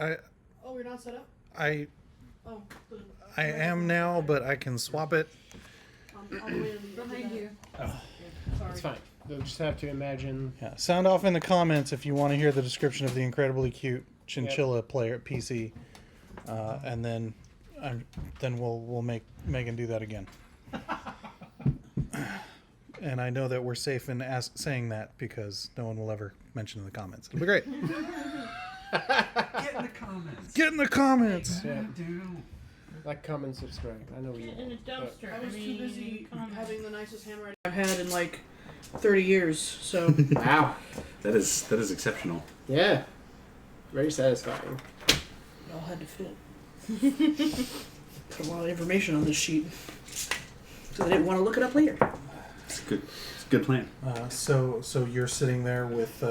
I Oh, you're not set up? I Oh, good. I am now, but I can swap it. I'll go in behind you. Oh. Sorry. It's fine. You'll just have to imagine. Yeah. Sound off in the comments if you want to hear the description of the incredibly cute chinchilla player PC, and then we'll make Megan do that again. And I know that we're safe in saying that because no one will ever mention in the comments. It'll be great. Get in the comments. Get in the comments. Yeah. Do. Like, comment, subscribe. I know you In a won't. dumpster. I was too busy comments. having the nicest handwriting I've had in like 30 years, so. Wow. That is exceptional. Yeah. Very satisfying. It all had to fit. Put a lot of information on this sheet. So they didn't want to look it up later. It's good. It's a good plan. So you're sitting there with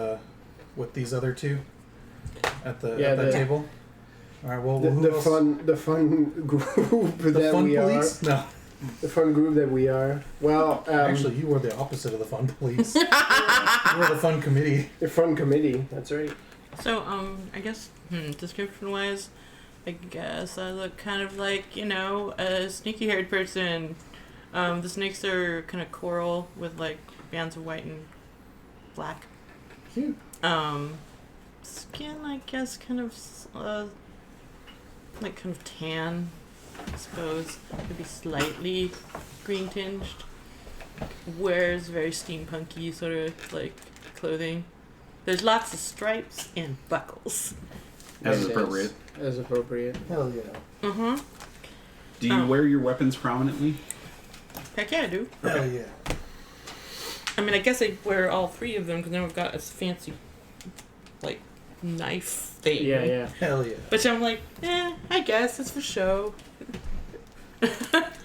these other two at the table. All right. Well, The fun group that fun we police? are. No. The fun group that we are. Well, Actually, you were the opposite of the fun police. You were the fun committee. the fun committee. That's right. So, I guess, description-wise, I guess I look kind of like, a sneaky-haired person. The snakes are kind of coral with, like, bands of white and black. Cute. Skin, I guess, kind of tan, I suppose. Maybe slightly green tinged. Wears very steampunky sort of, like, clothing. There's lots of stripes and buckles. As appropriate. As appropriate. Hell yeah. Mm-hmm. Do you wear your weapons prominently? Heck yeah, I do. Hell yeah. I mean, I guess I wear all three of them because now I've got a fancy, like, knife thing. Yeah, yeah. Hell yeah. But I'm like, I guess it's for show.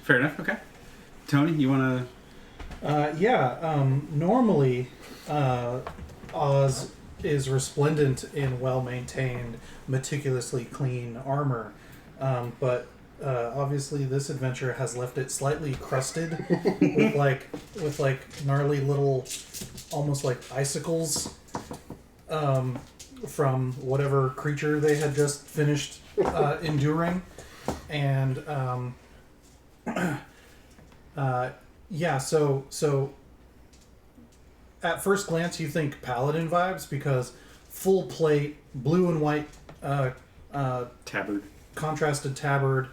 Fair enough. Okay. Tony, you want to? Normally, Oz is resplendent in well-maintained, meticulously clean armor, but obviously this adventure has left it slightly crusted with like gnarly little, almost like icicles, from whatever creature they had just finished enduring, and so at first glance you think paladin vibes because full plate, blue and white Tabard. contrasted tabard,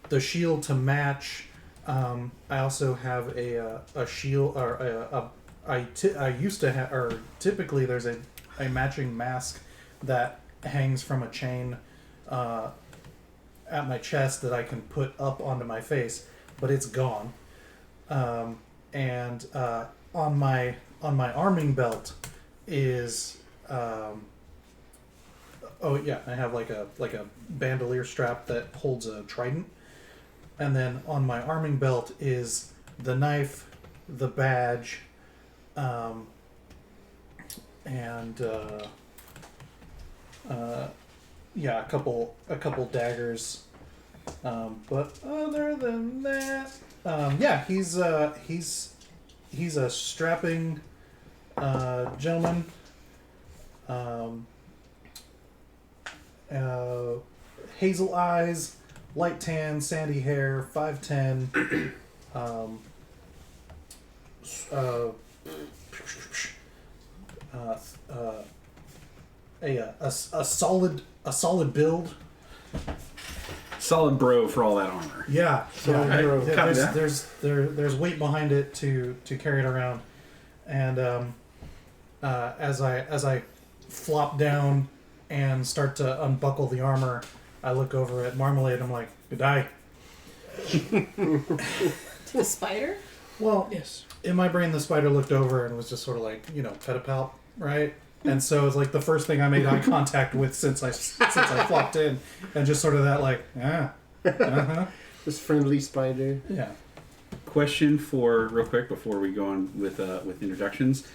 the shield to match. I also have a shield, or I used to have, or typically there's a matching mask that hangs from a chain at my chest that I can put up onto my face, but it's gone. And on my arming belt is I have like a bandolier strap that holds a trident, and then on my arming belt is the knife, the badge, and a couple daggers. But other than that, he's a strapping gentleman. Hazel eyes, light tan, sandy hair, 5'10". A solid build. Solid bro for all that armor. Yeah, Solid bro. There's weight behind it to carry it around, and as I flop down and start to unbuckle the armor, I look over at Marmalade. I'm like, good day. To the spider? Well, Yes. in my brain, the spider looked over and was just sort of like, pedipalp, right? And so it's like the first thing I made eye contact with since I flopped in, and just sort of that like, This friendly spider. yeah. Question for real quick before we go on with introductions.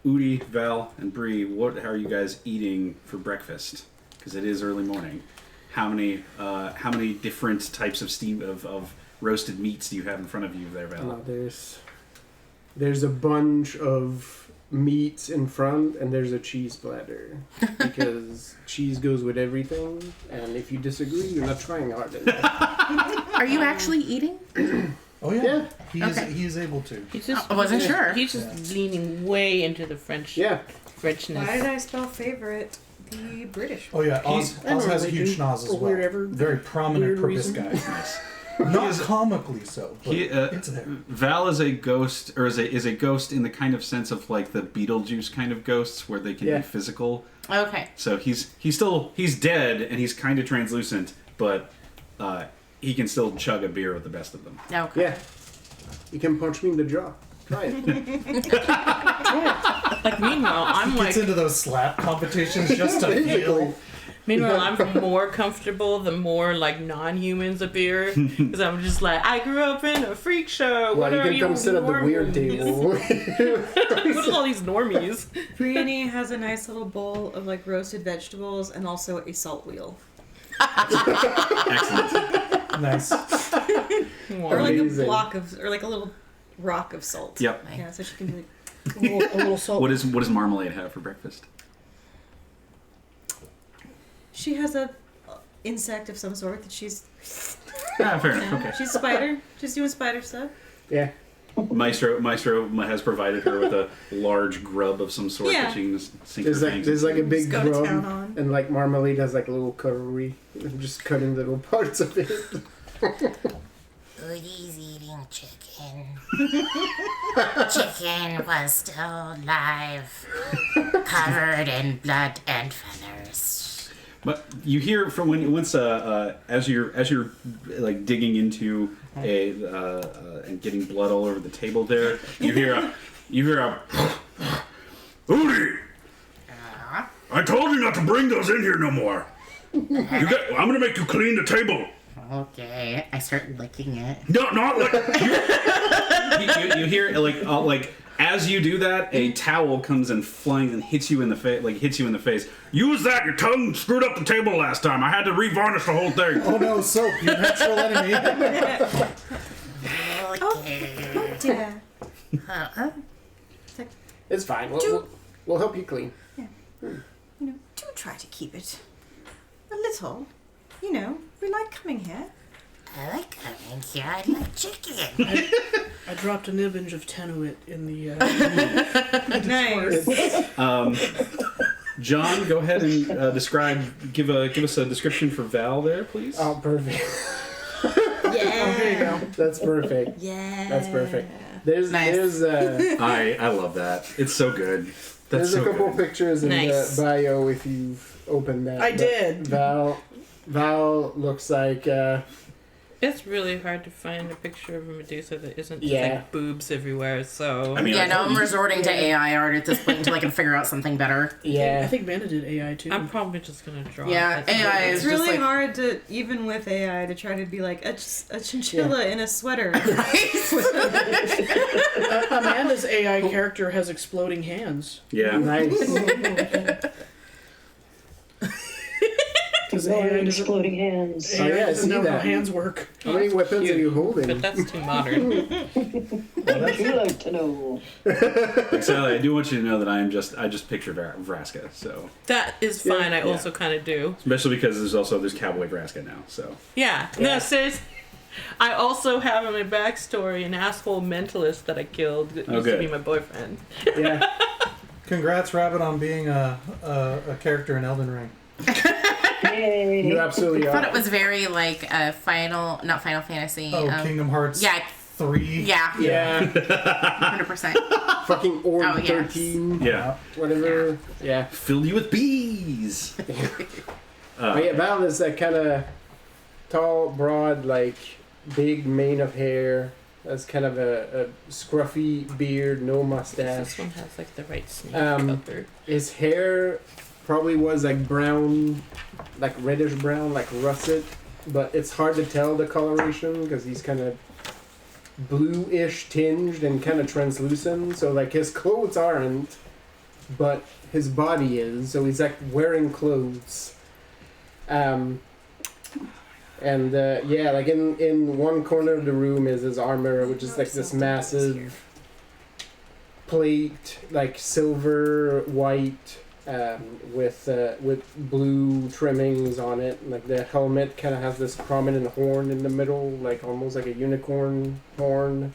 Udi, Val, and Bree, what are you guys eating for breakfast? Because it is early morning. How many different types of roasted meats do you have in front of you there, Val? There's there's a bunch of meats in front, and there's a cheese platter because cheese goes with everything. And if you disagree, you're not trying hard enough. Are you actually eating? Oh yeah, Yeah. he is able to. He's just, I wasn't sure. He's just leaning way into the French. Yeah. Frenchness. Why did I spell favorite the British? Oh yeah, Oz has a normally huge do schnoz as for well. whatever Very prominent weird purpose reason. guy. Not comically so, but it's there. Val is a ghost, or is a ghost in the kind of sense of like the Beetlejuice kind of ghosts, where they can be physical. Okay. So he's dead, and he's kind of translucent, but he can still chug a beer with the best of them. Okay. Yeah. You can punch me in the jaw. Try it. Like meanwhile, I'm He like. gets into those slap competitions just to feel. Meanwhile, I'm more comfortable the more like non-humans appear because I'm just like, I grew up in a freak show. Well, What you are can you come sit at the weird normies? table. What are all these normies? Brienne has a nice little bowl of like roasted vegetables and also a salt wheel. Excellent. Nice. Or like Amazing. a block of, or like a little rock of salt. Yep. Yeah, so she can be like, a little salt. What does Marmalade have for breakfast? She has a insect of some sort that she's. Fair enough. Okay. She's a spider. She's doing spider stuff. Yeah. Maestro has provided her with a large grub of some sort that she can just sink her fangs There's like a Just big go to town grub, on. and like Marmalade has like a little cutlery, and just cutting little parts of it. Udi's eating chicken. Chicken was still alive, covered in blood and feathers. But you hear from as you're like digging into and getting blood all over the table there, you hear a Udi! I told you not to bring those in here no more. I'm gonna make you clean the table. Okay, I start licking it. No, not like you hear like as you do that, a towel comes and flying and hits you in the face. Use that. Your tongue screwed up the table last time. I had to revarnish the whole thing. Oh no, soap, your natural enemy. Okay. Oh dear. It's fine. We'll help you clean. You know, do try to keep it a little. You know, we like coming here. I like coming here. I like chicken. I dropped an image of Tenuit in the. Nice. John, go ahead and give us a description for Val there, please. Oh, perfect. Yeah. There you go. That's perfect. Yeah. That's perfect. There's I love that. It's so good. That's there's a couple good. pictures in Nice. the bio if you've opened that. I But did. Val looks like It's really hard to find a picture of a Medusa that isn't just Yeah. like boobs everywhere. So I mean, Yeah, no, I'm resorting to AI art at this point until I can figure out something better. I yeah. think Amanda did AI too. I'm probably just gonna draw. Yeah, it. AI It's is just really like hard to, even with AI, to try to be like a chinchilla in a sweater. Amanda's AI character has exploding hands. Yeah. Nice. Because AI doesn't, exploding hands. Oh, yeah, I doesn't see know how that. hands work. How many weapons are you holding? But that's too modern. Would you like to know? Sally, I do want you to know that I just picture Vraska, so That is fine. I Yeah. also kind of do. especially because there's Cowboy Vraska now, so Yeah. No, seriously. I also have in my backstory an asshole mentalist that I killed that used to good. be my boyfriend. Yeah. Congrats, Rabbit, on being a character in Elden Ring. Yay. You absolutely I thought are. it was very like not Final Fantasy. Oh, Kingdom Hearts yeah. 3. Yeah, Yeah. 100%. Fucking Orb Oh, yes. 13. yeah, Whatever. Yeah. fill you with bees. But yeah, Val is that kind of tall, broad, like big mane of hair. Has kind of a scruffy beard, no This mustache. one has like the right snake Um, color. His hair probably was like brown, like reddish brown, like russet. But it's hard to tell the coloration because he's kind of bluish tinged and kind of translucent. So like his clothes aren't, but his body is. So he's like wearing clothes. And yeah, like in one corner of the room is his armor, which is like this massive plate, like silver, white, with blue trimmings on it. Like the helmet kind of has this prominent horn in the middle, like almost like a unicorn horn.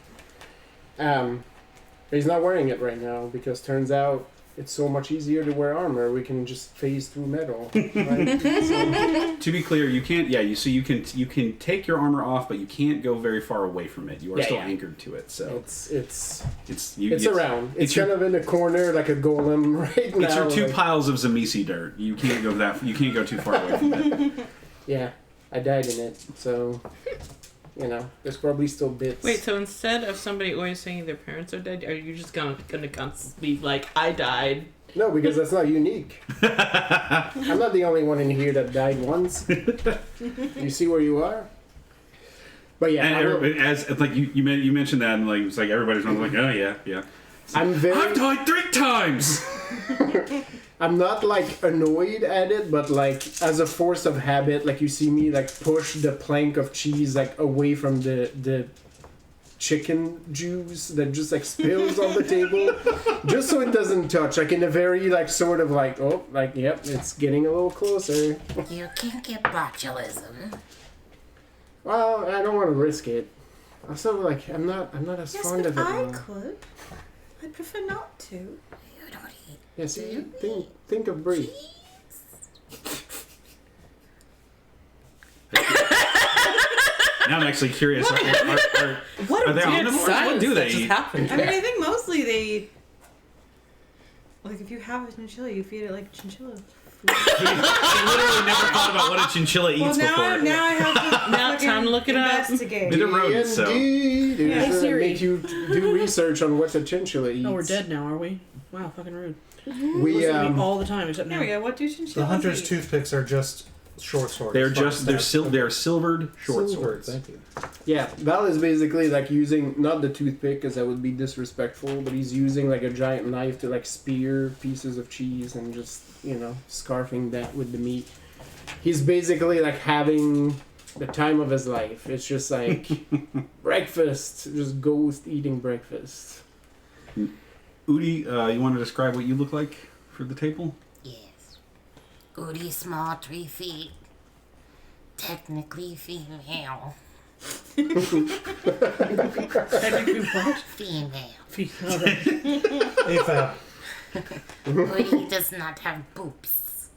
But he's not wearing it right now because turns out it's so much easier to wear armor. We can just phase through metal. Right? So, to be clear, you can't. Yeah, you can take your armor off, but you can't go very far away from it. You are still anchored to it. So it's around. It's your, kind of in a corner like a golem right now. It's your two piles of Zamisi dirt. You can't go You can't go too far away from it. Yeah, I died in it, so there's probably still bits. Wait, so instead of somebody always saying their parents are dead, are you just gonna constantly be like, I died? No, because that's not unique. I'm not the only one in here that died once. You see where you are? But yeah, and as like you mentioned that, and like it's like everybody's like, oh yeah. I've died 3 times. I'm not like annoyed at it, but like as a force of habit, like you see me like push the plank of cheese like away from the chicken juice that just like spills on the table, just so it doesn't touch. Like in a very like sort of like yep, it's getting a little closer. You can't get botulism. Well, I don't want to risk it. Also, like I'm not as Yes, fond but of it. I now. could. I prefer not to. You don't eat. Yeah, see, think of Brie. Now I'm actually curious. Are they omnivores? What do they eat? Happened? I mean, I think mostly they eat. Like, if you have a chinchilla, you feed it like chinchilla food. I literally never thought about what a chinchilla eats before. Now I have to Now time to look it up. investigate. They're rodents, so. Indeed. Hey, It's gonna Siri. make you do research on what a chinchilla eats. Oh, we're dead now, are we? Wow, fucking rude. We Listen to me all the time, except now. There we go. What do chinchillas The hunter's eat? toothpicks are just short swords. They're silvered short Silvered, swords. thank you. Yeah, Val is basically like using not the toothpick because that would be disrespectful, but he's using like a giant knife to like spear pieces of cheese and just scarfing that with the meat. He's basically like having the time of his life. It's just like breakfast, just ghost eating breakfast. Udi, you want to describe what you look like for the table? Yes. Goody small 3 feet. Technically female. Technically what? Female. AFAB. Goody does not have boobs.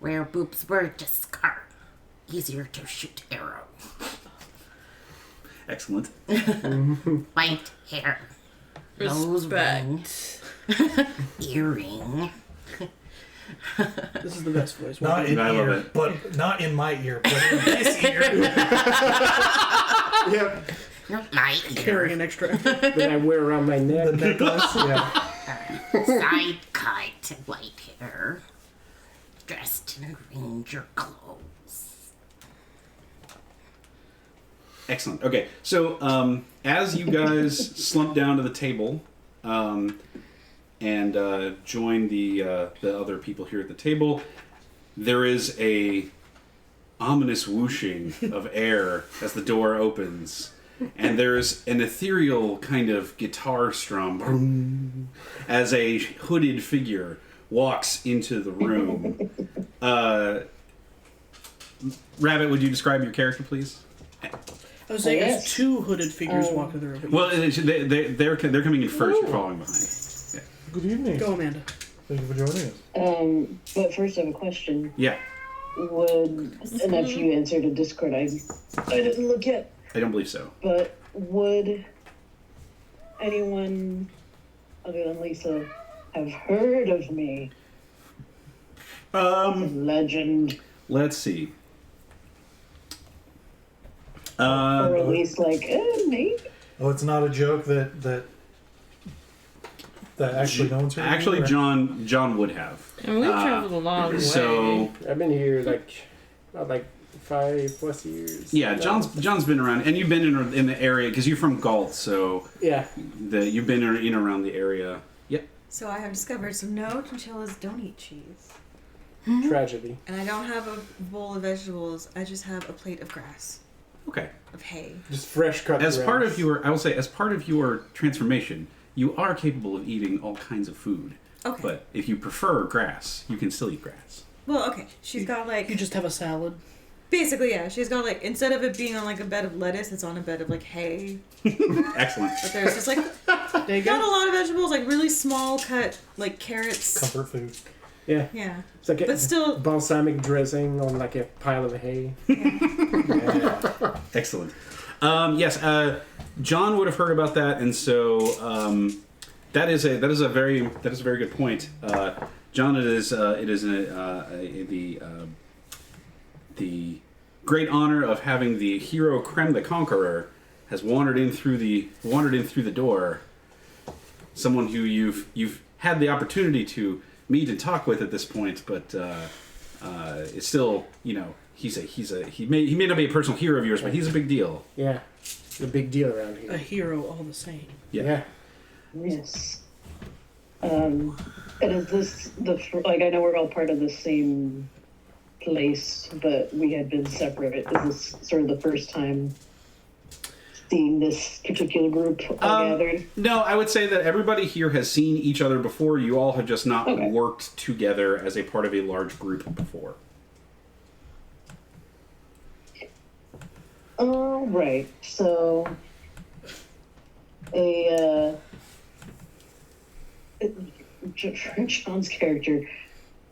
Where boobs were just scar. Easier to shoot arrow. Excellent. White hair. Nose ring. Earring. This is the best voice. Not in I love ear, it. but not in my ear, but in this ear. Yeah, Not my Carrying ear. an extra. that I wear around my neck. The necklace, yeah. Side cut white hair. Dressed in ranger clothes. Excellent. Okay, so as you guys slump down to the table and join the other people here at the table, there is a ominous whooshing of air as the door opens, and there's an ethereal kind of guitar strum as a hooded figure walks into the room. Rabbit, would you describe your character, please? I was saying, Yes. as 2 hooded figures walk through the room. Well, they're coming in first. You're following behind. Good evening. Go, Amanda. Thank you for joining us. But first I have a question. Yeah, Would, and if you answered in Discord, I didn't look yet, I don't believe so. but would anyone other than Lisa have heard of me? Legend. Let's see. Or at least like, maybe? Oh, it's not a joke that actually no one's heard of Actually, you, or- John would have. And we've traveled a long way. So I've been here about 5+ years. yeah, John's been around, and you've been in the area because you're from Galt, so Yeah. you've been in around the area. Yep. So I have discovered some no chinchillas don't eat cheese. Tragedy. And I don't have a bowl of vegetables, I just have a plate of grass, Okay. of hay. Just fresh cut As grass. part of your transformation, you are capable of eating all kinds of food. Okay. But if you prefer grass, you can still eat grass. Well, okay. She's got like You just have a salad. basically, yeah. She's got like instead of it being on like a bed of lettuce, it's on a bed of like hay. Excellent. But there's just like There you not a go. lot of vegetables, like really small cut like carrots. Comfort food. Yeah. Yeah. It's like a But still, balsamic dressing on like a pile of hay. Yeah. Excellent. Yes, John would have heard about that, and so that is a very good point. John, the great honor of having the hero Krem the Conqueror has wandered in through the door. Someone who you've had the opportunity to meet and talk with at this point, but it's still, you know, he may not be a personal hero of yours, but he's a big deal. Yeah. A big deal around A here. hero all the same. Yeah. Yes. And is this like, I know we're all part of the same place, but we had been separate. Is this sort of the first time seeing this particular group all gathered? No, I would say that everybody here has seen each other before. You all have just not Okay. worked together as a part of a large group before. Oh, right. So, John's character,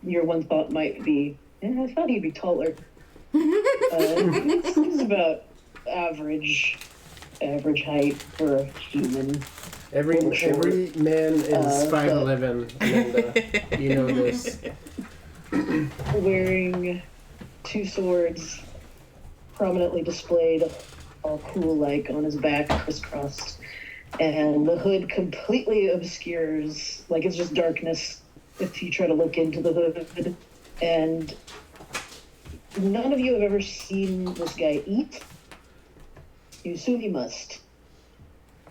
your one thought might be, I thought he'd be taller. He's about average height for a human. Every man is but- 5'11", Amanda. You know this. Wearing two swords, prominently displayed, all cool like on his back, crisscrossed, and the hood completely obscures, like it's just darkness if you try to look into the hood. And none of you have ever seen this guy eat. You assume he must,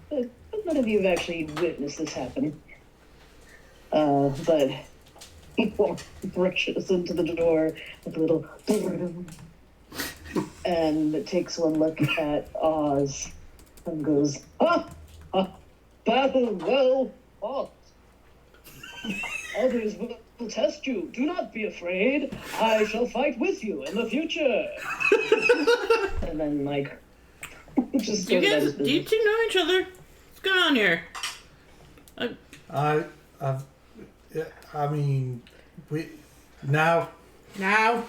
but none of you have actually witnessed this happen. But he rushes into the door with a little and takes one look at Oz and goes, battle well fought. Others will test you. Do not be afraid. I shall fight with you in the future. And then, like, just You goes about guys, his do you business. two know each other? What's going on here? I mean, we now Now,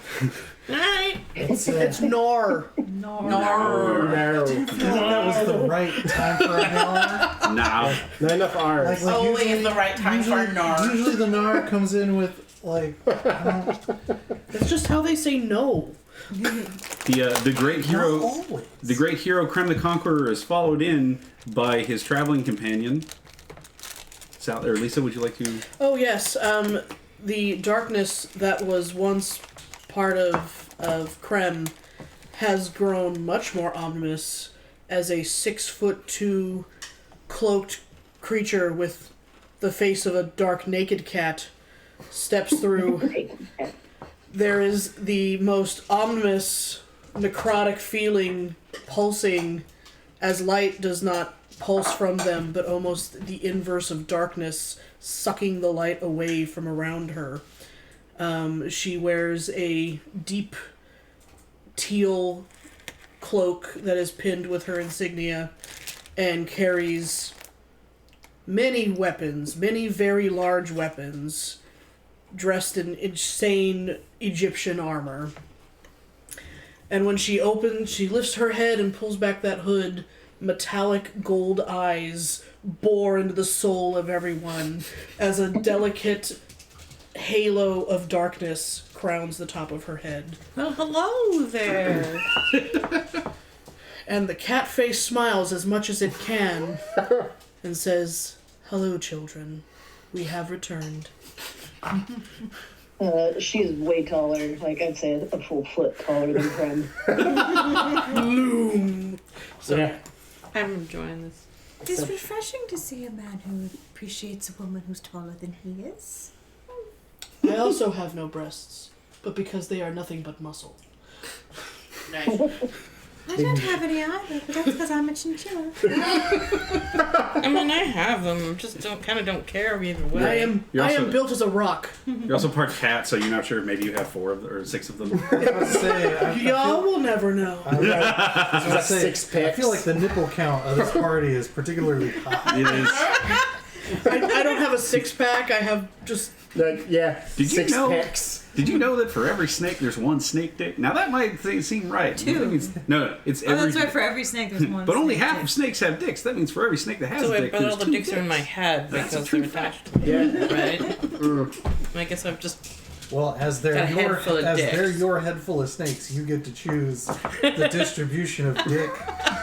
Alright. it's Nor. no. that was the right time for a Nar. Now, Not enough R's. Like Always usually, the right time for a Nar. Usually the Nar comes in with like That's just how they say no. the great hero, always. the great hero Krem the Conqueror is followed in by his traveling companion. Sal, or Lisa, would you like to? Oh yes, the darkness that was once part of Krem has grown much more ominous as a 6'2" cloaked creature with the face of a dark naked cat steps through. There is the most ominous necrotic feeling pulsing as light does not pulse from them, but almost the inverse of darkness, sucking the light away from around her. She wears a deep teal cloak that is pinned with her insignia and carries many weapons, many very large weapons, dressed in insane Egyptian armor. And when she lifts her head and pulls back that hood, metallic gold eyes bore into the soul of everyone as a delicate halo of darkness crowns the top of her head. Well, hello there. And the cat face smiles as much as it can and says, "Hello, children. We have returned." She is way taller, like I'd say a full foot taller than Krem. Bloom. So, Yeah. I'm enjoying this. It's refreshing to see a man who appreciates a woman who's taller than he is. I also have no breasts, but because they are nothing but muscle. Nice. I don't have any either, but that's because I'm a chinchilla. I mean, I have them. Just don't care either way. I am built as a rock. You're also part cat, so you're not sure. Maybe you have 4 or 6 of them. Y'all will never know. I was say, Six picks. I feel like the nipple count of this party is particularly high. It is. I don't have a 6-pack. I have just. Like, yeah. Did you 6 know? picks. Did you know that for every snake there's 1 snake dick? Now that might seem right. 2. No, it's Oh, every. that's right. For every snake, there's one. But only snake half dick. of snakes have dicks. That means for every snake that has So a wait, dick, but there's all the 2 dicks are in my head That's a because true they're attached to me, Yeah. right? I guess I've just. Well, as they're Got a head full of dicks. your head full of snakes, you get to choose the distribution of dick,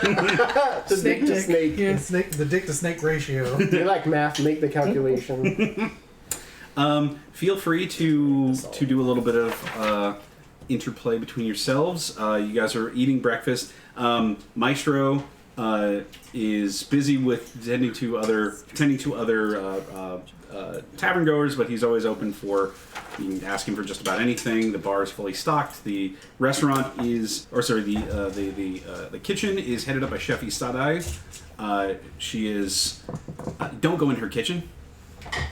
The Snake dick to dick. snake. Yeah. the dick to snake ratio. You like math, make the calculation. Feel free to do a little bit of interplay between yourselves. You guys are eating breakfast. Maestro is busy with tending to other tavern goers, but he's always open for. You can ask him for just about anything. The bar is fully stocked. The restaurant is, the kitchen is headed up by Chef Isadai. She is. Don't go in her kitchen.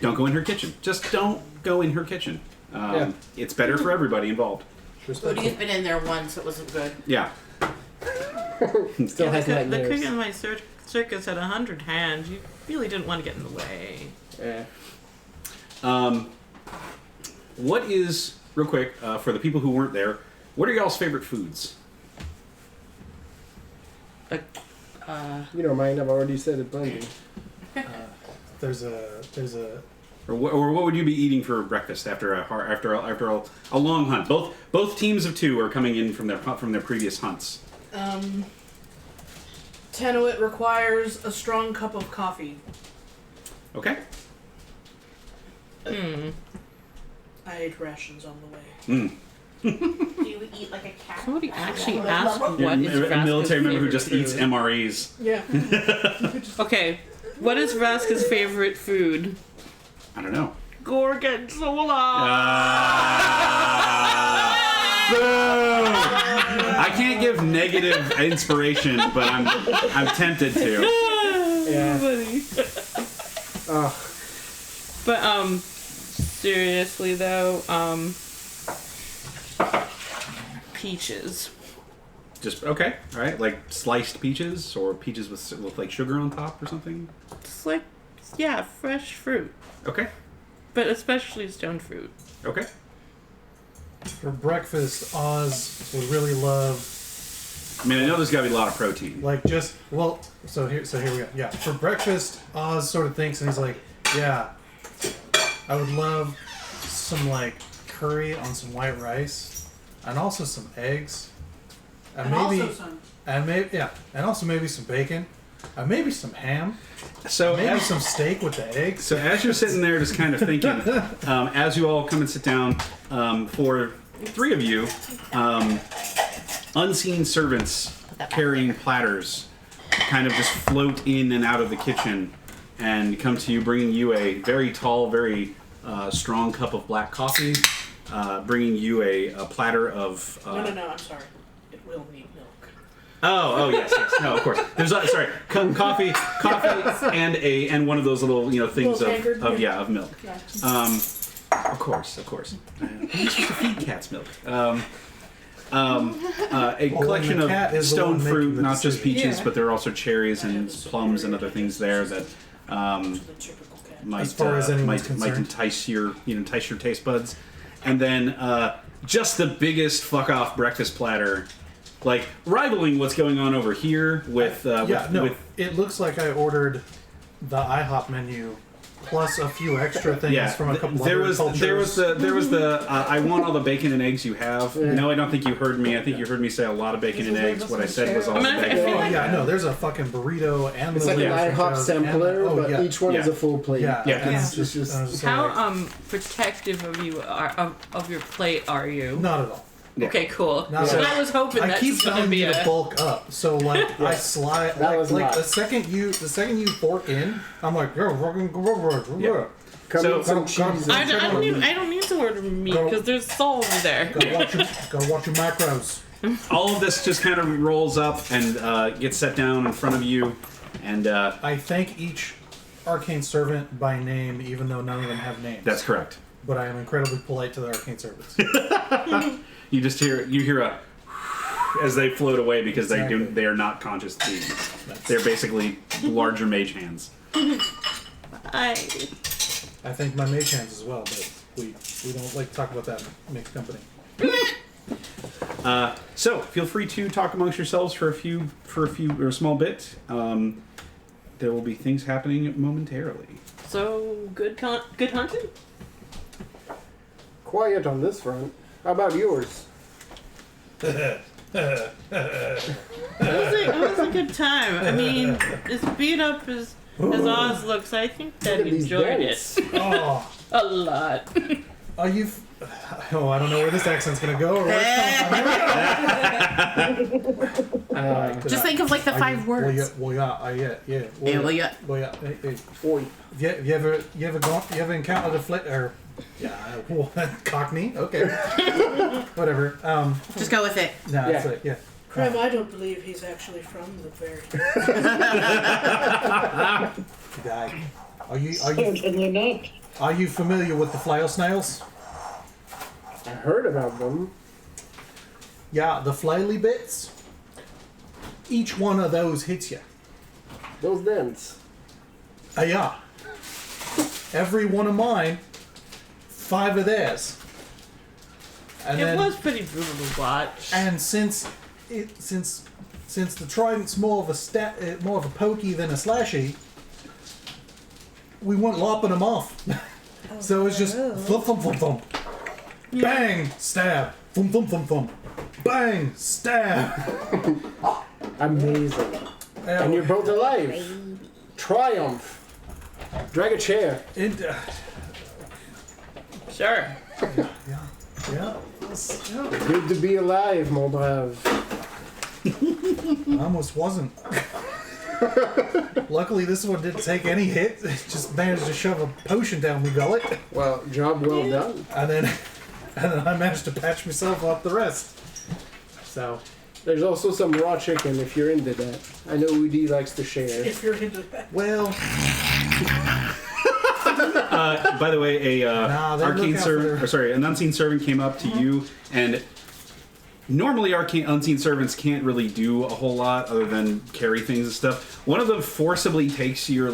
Don't go in her kitchen. Just don't go in her kitchen. It's better for everybody involved. Udi's been in there once. It wasn't good. Yeah. Still has the cook nightmares. in my circus had 100 hands. You really didn't want to get in the way. Yeah. What is, real quick, for the people who weren't there, what are y'all's favorite foods? You don't mind, I've already said it plenty. There's a Or what would you be eating for breakfast after a long hunt? Both teams of 2 are coming in from their previous hunts. Tenuit requires a strong cup of coffee. Okay. I ate rations on the way. Do you eat like a cat? Somebody actually asked You're what is a Vraska's military member who favorite just eats food. MREs. Yeah. Okay, what is Vraska's favorite food? I don't know. Gorgonzola. Boom! I can't give negative inspiration, but I'm tempted to. Yeah. Oh, But seriously though, peaches. Just okay, all right. Like sliced peaches or peaches with like sugar on top or something. Just like, yeah, fresh fruit, Okay, but especially stone fruit. okay. for breakfast. Oz would really love I mean, I know there's got to be a lot of protein. like just well. So here we go. Yeah, for breakfast, Oz sort of thinks and he's like, yeah, I would love some like curry on some white rice, and also some eggs, and maybe and also maybe some bacon, and maybe some ham, So maybe as, some steak with the eggs. so as you're sitting there, just kind of thinking, as you all come and sit down, for 3 of you, unseen servants carrying platters kind of just float in and out of the kitchen and come to you, bringing you a very tall, very strong cup of black coffee, bringing you a platter of. No, I'm sorry. It will need milk. Oh, yes. No, of course. There's coffee, and one of those little things Little tankard, of milk. Yeah. Of course. You're supposed to feed cats milk. A collection the cat of is the stone one making fruit, the not just decision. peaches, Yeah. but there are also cherries and plums and other things there that The typical cat. might As far as anyone's might concerned. entice your taste buds. And then just the biggest fuck off breakfast platter, like rivaling what's going on over here with It looks like I ordered the IHOP menu plus a few extra things from a couple there other was cultures. there was the I want all the bacon and eggs you have. Yeah. No, I don't think you heard me. I think you heard me say a lot of bacon and eggs. What I said was all the I mean, I bacon. feel Oh like- yeah, no, there's a fucking burrito and it's the like an Waitress IHOP jug sampler, and, but each one is Yeah. a full plate. yeah, Yeah. and it's It's just just- so How like, protective of you of your plate are you? not at all. Yeah. Okay, cool. Not So at all. I was hoping I that's keep gonna telling be you to a. bulk up, so like I slide That was like not. the second you fork in, I'm like Yeah. Come So- with some cheese. I don't need to order meat because there's salt over there. Gotta watch your macros. all of this just kind of rolls up and gets set down in front of you, and I thank each arcane servant by name, even though none of them have names. that's correct. But I am incredibly polite to the arcane servants. You just hear a as they float away because Exactly. they are not conscious beings. They're basically larger mage hands. I thank my mage hands as well, but we don't like to talk about that in mixed company. So feel free to talk amongst yourselves for a few or a small bit. There will be things happening momentarily. so good hunting. Quiet on this front. How about yours? It was a good time. I mean, as beat up as Oz looks, I think that Look he at these enjoyed dents. it Oh, a lot. are you? Oh, I don't know where this accent's gonna go. Or where it's coming from. Just think of like the 5 words. Well, yeah. Yeah, well, yeah. Hey. Oi. You ever encountered a flick or Cockney? Okay, whatever. Just go with it. No, Yeah. it's like, yeah. Krem, I don't believe he's actually from the fairy. Guy, Certainly not. are you familiar with the flail snails? I heard about them. Yeah, the flaily bits. Each one of those hits you. Those dents. Yeah. Every one of mine, 5 of theirs. And It then, was pretty brutal to watch. and since the trident's more of a pokey than a slashy, we weren't lopping them off. So it's just thump thump thump thump, bang stab, thump thump thump thump, bang stab. Amazing. And you're both alive. Triumph. Drag a chair. Sure. Yeah. Good to be alive, mon brave. I almost wasn't. Luckily, this one didn't take any hit. It just managed to shove a potion down my gullet, Well, job well done. and then I managed to patch myself up the rest. So, There's also some raw chicken if you're into that. I know Udi likes to share. If you're into that. well, By the way, Nah, they arcane look out servant, for- or sorry, an unseen servant came up to you, and normally unseen servants can't really do a whole lot other than carry things and stuff. One of them forcibly takes your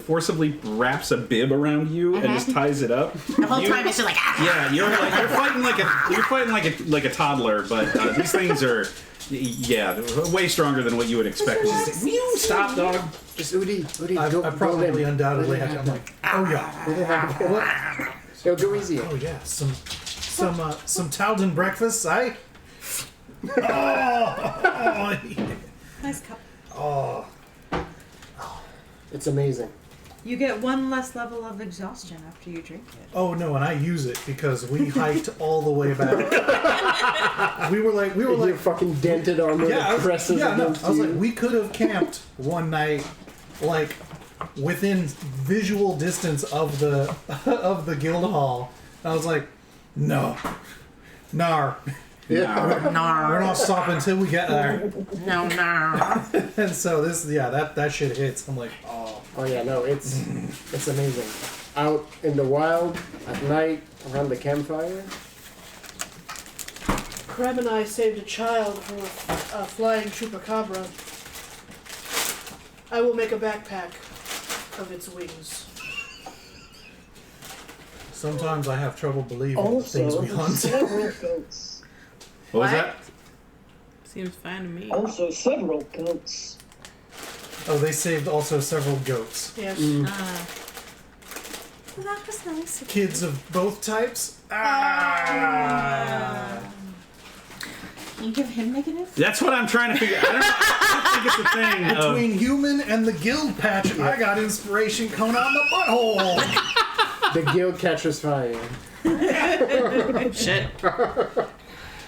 forcibly wraps a bib around you and just ties it up. The whole time it's just like, ah. Yeah, you're fighting like a toddler, but these things are. Yeah, way stronger than what you would expect. Stop, dog. Just Udi, I go probably in. undoubtedly have to. I'm like, oh yeah, what? It'll go easier. Oh yeah, some Talden breakfast, eh? Oh, Nice cup. oh. It's amazing. You get one less level of exhaustion after you drink it. Oh no, and I use it because we hiked all the way back. we were like, Your fucking dented armor that presses against I was you. like, we could have camped one night, like within visual distance of the guild hall. And I was like, no, nar, we're not stopping until we get there. No. And so that shit hits. I'm like, oh. Oh yeah, no, it's amazing. Out in the wild at night around the campfire. Krem and I saved a child from a flying chupacabra. I will make a backpack of its wings. Sometimes I have trouble believing the things Also, we hunt. several goats. What was What? that? Seems fine to me. Also, several goats. Oh, they saved also several goats. Yes. Well, that was nice. Kids of both types. Can you give him negative? That's what I'm trying to figure. I don't think it's a thing. Between human and the guild patch, I got inspiration coming out the butthole. The guild catches fire. Shit.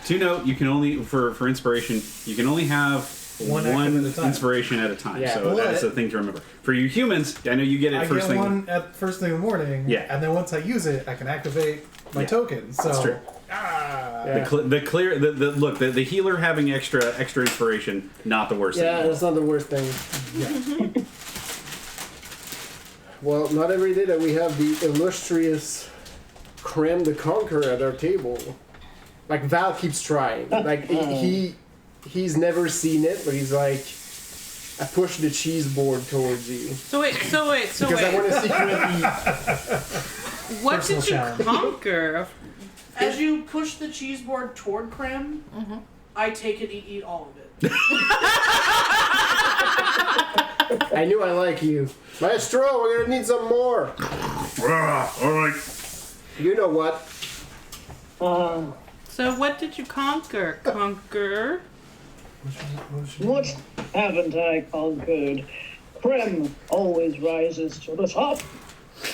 To note, you can only for inspiration, you can only have One active at a time. inspiration at a time. Yeah. So that's the thing to remember. For you humans, I know you get it I first get thing. one at first thing in the morning. Yeah. And then once I use it, I can activate my Yeah. token. So That's true. Yeah. The healer having extra inspiration, not the worst Yeah, thing. it's not the worst thing. Yeah. Well, not every day that we have the illustrious Creme de Conquer at our table. Like, Val keeps trying. Like, he's never seen it, but he's like, I pushed the cheese board towards you. So wait. Because I want to secretly eat. What Personal did you challenge. conquer? As you push the cheese board toward Creme, I take it and eat all of it. I knew I like you. Maestro, we're going to need some more. Alright. You know what? So what did you conquer? Conquer? What haven't I conquered? Creme always rises to the top.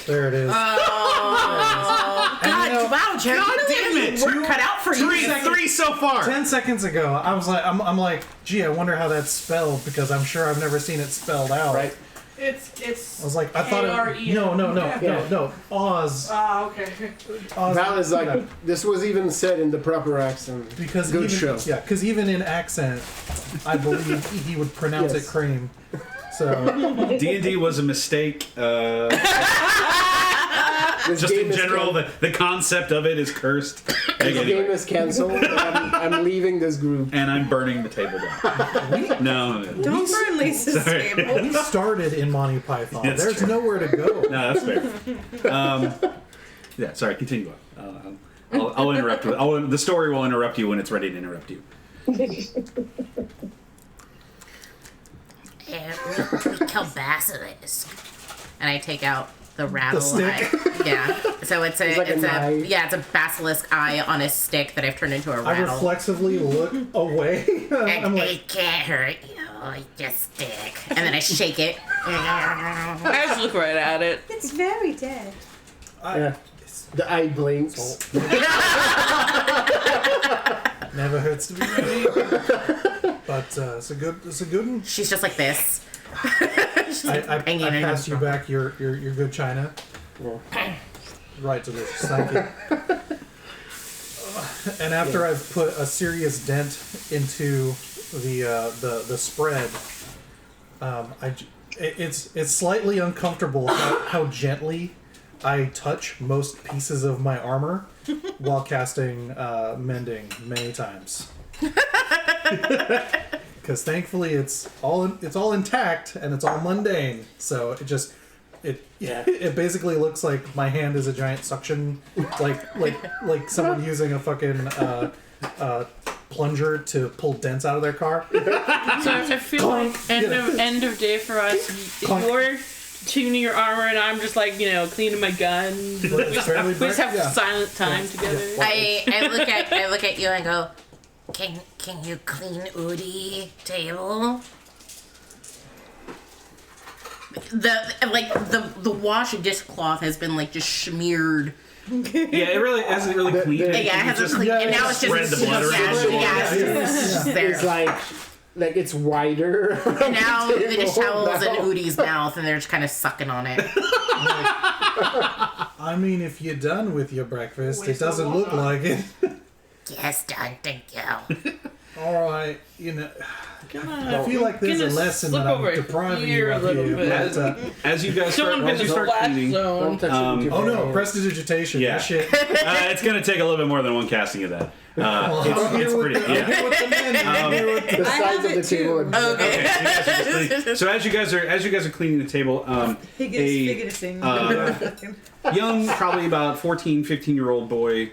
There it is. Oh, And you know, God, wow, Jerry, God you damn did it. work cut out for you. Three so far. 10 seconds ago, I was like, I'm like, gee, I wonder how that's spelled because I'm sure I've never seen it spelled out. Right. It's I was like, I thought K-R-E-M. no, Oz. Ah, okay. Oz. Val is like, this was even said in the proper accent. Because Good even, show. Yeah, because even in accent, I believe he would pronounce Yes. it cream. So D&D was a mistake. This Just game in is general, the concept of it is cursed. This game is cancelled. I'm leaving this group. And I'm burning the table down. No. Don't burn Lisa's Sorry. table. we started in Monty Python. That's There's true. nowhere to go. No, that's fair. Yeah, sorry, continue on. I'll interrupt. The story will interrupt you when it's ready to interrupt you. We kill basilisk. And I take out the rattle stick? eye. Yeah. So it's It's like a knife. it's a basilisk eye on a stick that I've turned into a I rattle. reflexively look away. I'm like, It can't hurt you. Just stick. And then I shake it. I just look right at it. It's very dead. Yeah. The eye blinks. never hurts to be ready. But it's a good one. She's just like this. I hanging in her pass you mouth. back your good china. Right, delicious. Thank you. And after I've put a serious dent into the spread, it's slightly uncomfortable how gently I touch most pieces of my armor while casting mending many times. Because thankfully it's all intact and it's all mundane, so it basically looks like my hand is a giant suction, like someone using a fucking plunger to pull dents out of their car. So I feel like end of day for us. You're tuning your armor and I'm just like cleaning my gun. We just have silent time together. I look at you and go, Can you clean Udi table? The wash dishcloth has been like just smeared. Yeah, it really hasn't really cleaned it. Yeah, it hasn't just cleaned. And now it's just spread the blood around. it's just there. It's like it's wider. And now the dish towel's in now. Udi's mouth, and they're just kind of sucking on it. I mean, if you're done with your breakfast, it doesn't look like it. Yes, done, thank you. All right, I feel like there's a Gonna lesson slip that I'm over depriving here you a of little here. bit. But, As you guys Someone start, hit the start splash cleaning, zone. Don't touch Um, it with oh your no, hands. prestidigitation. Yeah. That shit. it's going to take a little bit more than one casting of that. It's pretty. I'm Yeah. here with the men. I'm here with The sides of the table. Are Okay, you guys are just cleaning. So as you guys are cleaning the table, young, probably about 14, 15-year-old boy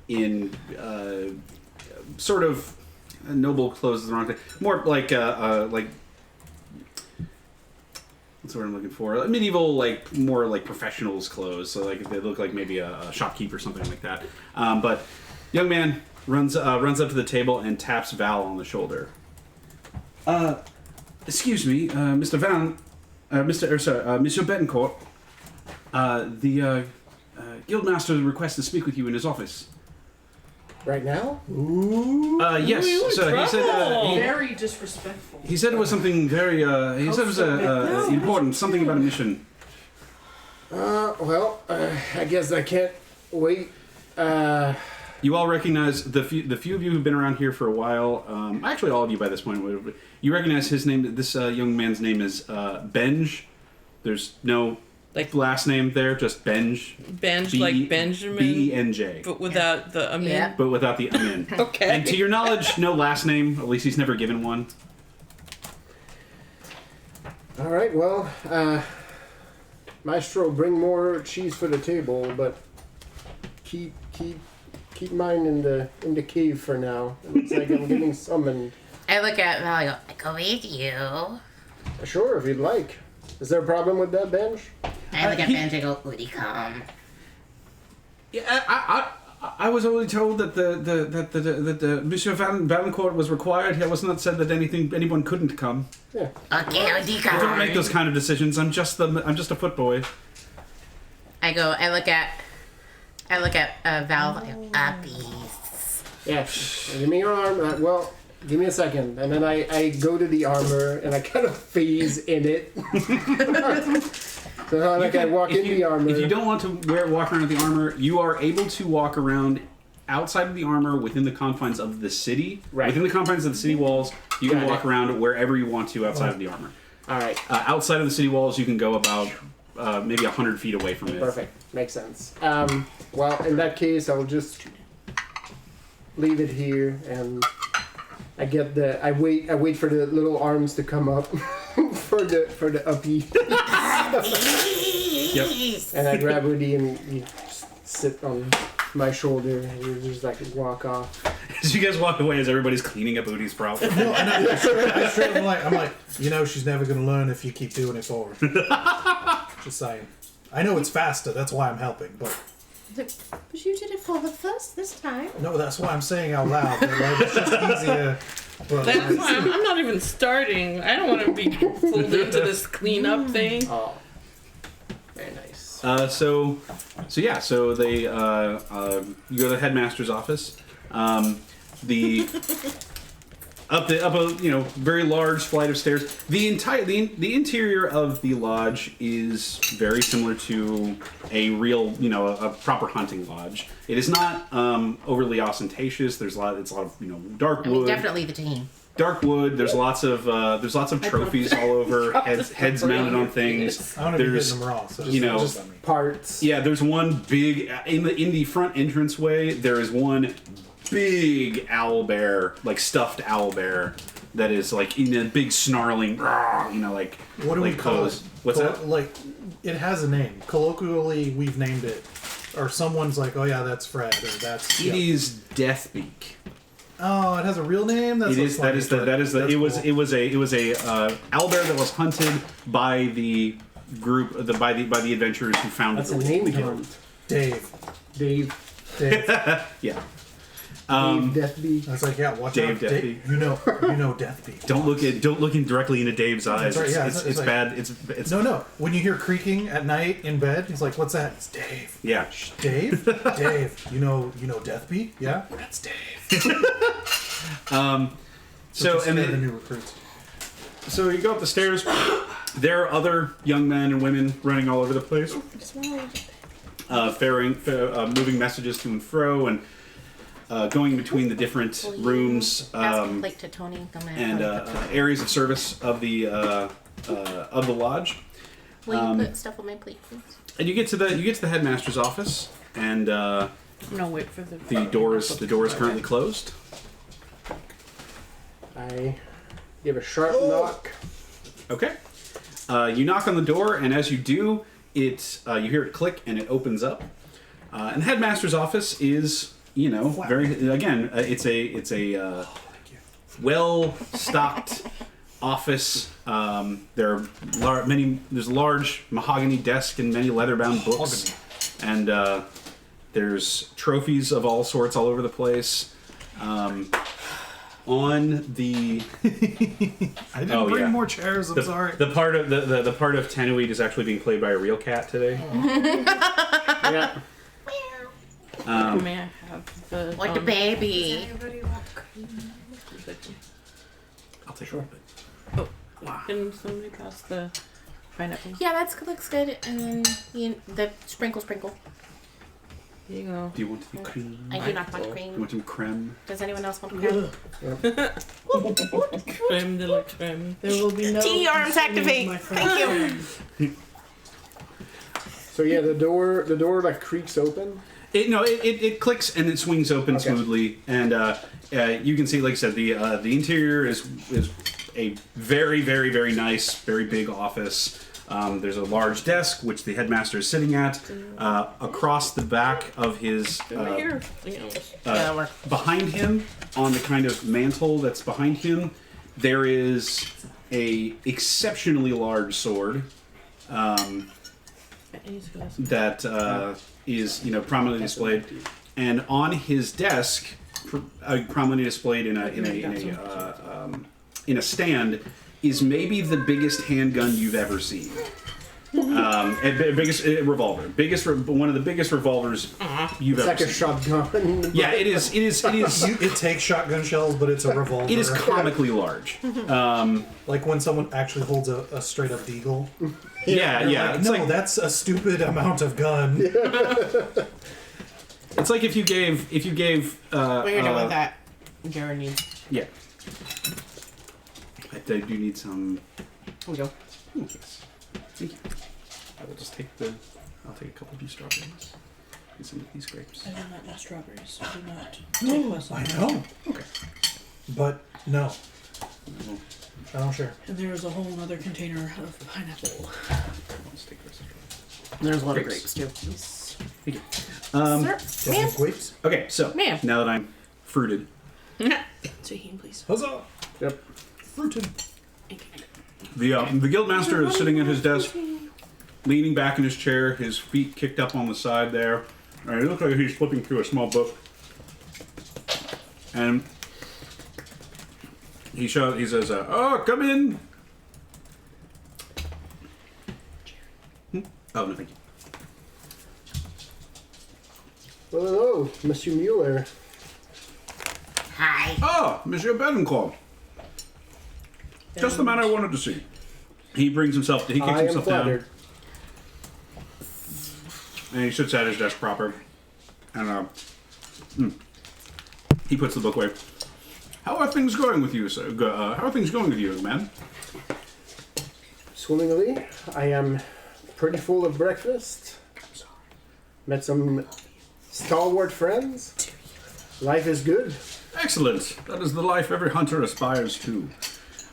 in sort of noble clothes is the wrong thing. More like what's the word I'm looking for? Medieval, more like professionals' clothes. So they look like maybe a shopkeep or something like that. But young man runs up to the table and taps Val on the shoulder. Excuse me, Mr. Van, Monsieur Betancourt. The guildmaster requests to speak with you in his office. right now? Yes. So he said Very disrespectful. he said it was something very. He said it was important. Something about a mission. Well, I guess I can't wait. You all recognize the few of you who've been around here for a while. Actually, all of you by this point. You recognize his name. This young man's name is Benj. There's no last name there, just Benj. Benj, like Benjamin. B-E-N-J. But without the amin. Yeah. But without the amin. Okay. And to your knowledge, no last name. At least he's never given one. All right, well, Maestro, bring more cheese for the table, but keep mine in the cave for now. It looks like I'm getting summoned. I look at Val. I go with you. Sure, if you'd like. Is there a problem with that, Benj? I look at Benj. I go, Udi, come. Yeah, I was only told that the Monsieur Valancourt was required. I was not said that anyone couldn't come. Yeah. Okay, Udi, I don't make come. those kind of decisions. I'm just a foot boy. I look at Val. I go, peace. Yeah. Give me your arm. Well, give me a second. And then I go to the armor and I kind of phase in it. So I walk in the armor. If you don't want to walk around with the armor, you are able to walk around outside of the armor within the confines of the city. Right. Within the confines of the city walls, you can Got walk it. around wherever you want to outside of the armor. All right. Outside of the city walls, you can go about maybe 100 feet away from it. Perfect. Makes sense. Well, in that case, I'll just leave it here, and I wait for the little arms to come up for the uppy. Yep. And I grab Woody and you sit on my shoulder, and you just like walk off. As you guys walk away, as everybody's cleaning up Udi's problem. No, and I straight I'm like, she's never gonna learn if you keep doing it for her. Just saying. I know it's faster, that's why I'm helping, but But you did it for her first this time. no, that's why I'm saying out loud. But like, it's just easier. But That's why I'm not even starting. I don't want to be pulled into this cleanup thing. Oh, very nice. So they you go to the headmaster's office. Up a very large flight of stairs. The interior of the lodge is very similar to a real a proper hunting lodge. It is not overly ostentatious. It's a lot of dark I mean, wood. definitely the team. Dark wood. There's lots of trophies all over. Heads mounted on things. I don't know if you're There's hitting them raw. So just Parts. yeah. There's one big in the front entranceway. There is one big owlbear, like stuffed owlbear, that is like in a big snarling, like what do we like call pose. it? What's that? Like, it has a name. Colloquially, we've named it, or someone's like, "Oh yeah, that's Fred," or "That's." It is Deathbeak. Oh, it has a real name. That's It is. That is the. That's It was. cool. It was a owlbear that was hunted by the group. By the adventurers who found That's it. a name Guild. count. Dave. Dave. Yeah. Dave Deathby. I was like, yeah, watch Dave out, Deathby. You know Deathby. Don't look directly into Dave's eyes. That's right, yeah, it's it's like- bad. It's No. When you hear creaking at night in bed, he's like, "What's that?" It's Dave. yeah. Dave. Dave. You know Deathby? Yeah. That's Dave. So Just and scare the then, new recruits. so you go up the stairs. There are other young men and women running all over the place, moving messages to and fro, and going between the different Will you rooms pass the plate to Tony. and areas of service of the lodge. Will you put stuff on my plate, please? And you get to the headmaster's office, and No, wait for the door is currently closed. I give a sharp knock. Okay. You knock on the door, and as you do, you hear it click, and it opens up. And the headmaster's office is, very again, it's a well-stocked office. There are there's a large mahogany desk and many leather-bound books, and there's trophies of all sorts all over the place. On the I didn't bring more chairs. I'm sorry. the part of the part of Tanuit is actually being played by a real cat today. Yeah. May I have the Like a baby. I'll take a little bit. Can somebody pass the pineapple? Yeah, looks good. And then the sprinkle. Here you go. Do you want the cream? I do not want Do you cream. want some creme? Does anyone else want cream? Creme de la creme. There will be no Tea arms activate. my friend. Thank you. So yeah, the door like creaks open. It clicks and it swings open Okay. smoothly, and you can see, like I said, the interior is a very, very, very nice, very big office. There's a large desk which the headmaster is sitting at. Across the back of his Right here. behind him, on the kind of mantle that's behind him, there is a exceptionally large sword that is prominently displayed, and on his desk, prominently displayed in a stand, is maybe the biggest handgun you've ever seen. Biggest revolver, one of the biggest revolvers you've It's ever like a seen. shotgun. Yeah, it is. It takes shotgun shells, but it's a revolver. It is comically large. Like when someone actually holds a straight up deagle. Yeah. Like, It's no, like that's a stupid amount of gun. it's like if you gave. What are you doing with that? Jared needs. Yeah. I do need some. Here we go. Oh, yes. Thank you. I will just take I'll take a couple of these strawberries and some of these grapes. I do not know strawberries. I do not take less I than know. Okay. But no. I don't share. And there is a whole other container of pineapple. Let's take the rest of the There's a lot Grapes. of grapes too. Thank you. Sir, ma'am. Grapes? Okay, so Ma'am. now that I'm fruited, Tahini, please. Huzzah! Yep. Fruited. the guildmaster is sitting at his desk, leaning back in his chair, his feet kicked up on the side there. And it looks like he's flipping through a small book. And he says, "Oh, come in." Oh, no, thank you. Well, hello, Monsieur Mueller. Hi. Ah, Monsieur Betancourt. Just the man I wanted to see. He brings himself. He kicks I am himself down, flattered. and he sits at his desk proper. And he puts the book away. How are things going with you, sir? How are things going with you, man? Swimmingly, I am pretty full of breakfast. Met some stalwart friends. Life is good. Excellent. That is the life every hunter aspires to.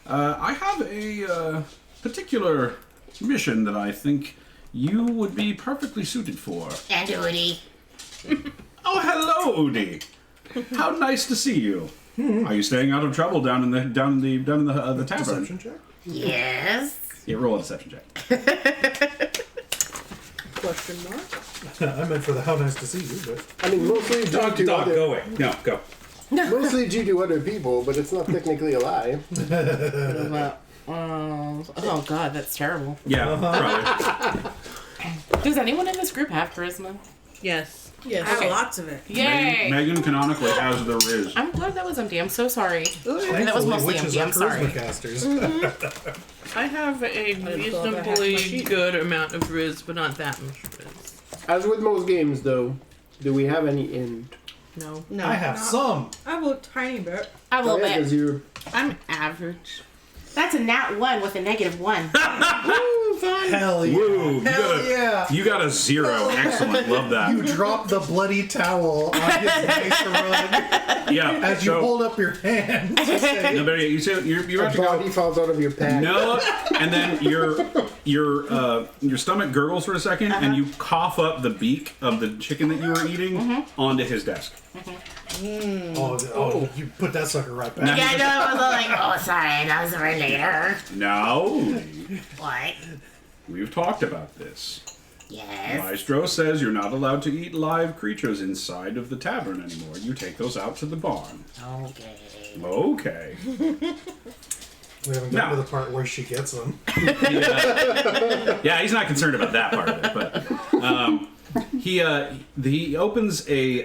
I have a particular mission that I think you would be perfectly suited for. And Udi. Oh, hello, Udi. How nice to see you. Are you staying out of trouble down in the tavern? Deception check? Yes. Yeah, roll a deception check. Question mark? I meant for the how nice to see you, but I mean, mostly due to Dog, other, go away. No, go. mostly due to other people, but it's not technically a lie. Oh god, that's terrible. Yeah, probably. Does anyone in this group have charisma? Yes. Yes. I have lots of it. Yay! Megan canonically has the Riz. I'm glad that was empty. I'm so sorry. thankfully, That was mostly witches empty. are I'm sorry. charisma casters. I have a thought I had my reasonably sheet. good amount of Riz, but not that much Riz. As with most games, though, do we have any in? No. No. I have some. I have a tiny bit. I will bet. because you're I'm average. That's a nat 1 with a -1. Hell yeah. Woo, you Hell got a, yeah. You got a 0. Excellent. Love that. You drop the bloody towel on his nice rug Yeah. as you so- hold up your hand. to say, No, but you say you a have to body go. falls out of your pack. No, and then your stomach gurgles for a second, and you cough up the beak of the chicken that you were eating onto his desk. oh, you put that sucker right back. Now, Yeah, I know. I was like, oh, sorry, that was for later. now, What? we've talked about this. Yes. Maestro says you're not allowed to eat live creatures inside of the tavern anymore. You take those out to the barn. Okay. Okay. We haven't gotten to the part where she gets them. Yeah, he's not concerned about that part of it, but he opens a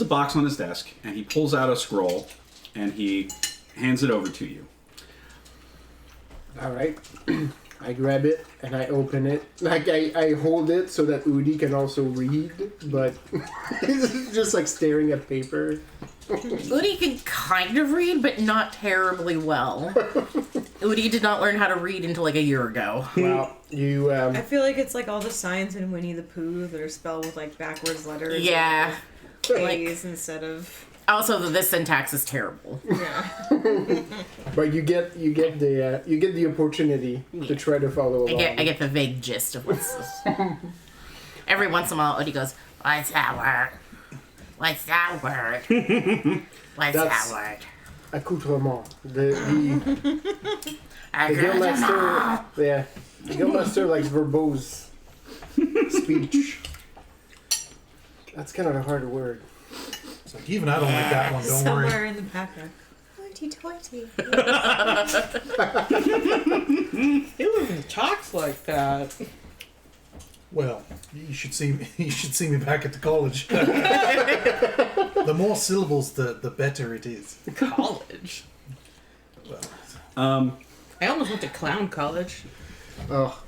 box on his desk and he pulls out a scroll and he hands it over to you. All right. I grab it and I open it. Like I hold it so that Udi can also read, but it's just like staring at paper. Udi can kind of read, but not terribly well. Udi did not learn how to read until like a year ago. Well, you I feel like it's like all the signs in Winnie the Pooh that are spelled with like backwards letters. Yeah. A's instead of. Also, this syntax is terrible. Yeah. but you get the opportunity to try to follow along. I get the vague gist of what's this. Every once in a while, Udi goes, "What's that word? What's that word? What's That's- that word?" Accoutrement. The Guildmaster. Yeah. The Guildmaster likes verbose speech. That's kind of a hard word. It's like, even I don't like that one. Don't worry. Somewhere in the background. Hoity-toity. Who even talks like that? Well, you should see me. You should see me back at the college. The more syllables, the better it is. College. Well, I almost went to clown college. Oh.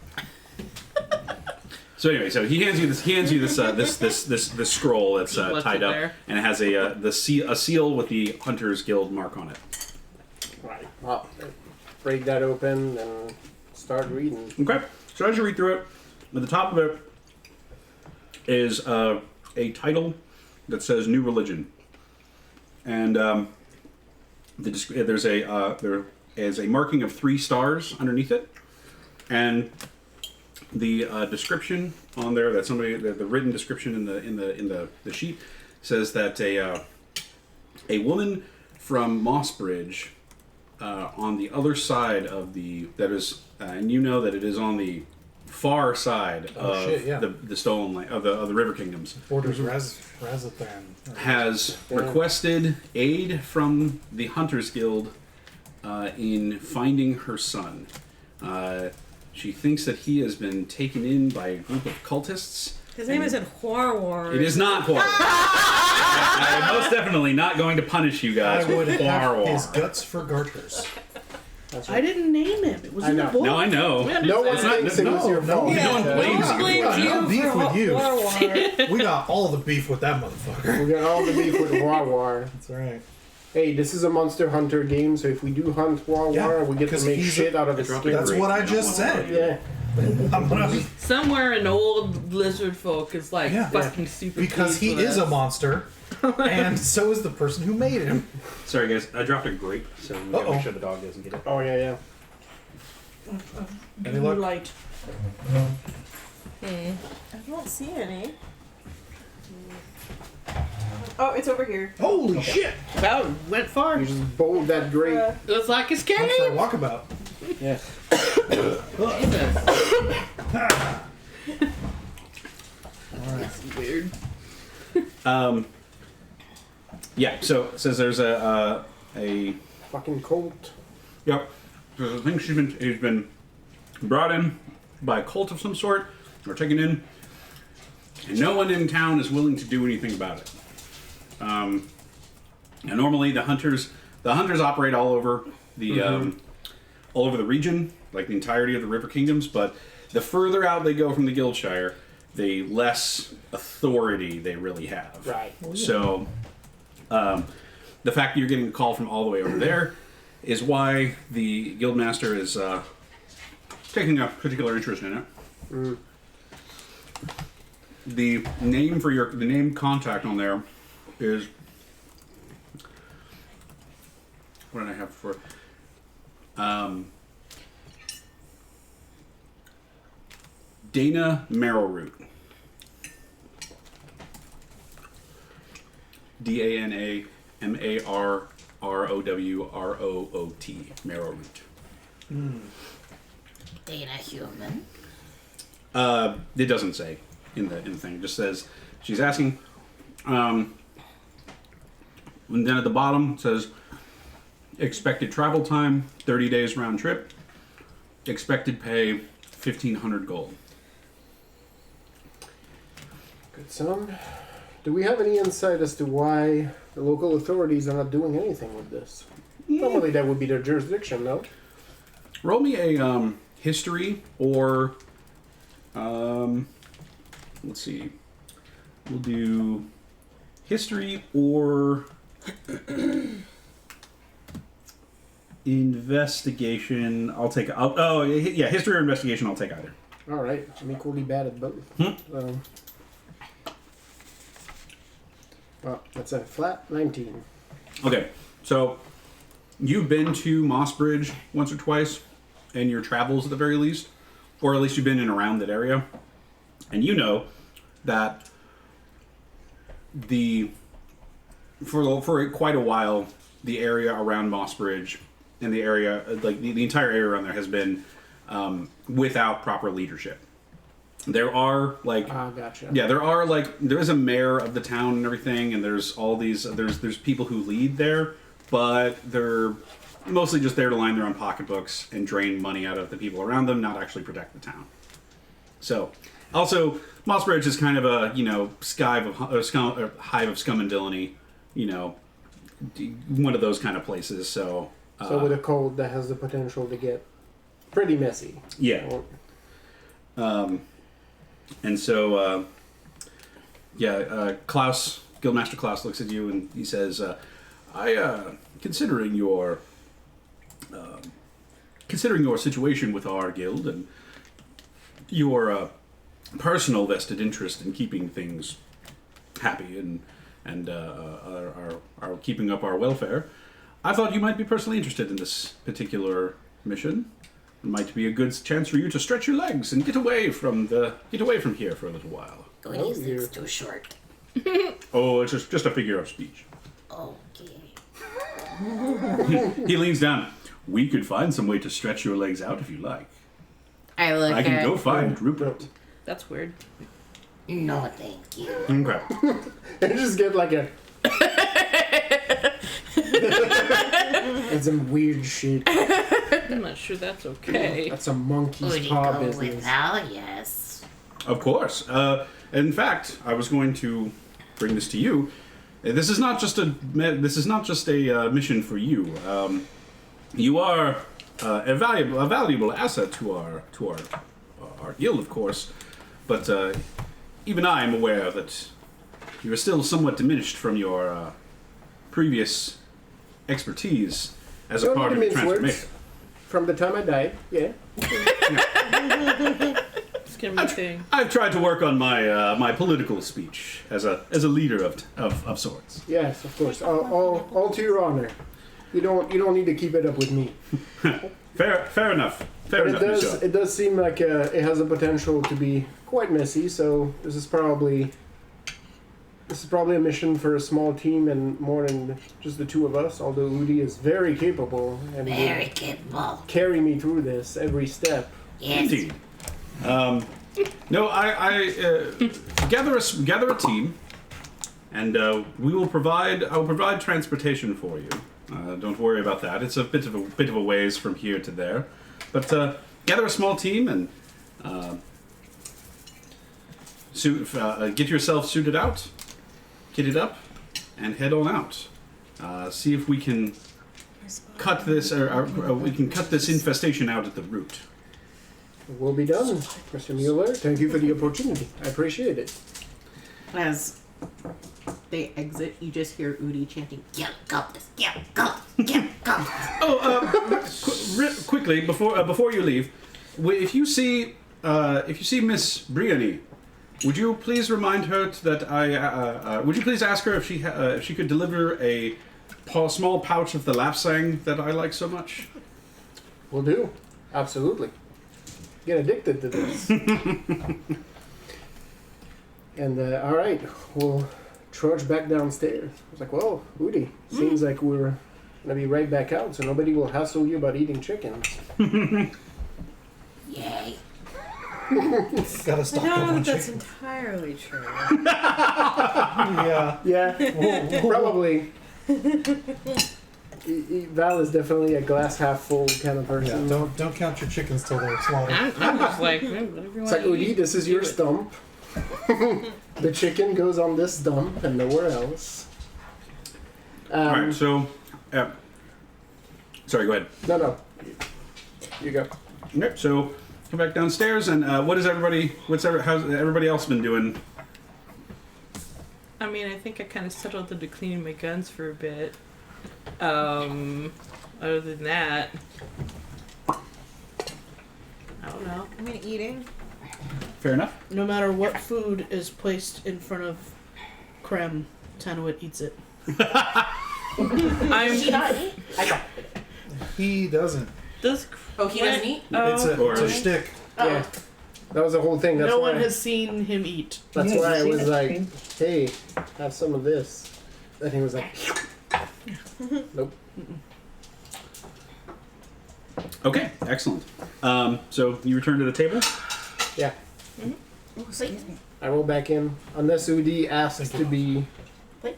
So anyway, so he hands you this scroll that's Left tied it up, there. and it has a seal with the Hunters Guild mark on it. Right. Well, break that open and start reading. Okay. So as you read through it, at the top of it is a title that says "New Religion," and there is a marking of 3 stars underneath it, and the description on there that the written description in the sheet says that a woman from Mossbridge on the other side of and you know that it is on the far side of the stolen land of the River Kingdoms. Borders Razathan Has requested aid from the Hunters Guild in finding her son. She thinks that he has been taken in by a group of cultists. His name isn't Horwar. It is not Horror. I am most definitely not going to punish you guys I would with have Horror. his guts for garters. I didn't name him. It was I in the know. book. No, I know. No one It's not- thinks it was your no, fault. no one blames you. Blames I got beef for with you. Horwar. We got all the beef with that motherfucker. We got all the beef with War. That's right. Hey, this is a Monster Hunter game, so if we do hunt War, Yeah, we get to 'cause make he's shit out of his Drop skin. it. That's what I just said. Yeah. I'm gonna, Somewhere an old lizard folk is like Yeah. fucking super. because he pleased with is a us. monster, and so is the person who made him. Sorry, guys. I dropped a grape, so we gotta Uh-oh. make sure the dog doesn't get it. Oh, yeah. Any Blue luck? light. I don't see any. Oh, it's over here. Holy shit! Wow, went far. You just bowled that grape. Looks like it's Went for a game. walkabout. Yeah. That's weird. Yeah. So it says there's a Fucking colt. yep. There's a thing he's been brought in by a cult of some sort, or taken in, and no one in town is willing to do anything about it. And normally the hunters operate all over the all over the region, like the entirety of the River Kingdoms. But the further out they go from the Guildshire, the less authority they really have. Right. So, the fact that you're getting a call from all the way over there is why the Guildmaster is taking a particular interest in it. The name contact on there is, what did I have for? Dana Marrowroot. DANA MARROWROOT. Marrowroot. Dana human. It doesn't say in the thing. It just says she's asking. And then at the bottom it says expected travel time 30 days round trip. Expected pay 1,500 gold. Good son. Do we have any insight as to why the local authorities are not doing anything with this? Normally that would be their jurisdiction, no? Roll me a history or let's see. We'll do history or investigation. I'll take. History or investigation. I'll take either. All right, I'm equally bad at both. Well, that's a flat 19. Okay, so you've been to Moss Bridge once or twice in your travels, at the very least, or at least you've been in and around that area, and you know that for quite a while, the area around Moss Bridge and the area, like the entire area around there, has been without proper leadership. There are gotcha. Yeah, there is a mayor of the town and everything, and there's all these there's people who lead there, but they're mostly just there to line their own pocketbooks and drain money out of the people around them, not actually protect the town. So, also, Moss Bridge is kind of a hive of scum and villainy, one of those kind of places. So with a cold, that has the potential to get pretty messy. Yeah. And so, Klaus, Guildmaster Klaus, looks at you and he says, considering your situation with our guild and your personal vested interest in keeping things happy and are keeping up our welfare, I thought you might be personally interested in this particular mission. It might be a good chance for you to stretch your legs and get away from here for a little while. Oh, it is too short. Oh, it's just a figure of speech. Okay. He leans down. We could find some way to stretch your legs out if you like. I can go find Rupert. That's weird. No, thank you. Okay. And just get like a... That's some weird shit. I'm not sure that's okay. That's a monkey's Would you paw go business. with Val? Yes. Of course. In fact, I was going to bring this to you. This is not just a mission for you. You are a valuable asset to our guild, of course. But even I am aware that you are still somewhat diminished from your previous expertise as a Don't part of need the to mince words. transformation. From the time I died, yeah. It's gonna be a thing. I've tried to work on my political speech as a leader of sorts. Yes, of course. All to your honor. You don't need to keep it up with me. Fair enough. Fair enough, monsieur. It does seem like it has the potential to be quite messy. So this is probably a mission for a small team and more than just the two of us. Although Udi is very capable and Very will capable. carry me through this every step. Yes. Indeed. No, I gather a team, and I will provide transportation for you. Don't worry about that. It's a bit of a ways from here to there, but gather a small team and get yourself suited out, kitted up, and head on out. See if we can cut this, or we can cut this infestation out at the root. It will be done, Mr. Mueller. Thank you for the opportunity. I appreciate it. As they exit, you just hear Udi chanting, Get goblins. Get goblins. Get goblins. Quickly before you leave, if you see Miss Briony, would you please remind her that would you please ask her if she could deliver a small pouch of the lapsang that I like so much? Will do. Absolutely. Get addicted to this. And all right, we'll trudge back downstairs. I was like, well, Udi, seems like we're gonna be right back out, so nobody will hassle you about eating chickens. Yay. Gotta I stop don't know going if that's chicken. entirely true. Yeah. Yeah, probably. Val is definitely a glass half full kind of person. Yeah. Don't count your chickens till they're slaughtered. I'm just like, whatever you It's want like, to Udi, eat. this is your stump. The chicken goes on this stump and nowhere else. All right, so sorry, go ahead. No. You go. Okay, so come back downstairs, and how's everybody else been doing? I mean, I think I kind of settled into cleaning my guns for a bit. Other than that, I don't know. I mean, eating. Fair enough. No matter what food is placed in front of Krem, Tanuit eats it. He doesn't. Does Oh, he doesn't eat? It's a shtick. Yeah. That was the whole thing. That's No why, one has seen him eat. That's Yeah, why I you've was seen like, that hey, have some of this. And he was like, nope. Okay, excellent. So you return to the table. Yeah. Oh, excuse me. I roll back in. Unless Udi asks to be... Wait.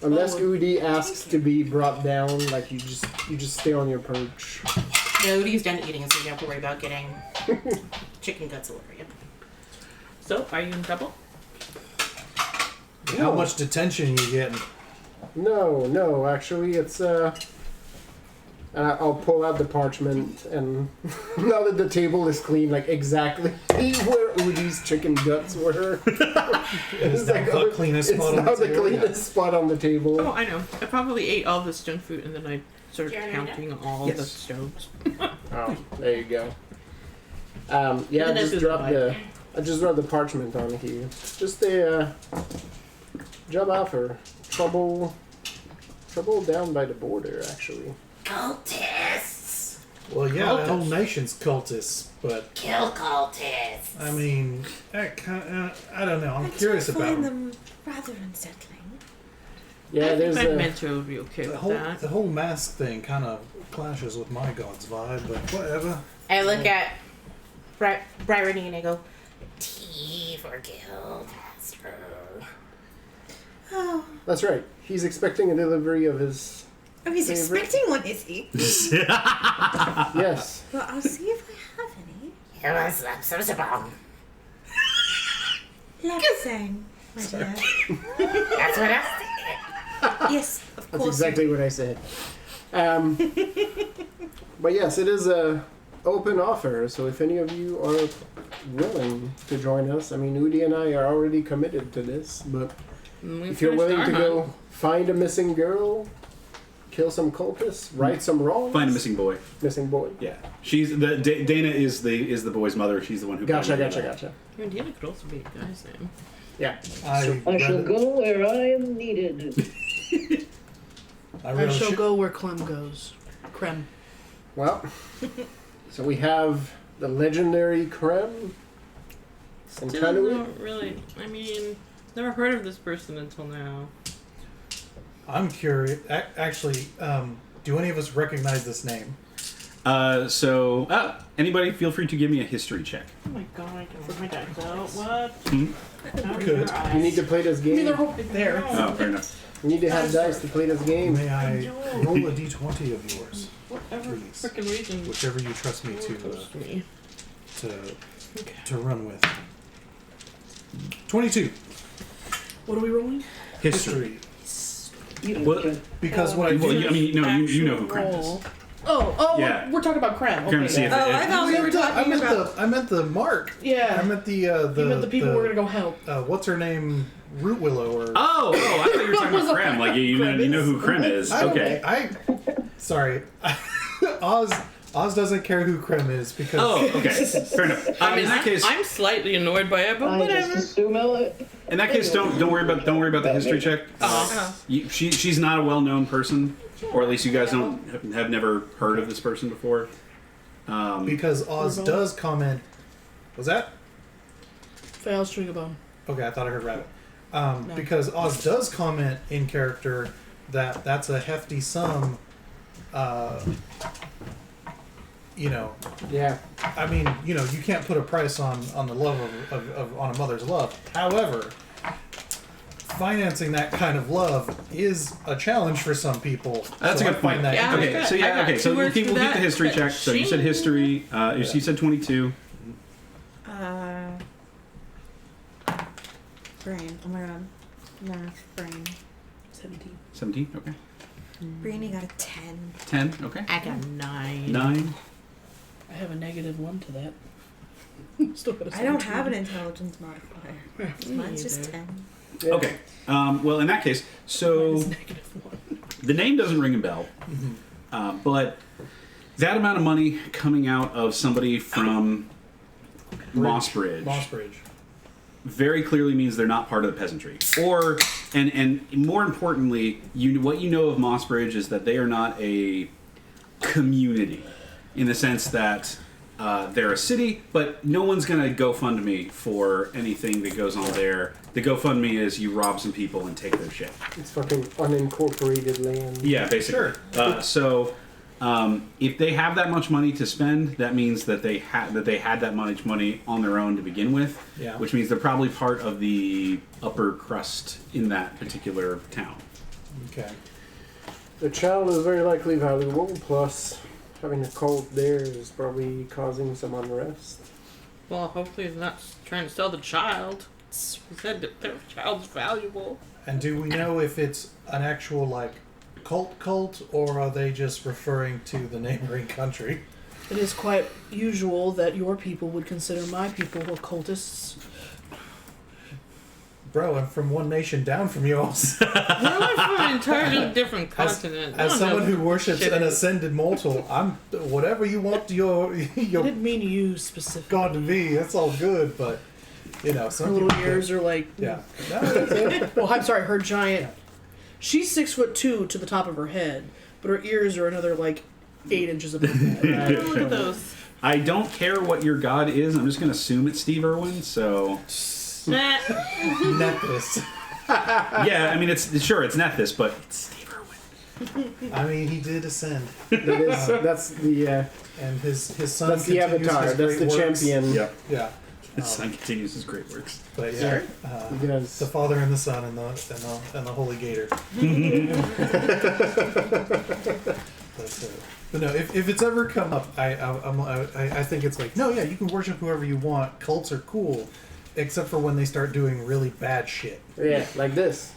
Unless Udi asks to be brought down, like you just stay on your perch. No, Udi's done eating, so you don't have to worry about getting chicken guts all over you. so? Are you in trouble? How much detention you getting? No, actually it's I'll pull out the parchment, and now that the table is clean, like exactly where Udi's chicken guts were. Is that the cleanest It's spot on now the the table? cleanest spot on the table. Oh, I know. I probably ate all this junk food and then I started Karen, counting all Yes. the stones. Oh, there you go. Yeah, And then I I do just dropped the parchment on here. Just a job offer. Trouble down by the border, actually. Cultists. Well, yeah, the whole nation's cultists, but Kill cultists. I mean, I don't know. I'm curious about find them. them rather unsettling. Yeah, I there's think my a. mentor will be okay The with whole that. the whole mask thing kind of clashes with my god's vibe, but whatever. I look at Bryony and I go, Tea for Guildmaster. Oh, That's right. He's expecting a delivery of his. oh, he's Favorite? expecting one, is he? Yes. Well, I'll see if I have any. Here was some bomb. Lapsang, my dear. That's what I Yes, of That's course. exactly what I said. But yes, it is a open offer. So if any of you are willing to join us, I mean, Udi and I are already committed to this. But We if you're finished willing our to hunt. go find a missing girl, kill some cultists, right some wrongs, Find a missing boy. missing boy. Yeah, she's the Dana is the boy's mother. She's the one who. Gotcha. I mean, Dina could also be a guy's name. Yeah. I shall go where I am needed. I I really shall should- go where Clem goes. Krem. Well, so we have the legendary Krem. And Still Tanuit. don't really. I mean, never heard of this person until now. I'm curious. Actually, do any of us recognize this name? Anybody, feel free to give me a history check. Oh my god, I can put my dice out. What? Good. You need to play this I mean, they're game. hoping there. Oh, fair enough. You need to have dice to play this game. May I roll a d20 of yours, Whatever Please. freaking reason. whichever you trust me Close to me. to run with. 22 What are we rolling? history. What? Because what I Well, do. you know who Krem is. Roll. Oh, Yeah. we're talking about Krem. Krem, Okay, see if Oh, I thought we were talking about. I meant the mark. yeah. I meant the you meant the people we're gonna go help. what's her name? Root Willow or Oh, I thought you were talking about Krem. Like you know who Krem is. I don't- Okay. Sorry. Oz doesn't care who Krem is because Oh, okay. Fair enough. I mean, In that case, I'm slightly annoyed by it, but I just whatever. assume don't worry about the history check. She's not a well-known person, or at least you guys have never heard of this person before. because Oz does comment. Was that? Fail string a bone. Okay, I thought I heard rabbit. Because Oz does comment in character that that's a hefty sum. Yeah. I mean, you can't put a price on the love of on a mother's love. However, financing that kind of love is a challenge for some people. That's So a I good point. find that Yeah, interesting. I got So two we'll words keep for the that, history but check. So you said history. You said 22. Brain. Oh my god. Math. Brain. 17. 17. Okay. Brainy got a 10. 10. Okay. I got 9. 9. have a -1 to that. Still got a I don't 17. have an intelligence modifier. Mine's just 10. Yeah. Okay. Well, in that case, so Mine is -1. the name doesn't ring a bell, but that amount of money coming out of somebody from Mossbridge Mossbridge. very clearly means they're not part of the peasantry. Or, and more importantly, what you know of Mossbridge is that they are not a community, in the sense that they're a city, but no one's going to GoFundMe for anything that goes on there. The GoFundMe is you rob some people and take their shit. It's fucking unincorporated land. Yeah, basically. So, if they have that much money to spend, that means that they had that much money on their own to begin with. Yeah. Which means they're probably part of the upper crust in that particular town. Okay. The child is very likely valuable, plus having a cult there is probably causing some unrest. Well, hopefully he's not trying to sell the child. He said that their child's valuable. And do we know if it's an actual like cult, or are they just referring to the neighboring country? It is quite usual that your people would consider my people occultists. Bro, I'm from one nation down from yours. We're like from an entirely different continent. I As don't someone know who worships shit. an ascended mortal, I'm whatever you want your I didn't mean you specifically. God to be. That's all good, but Her some little people- ears are like. Yeah. No, that's it. Well, I'm sorry. Her giant. She's 6'2" to the top of her head, but her ears are another like 8 inches above that. Look at those. I don't care what your god is. I'm just going to assume it's Steve Irwin. So, Nah. Nephthys. yeah, I mean, it's Nephthys, but it's Steve Irwin. I mean, he did ascend, That's the and his son. that's the continues avatar. his That's the great works. champion. Yep. Yeah. His son continues his great works. But yeah, He does. the Father and the Son and the Holy Gator. But no, if it's ever come up, I think it's like, no, yeah, you can worship whoever you want. Cults are cool, except for when they start doing really bad shit. Yeah, like this.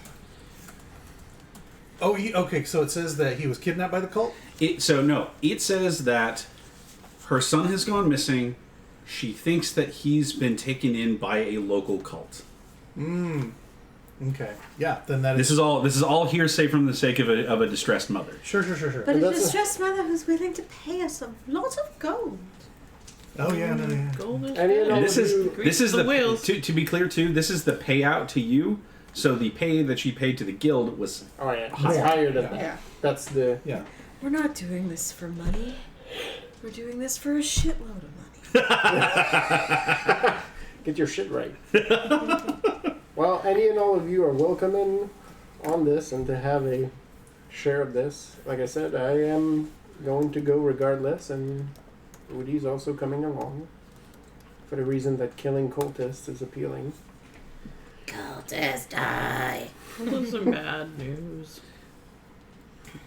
Oh, okay. So it says that he was kidnapped by the cult. It says that her son has gone missing. She thinks that he's been taken in by a local cult. Okay. Yeah. Then that This is all hearsay from the sake of a distressed mother. Sure. But a That's a- distressed mother who's willing to pay us a lot of gold. Oh yeah, no, yeah. Gold is And you good. know, And this Grease is the the wheels. to be clear too. This is the payout to you. So the pay that she paid to the guild was Oh yeah, it's higher than that. Yeah. That's the. Yeah. We're not doing this for money. We're doing this for a shitload of money. Get your shit right. Well, any and all of you are welcome in on this and to have a share of this. Like I said, I am going to go regardless, and Woody's also coming along for the reason that killing cultists is appealing. Cultists die. Those are bad news.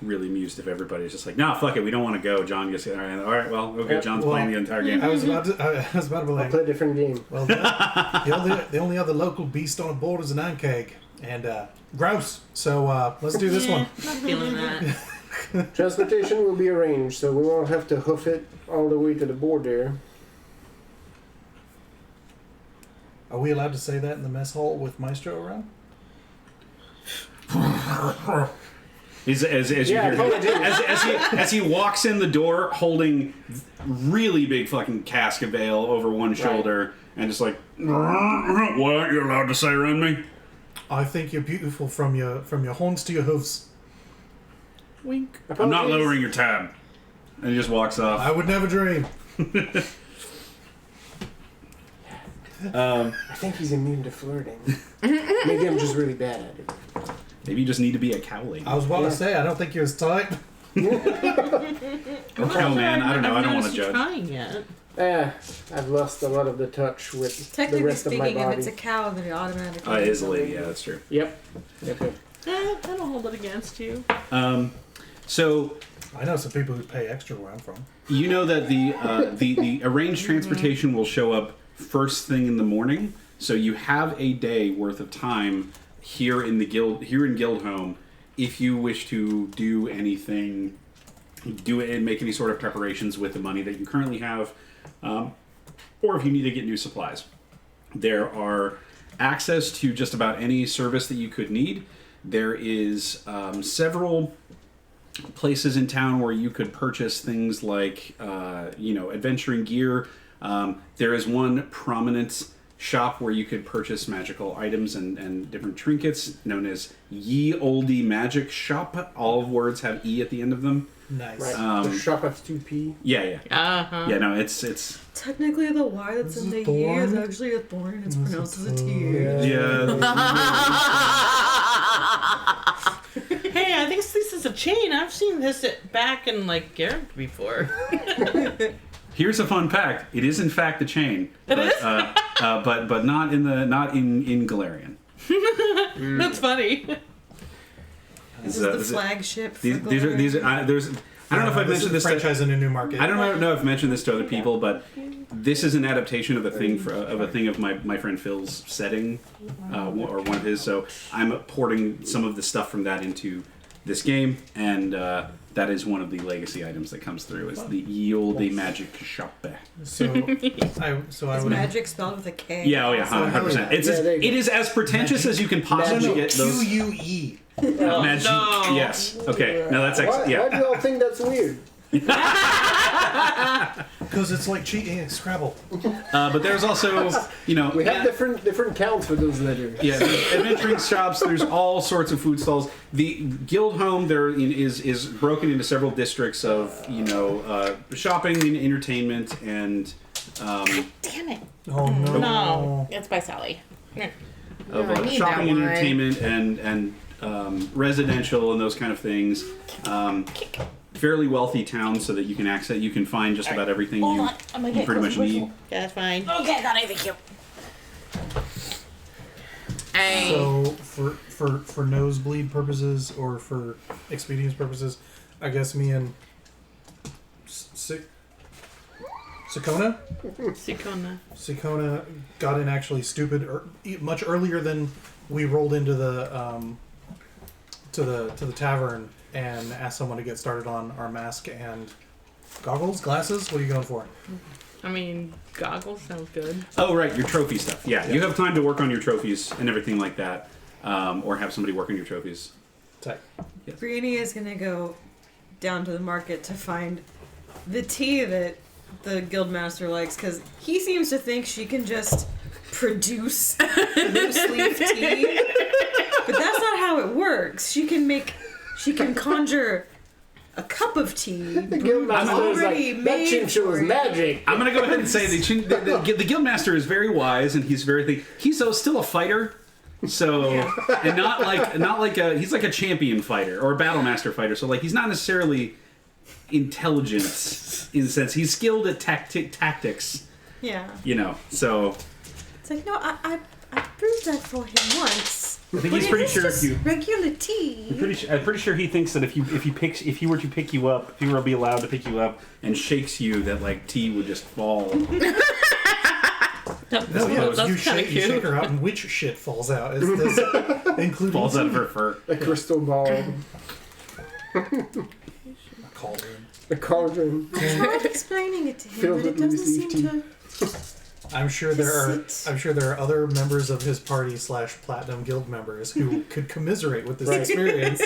really amused if everybody's just like, nah, fuck it, we don't want to go. John gets all right, well, okay, Yeah, John's well, playing the entire game. I was about to be I'll like, play a different game. well, the only other local beast on the board is an ankeg and grouse. So let's do this one. Not feeling that. Transportation will be arranged, so we won't have to hoof it all the way to the border. Are we allowed to say that in the mess hall with Maestro around? As you Yeah, hear totally do. as he walks in the door holding really big fucking cask of ale over one shoulder and just like, what aren't you allowed to say around me? I think you're beautiful from your horns to your hooves. Wink. I'm not lowering your tab. And he just walks off. I would never dream. I think he's immune to flirting. Maybe I'm just really bad at it. Maybe you just need to be a cowlady. I was about to say, I don't think you're as tight. No, man, I don't know. I don't want to I've never judge. trying yet. I've lost a lot of the touch with the Technically rest of my speaking, if body. it's a cow, then it automatically. Easily, yeah, that's true. Yep. I don't hold it against you. So I know some people who pay extra where I'm from. you know that the arranged transportation will show up first thing in the morning. So you have a day worth of time here in Guildhome if you wish to do anything do it and make any sort of preparations with the money that you currently have, or if you need to get new supplies. There are access to just about any service that you could need. There is several places in town where you could purchase things like, adventuring gear. There is one prominent shop where you could purchase magical items and different trinkets, known as Ye Olde Magic Shop. All words have E at the end of them. Nice. Right. The shop has 2P. Yeah. Uh-huh. Yeah, no, it's... Technically, the Y that's in the E is actually a thorn. It's pronounced as a T. Yeah. Hey, I think this is a chain. I've seen this back in Garrett before. Here's a fun fact. It is in fact a chain. It is? But not in Galarian. That's funny. This is the flagship. These are there's. I don't know if I've mentioned this. Franchise in a new market. I don't know if I've mentioned this to other people, but this is an adaptation of a thing of my friend Phil's setting, or one of his. So I'm porting some of the stuff from that into this game, and that is one of the legacy items that comes through. Is the Ye Olde Magic Shop. So I Is would magic spelled with a K? Yeah, 100%. It is as pretentious as you can possibly get. Those QUE. magic. No. Yes. Okay. Now that's Why do yeah. y'all think that's weird? Because it's like cheating at Scrabble. But there's also We have different counts for those letters. Yeah, there's adventuring shops. There's all sorts of food stalls. The guild home there is broken into several districts of shopping and entertainment and Damn it. Oh no. No. It's by Sally. of I need shopping that and one. entertainment and residential and those kind of things. Fairly wealthy town, so that you can find just about everything Hold you on. I'm gonna get pretty much closer. need. Yeah, that's fine. Okay, I got it. Thank you. Hey. So for nosebleed purposes or for expedience purposes, I guess me and Sikona got in actually much earlier than we rolled into the to the tavern and asked someone to get started on our mask and glasses. What are you going for? I mean, goggles sounds good. Oh, right, your trophy stuff. Yeah, you have time to work on your trophies and everything like that, or have somebody work on your trophies. Type. Brienne is gonna go down to the market to find the tea that the guildmaster likes, because he seems to think she can just produce loose leaf tea, but that's not how it works. She can conjure a cup of tea The guildmaster is already like, that made chinchilla for is you. magic. I'm gonna go ahead and say the guildmaster is very wise and he's very he's still a fighter, so and not like he's like a champion fighter or a battle master fighter. So like he's not necessarily intelligent in the sense he's skilled at tactics. Yeah. So It's like, no, I brewed that for him once. I think But he's it pretty is sure just if you. regular tea. I'm pretty sure he thinks that if he were to pick you up, if he were to be allowed to pick you up, and shakes you that like tea would just fall. No, yeah, that's you kinda shake cute. her out and witch shit falls out. Is this including Falls out of her fur. A crystal ball. cauldron? A cauldron. I tried explaining it to him, Filled but it with doesn't loose seem leaf to. I'm sure there Just are other members of his party / platinum guild members who could commiserate with this Right. experience.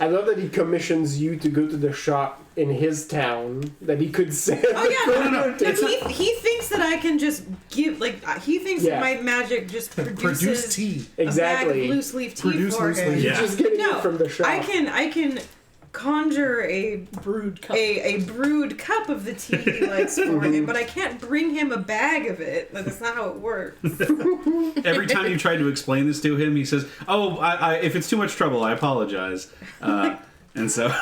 I love that he commissions you to go to the shop in his town that he could send. Oh yeah, No. he thinks that I can just give he thinks Yeah. that my magic just Produce produces tea. a bag Exactly. of loose leaf tea Produce for loose him. leaf. He's Yeah. just getting No, it from the shop. I can conjure a Brewed cup. a brewed cup of the tea he likes for him, but I can't bring him a bag of it. Like, that's not how it works. Every time you try to explain this to him, he says, "Oh, I if it's too much trouble, I apologize." And so,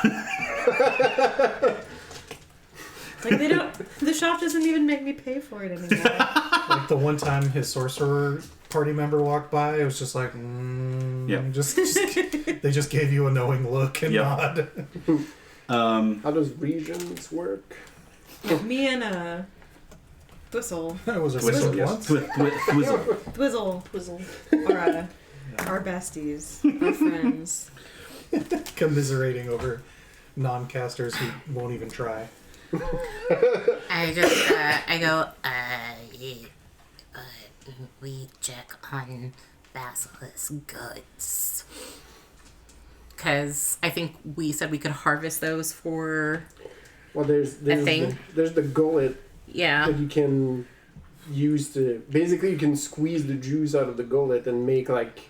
Like the shop doesn't even make me pay for it anymore. Like the one time his sorcerer party member walked by, it was just like, Yep. just they just gave you a knowing look and Yep. nod. How does regions work? Me and Thistle, That was a Twizzle, whistle yes. once. Twizzle. Twizzle, are our besties, our friends. Commiserating over non-casters who won't even try. I just, I go, we check on Basilisk goods. Because I think we said we could harvest those for. Well, there's thing? there's the gullet Yeah. that you can use to basically you can squeeze the juice out of the gullet and make like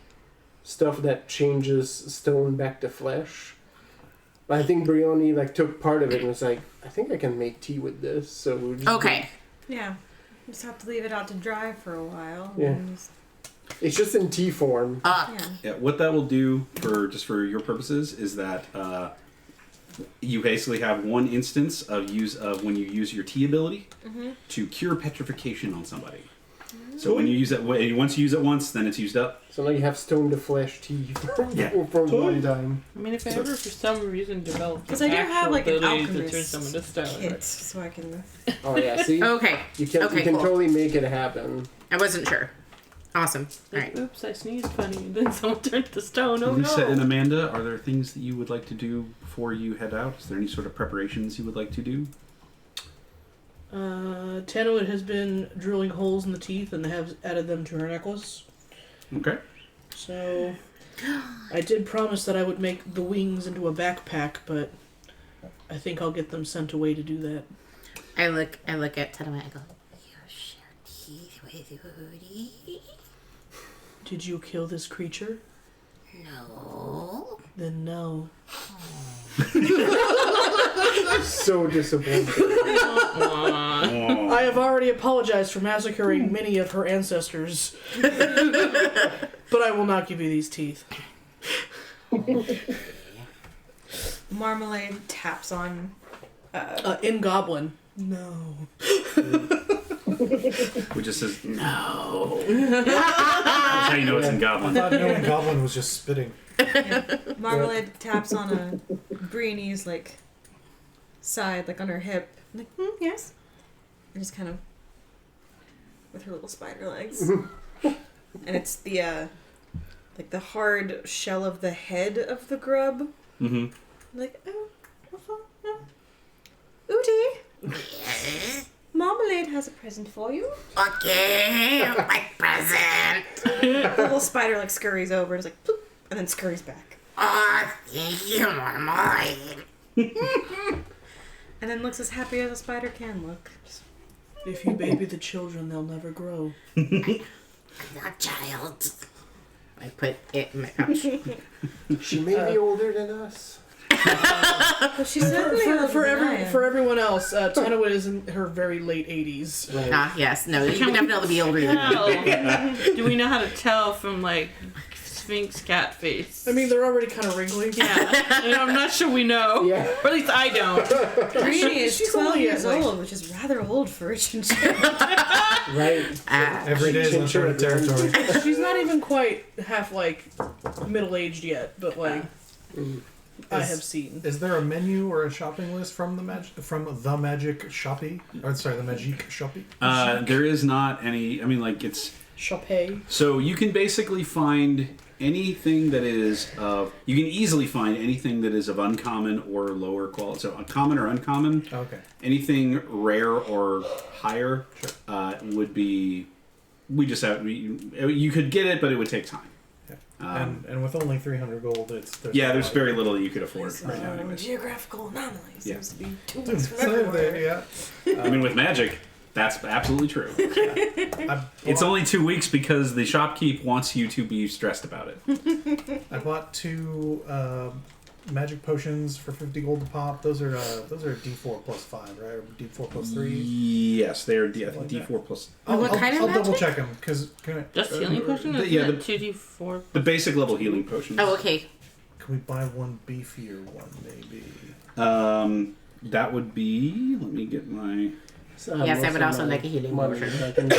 stuff that changes stone back to flesh. But I think Brioni like took part of it and was like, I think I can make tea with this. So we'll just Okay. Yeah. Just have to leave it out to dry for a while. Yeah. And just, It's just in tea form. yeah. Yeah, what that will do for your purposes is that you basically have one instance of when you use your tea ability to cure petrification on somebody. So when you use it, once you use it once, then it's used up. So now you have stone to flesh tea Yeah. for one time. I mean, if I ever for some reason develop Because I do have like an ability to turn alchemist someone to stone, kit, so I can. Oh yeah, see, Okay. you can Okay, you can cool. totally make it happen. I wasn't sure. Awesome. All like, right. oops, I sneezed funny, and then someone turned to stone. Oh Lisa and no! Amanda, are there things that you would like to do before you head out? Is there any sort of preparations you would like to do? Tanoid has been drilling holes in the teeth and has added them to her necklace. Okay. So I did promise that I would make the wings into a backpack, but I think I'll get them sent away to do that. I look at Tanoid. I go, You share teeth with Udi? Did you kill this creature? No. Then no. So disappointing. I have already apologized for massacring many of her ancestors, but I will not give you these teeth. Marmalade taps on. In Goblin. No. Which just says no. That's how you know it's in I Goblin. thought knowing Goblin was just spitting. Marmalade taps on a Breenie's like side, like on her hip. I'm like, yes. And just kind of with her little spider legs. And it's the like the hard shell of the head of the grub. Mm-hmm. I'm like, no. Udi, Yes? Marmalade has a present for you. Okay, my present. The little spider like scurries over and is like, bloop, and then scurries back. Oh, thank you, Marmalade. And then looks as happy as a spider can look. If you baby the children, they'll never grow. I'm not child. I put it in my pouch. She may be older than us. But she's certainly For everyone else, Tanoid is in her very late 80s. Right. Yes. No. You can definitely be older than me. Tell. Do we know how to tell from like Sphinx cat face? I mean, they're already kind of wrinkly. yeah, and I'm not sure we know. Yeah. Or at least I don't. Greenie is She's 12 only years like- old, which is rather old for a chinchilla. Right. Every day is uncharted territory. She's not even quite half, like, middle-aged yet, but, like, I have seen. Is there a menu or a shopping list from the Magic Shoppy? Or sorry, the Magic Shoppy? There is not any. I mean, like it's. Shoppe. So you can basically find anything that is of. You can easily find anything that is of uncommon or lower quality. So common or uncommon. Okay. Anything rare or higher would be. We just have. You could get it, but it would take time. And with only 300 gold, there's There's very little that you could afford So, right now. Anyways. geographical anomaly Yeah. seems to be too Dude, much so from everywhere. yeah. I mean, with magic, that's absolutely true. I It's bought- only 2 weeks because the shopkeep wants you to be stressed about it. I bought 2 magic potions for 50 gold to pop. Those are D4 plus 5, right? Or D4 plus 3. Yes, they are I think Like D4 plus. What kind of I'll double magic? check them because Just healing potion? the- Isn't yeah, it the- 2d4? The basic level healing potions. Oh, okay. can we buy one beefier one maybe? That would be. Let me get my. Yes, I would also like a healing money. potion.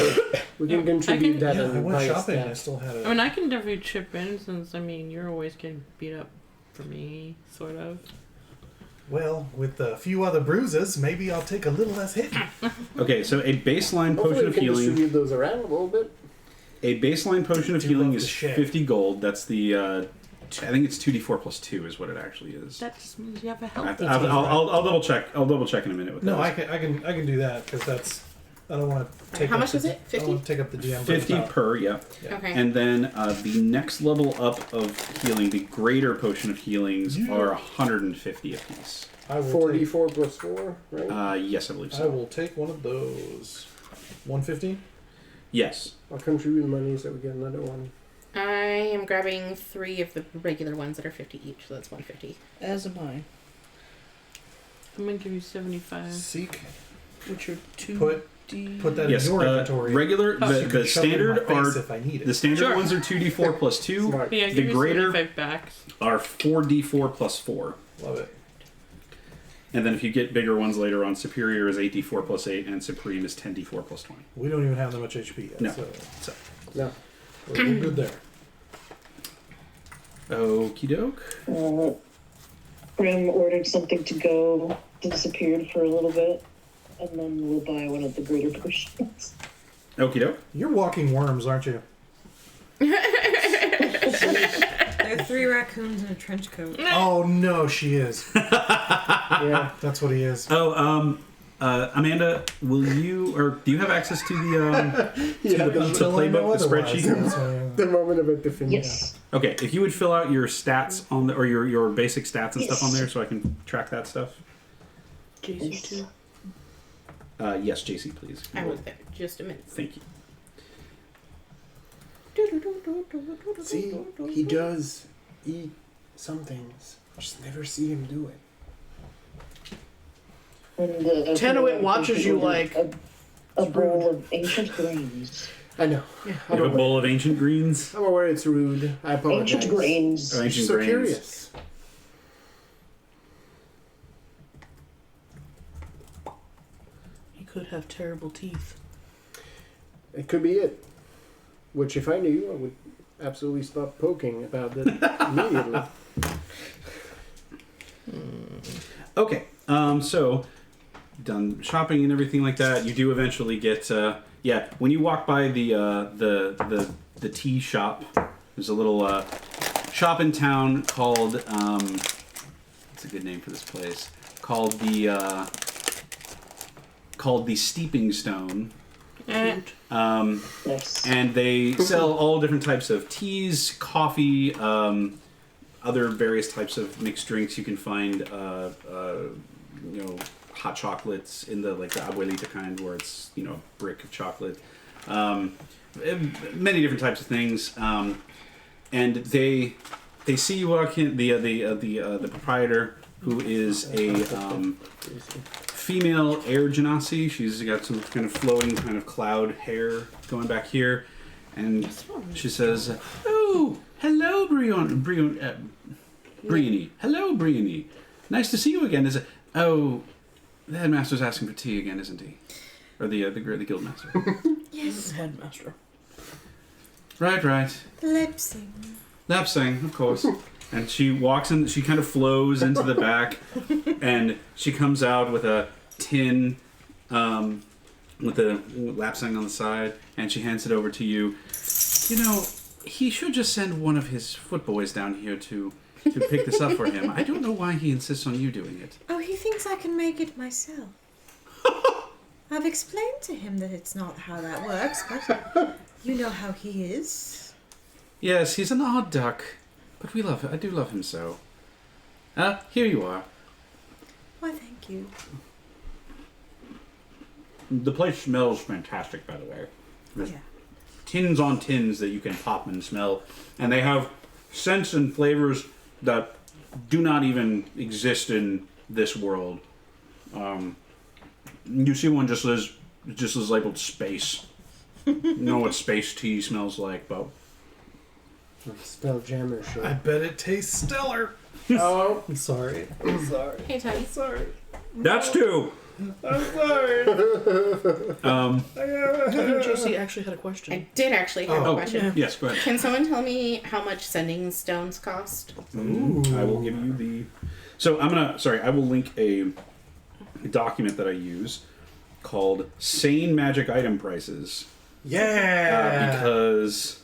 We can contribute that Yeah, I and went buy a shopping. I stack. still had I it. mean, I can definitely chip in since, I mean, you're always getting beat up for me, sort of. Well, with a few other bruises, maybe I'll take a little less hit. Okay, so a baseline Hopefully potion we of can healing. distribute those around a little bit. A baseline potion of Do healing love is the shit. 50 gold. That's the I think it's 2d4 plus 2 is what it actually is. That just means you have a healthy. I'll double check. I'll double check in a minute with No, that. I can do that because that's. I don't want to take. How up much the, is it? I 50? don't want to take up the DM. 50 per, yeah. Yeah. Okay. And then the next level up of healing, the greater potion of healings, are 150 apiece. I will 4d4 plus 4, right? Yes, I believe I so. will take one of those. 150. Yes. I'll contribute the money so we get another one. I am grabbing 3 of the regular ones that are 50 each, so that's 150. As am I. I'm gonna give you 75. Seek. Which are 2D. Put that Yes. in your inventory. Regular. So you The can shove it in standard my are face if I need it. the standard Sure. ones are 2d4 plus 2. Smart. Yeah, The give me greater 75 back. are 4d4 plus 4. Love it. And then if you get bigger ones later on, superior is 8d4 plus 8, and supreme is 10d4 plus 20. We don't even have that much HP yet. No. So No. we're good there. Okie doke. Grim ordered something to go, disappeared for a little bit, and then we'll buy one of the greater potions. Okie doke. You're walking worms, aren't you? There are 3 raccoons in a trench coat. Oh no, she is. Yeah. That's what he is. Oh, Amanda, will you, or do you have access to the Yeah, the Until I know playbook, the otherwise, spreadsheet? that's why- the moment of epiphany. Yes. Okay, if you would fill out your stats on the, or your basic stats and stuff on Yes. there, so I can track that stuff. JC too. Yes, JC, please. I will there. Just a minute. Thank you. See, he does eat some things. Just never see him do it. And Tenuit watches you like. a bowl of ancient grains. I know. You have a bowl of ancient greens. I'm aware it's rude. I apologize. Ancient grains. Or I'm ancient so grains. curious. He could have terrible teeth. It could be it. Which, if I knew, I would absolutely stop poking about it immediately. Okay, so done shopping and everything like that. You do eventually get, when you walk by the tea shop, there's a little shop in town called what's a good name for this place? Called the Steeping Stone. Yes. And they sell all different types of teas, coffee, other various types of mixed drinks. You can find, hot chocolates in the abuelita kind, where it's a brick of chocolate. Many different types of things, and they see you walk in. The proprietor, who is a female air genasi. She's got some kind of flowing kind of cloud hair going back here, and she says, "Oh, hello, Briony. Hello, Briony. Nice to see you again. Is it? Oh, the headmaster's asking for tea again, isn't he? Or the guild master? Yes. Headmaster. Right. Lapsing, of course." And she walks in. She kind of flows into the back, and she comes out with a tin, with a lapsang on the side, and she hands it over to you. He should just send one of his footboys down here to pick this up for him. I don't know why he insists on you doing it. Oh, he thinks I can make it myself. I've explained to him that it's not how that works, but you know how he is. Yes, he's an odd duck, but we love him. I do love him so. Here you are. Why, thank you. The place smells fantastic, by the way. There's Yeah. tins on tins that you can pop and smell, and they have scents and flavors that do not even exist in this world. You see one just is labeled space. You know what space tea smells like, but Spell jammer shit. I bet it tastes stellar. Oh, I'm sorry. Hey, Teddy. that's two. I'm sorry. I think JC actually had a question. I did actually have Oh, a question. yes, go ahead. Can someone tell me how much sending stones cost? I will give you the. So I will link a document that I use called Sane Magic Item Prices. Yeah. Because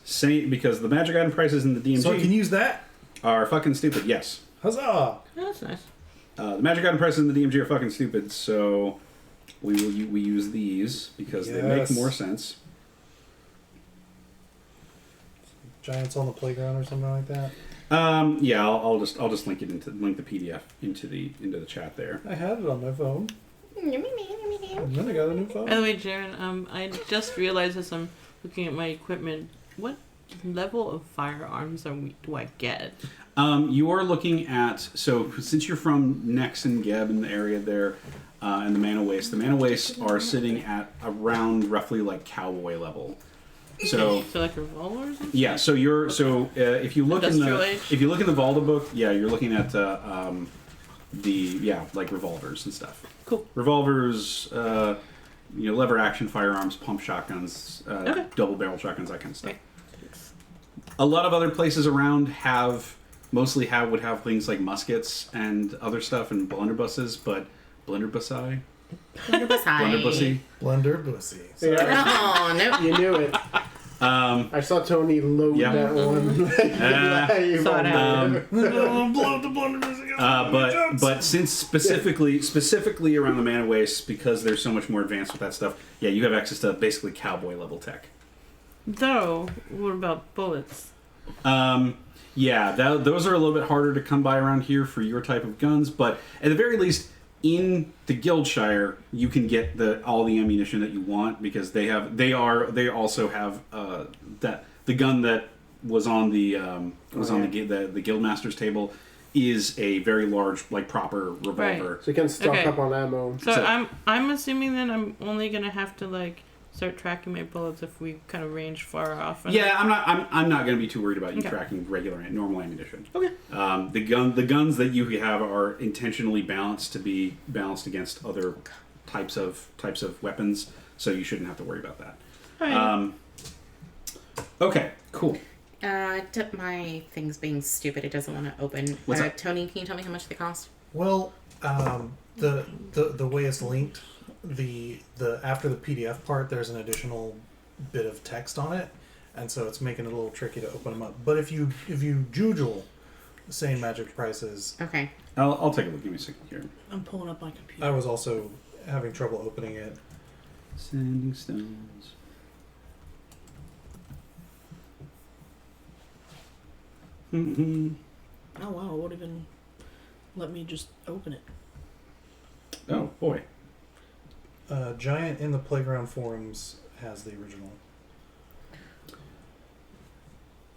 the magic item prices in the DMG. So I can use that. are fucking stupid. Yes. Huzzah! That's nice. The magic item prices in the DMG are fucking stupid, so we use these because they make Yes. more sense. Giants on the playground or something like that. Yeah, I'll just link the PDF into the chat there. I had it on my phone. And then I got a new phone. By the way, Jaren, I just realized as I'm looking at my equipment, what level of firearms do I get? You are looking at, so since you're from Nex and Geb in the area there, and the Mana Waste are sitting at around roughly like cowboy level. So like revolvers? yeah, so if you look Industrial age? if you look in the Valda book, yeah, you're looking at like revolvers and stuff. Cool. Revolvers, lever action firearms, pump shotguns, double barrel shotguns, that kind of stuff. Okay. Thanks. A lot of other places around would have things like muskets and other stuff and blunderbusses, but blunderbussy. Blender Bussy. Yeah, Oh, no. you knew it. I saw Tony load Yeah. that one. Saw it happen. Blow the Blender Bussy. but since specifically around the Mana Waste, because they're so much more advanced with that stuff, yeah, you have access to basically cowboy level tech. Though, what about bullets? Yeah, those are a little bit harder to come by around here for your type of guns, but at the very least, in the Guildshire, you can get all the ammunition that you want because they also have the gun that was on the Guildmaster's table is a very large, like, proper revolver. So you can stock Okay. up on ammo. So I'm assuming then I'm only gonna have to like start tracking my bullets if we kind of range far off. Yeah, I'm not going to be too worried about you Okay. tracking normal ammunition. Okay. The guns that you have are intentionally balanced to be balanced against other types of weapons, so you shouldn't have to worry about that. Alright. Okay, cool. My thing's being stupid. It doesn't want to open. What's that? Tony, can you tell me how much they cost? Well, the way it's linked, the after the PDF part, there's an additional bit of text on it, and so it's making it a little tricky to open them up. But if you jujule the same magic prices, Okay. I'll take a look. Give me a second here. I'm pulling up my computer. I was also having trouble opening it. Sending stones. Mm-hmm. Oh wow, it won't even let me just open it. Oh boy. Giant in the Playground forums has the original.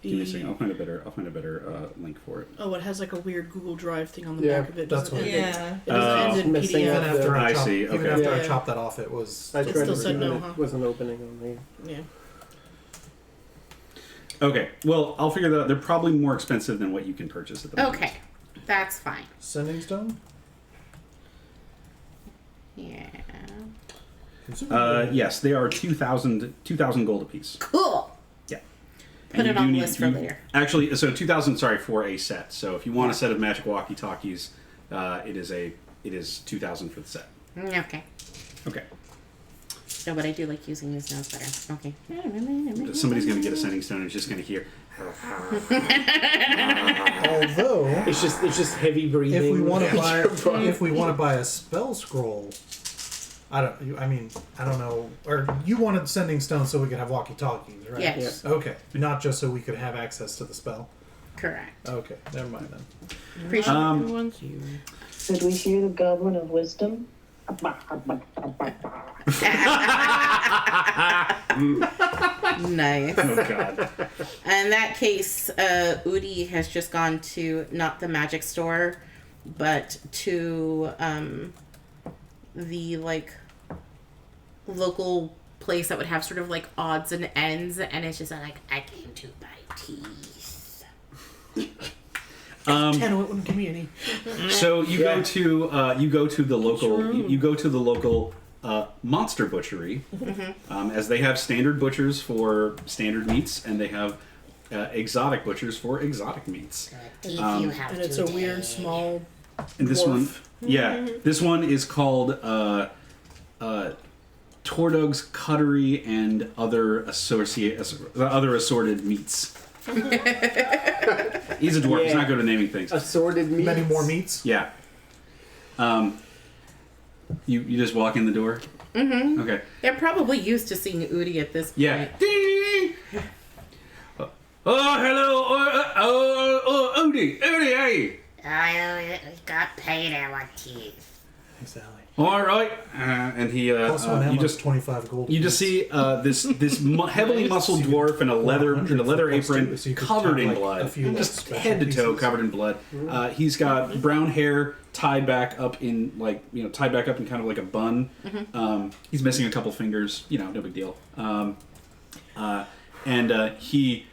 Give me a second. I'll find a better link for it. Oh, it has like a weird Google Drive thing on the Yeah, back of it. that's Doesn't what end it in- Yeah. It doesn't end in Missing PDF. out. Even after I chop- see, Even okay. after I Yeah. chopped that off, it was. I It tried still to said do no, it. huh? It wasn't opening on me. Yeah. Okay. Well, I'll figure that out. They're probably more expensive than what you can purchase at the moment. Okay. That's fine. Sending stone? Yeah. Yes, they are 2,000 gold apiece. Cool. Yeah. Put And it you on do the need- list for you- later. Actually, so 2,000. Sorry, for a set. So if you want a set of magic walkie-talkies, it is 2,000 for the set. Okay. Okay. No, but I do like using these notes better. Okay. Somebody's going to get a sending stone and is just going to hear. Although, It's just heavy breathing. if we want to buy a spell scroll, I don't know. Or you wanted sending stone so we could have walkie-talkies, right? Yes. Okay, not just so we could have access to the spell. Correct. Okay, never mind then. Appreciate Who wants you? Did we hear the Goblin of Wisdom? Nice. Oh God. In that case, Udi has just gone to not the magic store, but to the like local place that would have sort of like odds and ends, and it's just like I came to buy teeth. Tano, it wouldn't give me any. So you go to the local monster butchery, as they have standard butchers for standard meats, and they have exotic butchers for exotic meats. If you have And it's a weird small. And this dwarf. this one is called Tordug's Cuttery and other assorted meats. He's a dwarf. He's Yeah. not good at naming things. Assorted meats. Many more meats. Yeah. You just walk in the door. Mm-hmm. Okay. They're probably used to seeing Udi at this point. Yeah. Ding! Oh, hello. Udi, hey. I got paid our teeth. Thanks, Allie. All right. And he, Plus one you just 25 gold. you just see this heavily muscled dwarf in a leather apron, covered in blood, just head to toe covered in blood. He's got brown hair tied back up in kind of like a bun. He's missing a couple fingers. No big deal. And he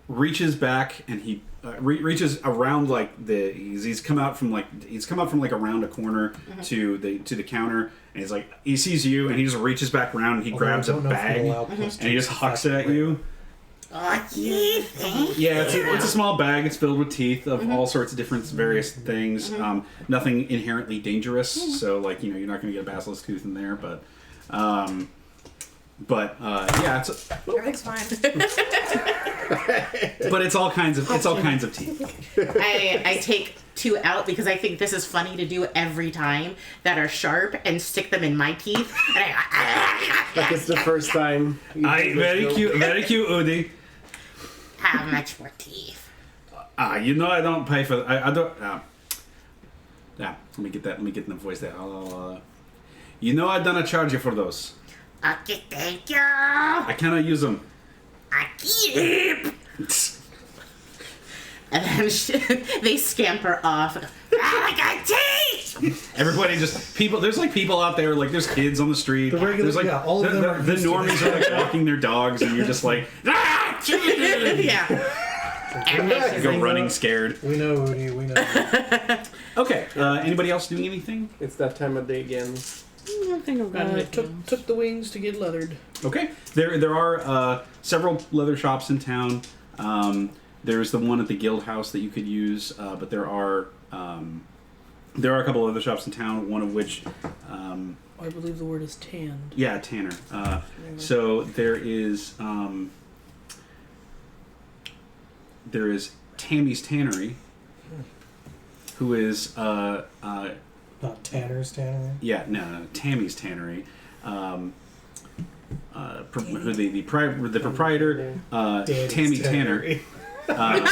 reaches back and he reaches around he's come out from around a corner to the counter, and he's like, he sees you and he just reaches back around and he grabs a bag and he just hucks it at you. Oh, teeth. Yeah, it's a small bag. It's filled with teeth of all sorts of different various things. Nothing inherently dangerous, so you're not going to get a basilisk tooth in there, but yeah, it's Everything's fine. but it's all kinds of teeth. I take 2 out because I think this is funny to do every time that are sharp and stick them in my teeth. And Like it's the first time. Very cute, Udi. How much for teeth? I don't pay for. I don't. Yeah, let me get in the voice there. I don't charge you for those. Okay, thank you. I cannot use them. I keep. and then they scamper off. I got teeth. Everybody people. There's people out there. There's kids on the street. The regular, there's all of them are the used to normies this. are walking their dogs, and you're just like, yeah. go running scared. We know, Udi, we know. Okay. Anybody else doing anything? It's that time of day again. I think I've got it. Took the wings to get leathered. Okay. There are several leather shops in town. There's the one at the Guild House that you could use, but there are a couple other shops in town. One of which, I believe the word is tanned. yeah, Tanner. So there is Tammy's Tannery, who is Not Tanner's Tannery. yeah, no, Tammy's Tannery. Who the proprietor, Daddy's Tammy Tanner, Tannery. Tami,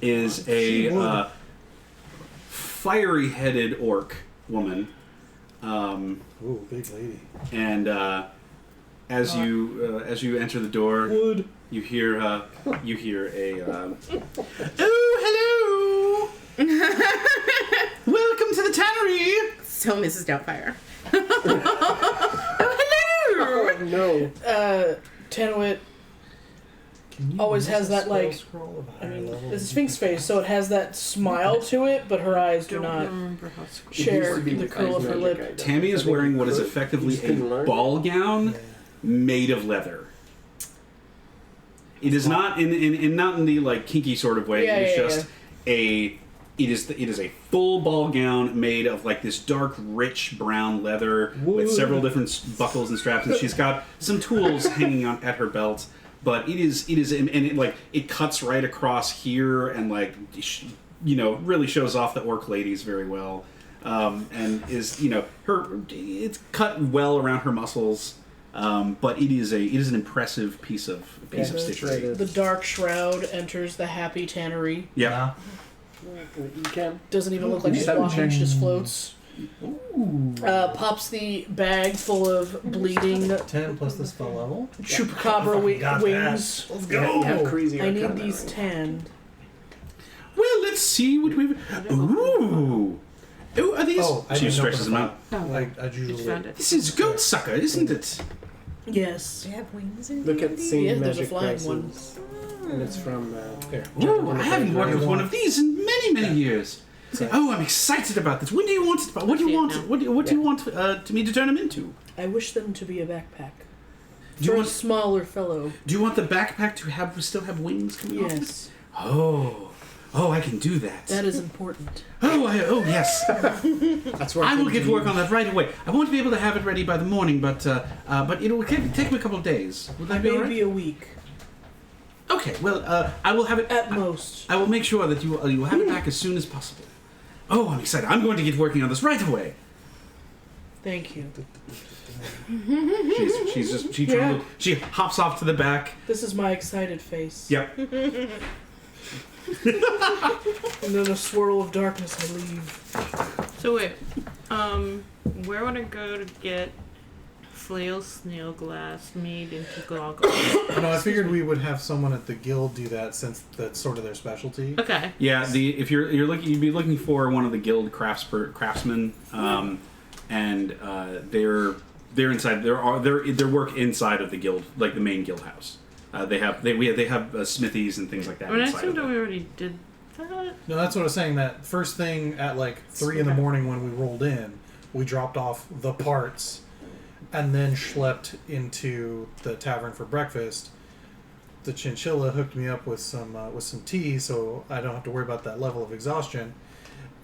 is a fiery-headed orc woman, Ooh, big lady. and as you enter the door, Wood. you hear a oh, hello. Welcome to the tannery. So Mrs. Doubtfire. Oh no. Tanwit always has that it's a sphinx face, so it has that smile to it, but her eyes do not share the curl of her lip. Tammy is wearing what is effectively a ball gown made of leather. It is not in not in the kinky sort of way. It is just it is a full ball gown made of this dark, rich brown leather with several different buckles and straps, and she's got some tools hanging on at her belt. But it cuts right across here and really shows off the orc ladies very well, and is it's cut well around her muscles. But it is an impressive piece of stitchery. The dark shroud enters the happy tannery. Yeah. You can. Doesn't even look like she's walking, she just floats. Pops the bag full of bleeding 10 plus the spell level. chupacabra Got wings. Let's You have go. crazy. I need arcana, these right? tanned. Well, let's see what we've. Ooh. Oh, are these? Oh, I she didn't stretches them open out. I usually. Found it. This is goat sucker, isn't it? Yes. They have wings in Look at Sing Yeah, there's a Magic flying prices. And it's from. Here. Ooh, I haven't worked with one of these in many years. Oh, I'm excited about this. When do you want it? What do you want? What do you want to me to turn them into? I wish them to be a backpack. Do you For a want? smaller fellow. Do you want the backpack to still have wings coming off? Yes. Oh, I can do that. That is important. Oh, yes. That's where I will get to work on that right away. I won't be able to have it ready by the morning, but it will take me a couple of days. Would that be all right? Maybe a week. Okay, well, I will have it At most. I will make sure that you will have it back as soon as possible. Oh, I'm excited. I'm going to get working on this right away. Thank you. She hops off to the back. This is my excited face. Yep. And then a swirl of darkness, I leave. So wait, where would I go to get flail snail glass made into goggles? No, I figured we would have someone at the guild do that since that's sort of their specialty. Okay. Yeah, if you're looking, you'd be looking for one of the guild craftsmen, and they're inside. Their work inside of the guild, like the main guild house. They have smithies and things like that. I mean, I inside assumed of that it. we already did that. No, that's what I was saying. That first thing at like 3 in the morning when we rolled in, we dropped off the parts, and then schlepped into the tavern for breakfast. The chinchilla hooked me up with some tea, so I don't have to worry about that level of exhaustion.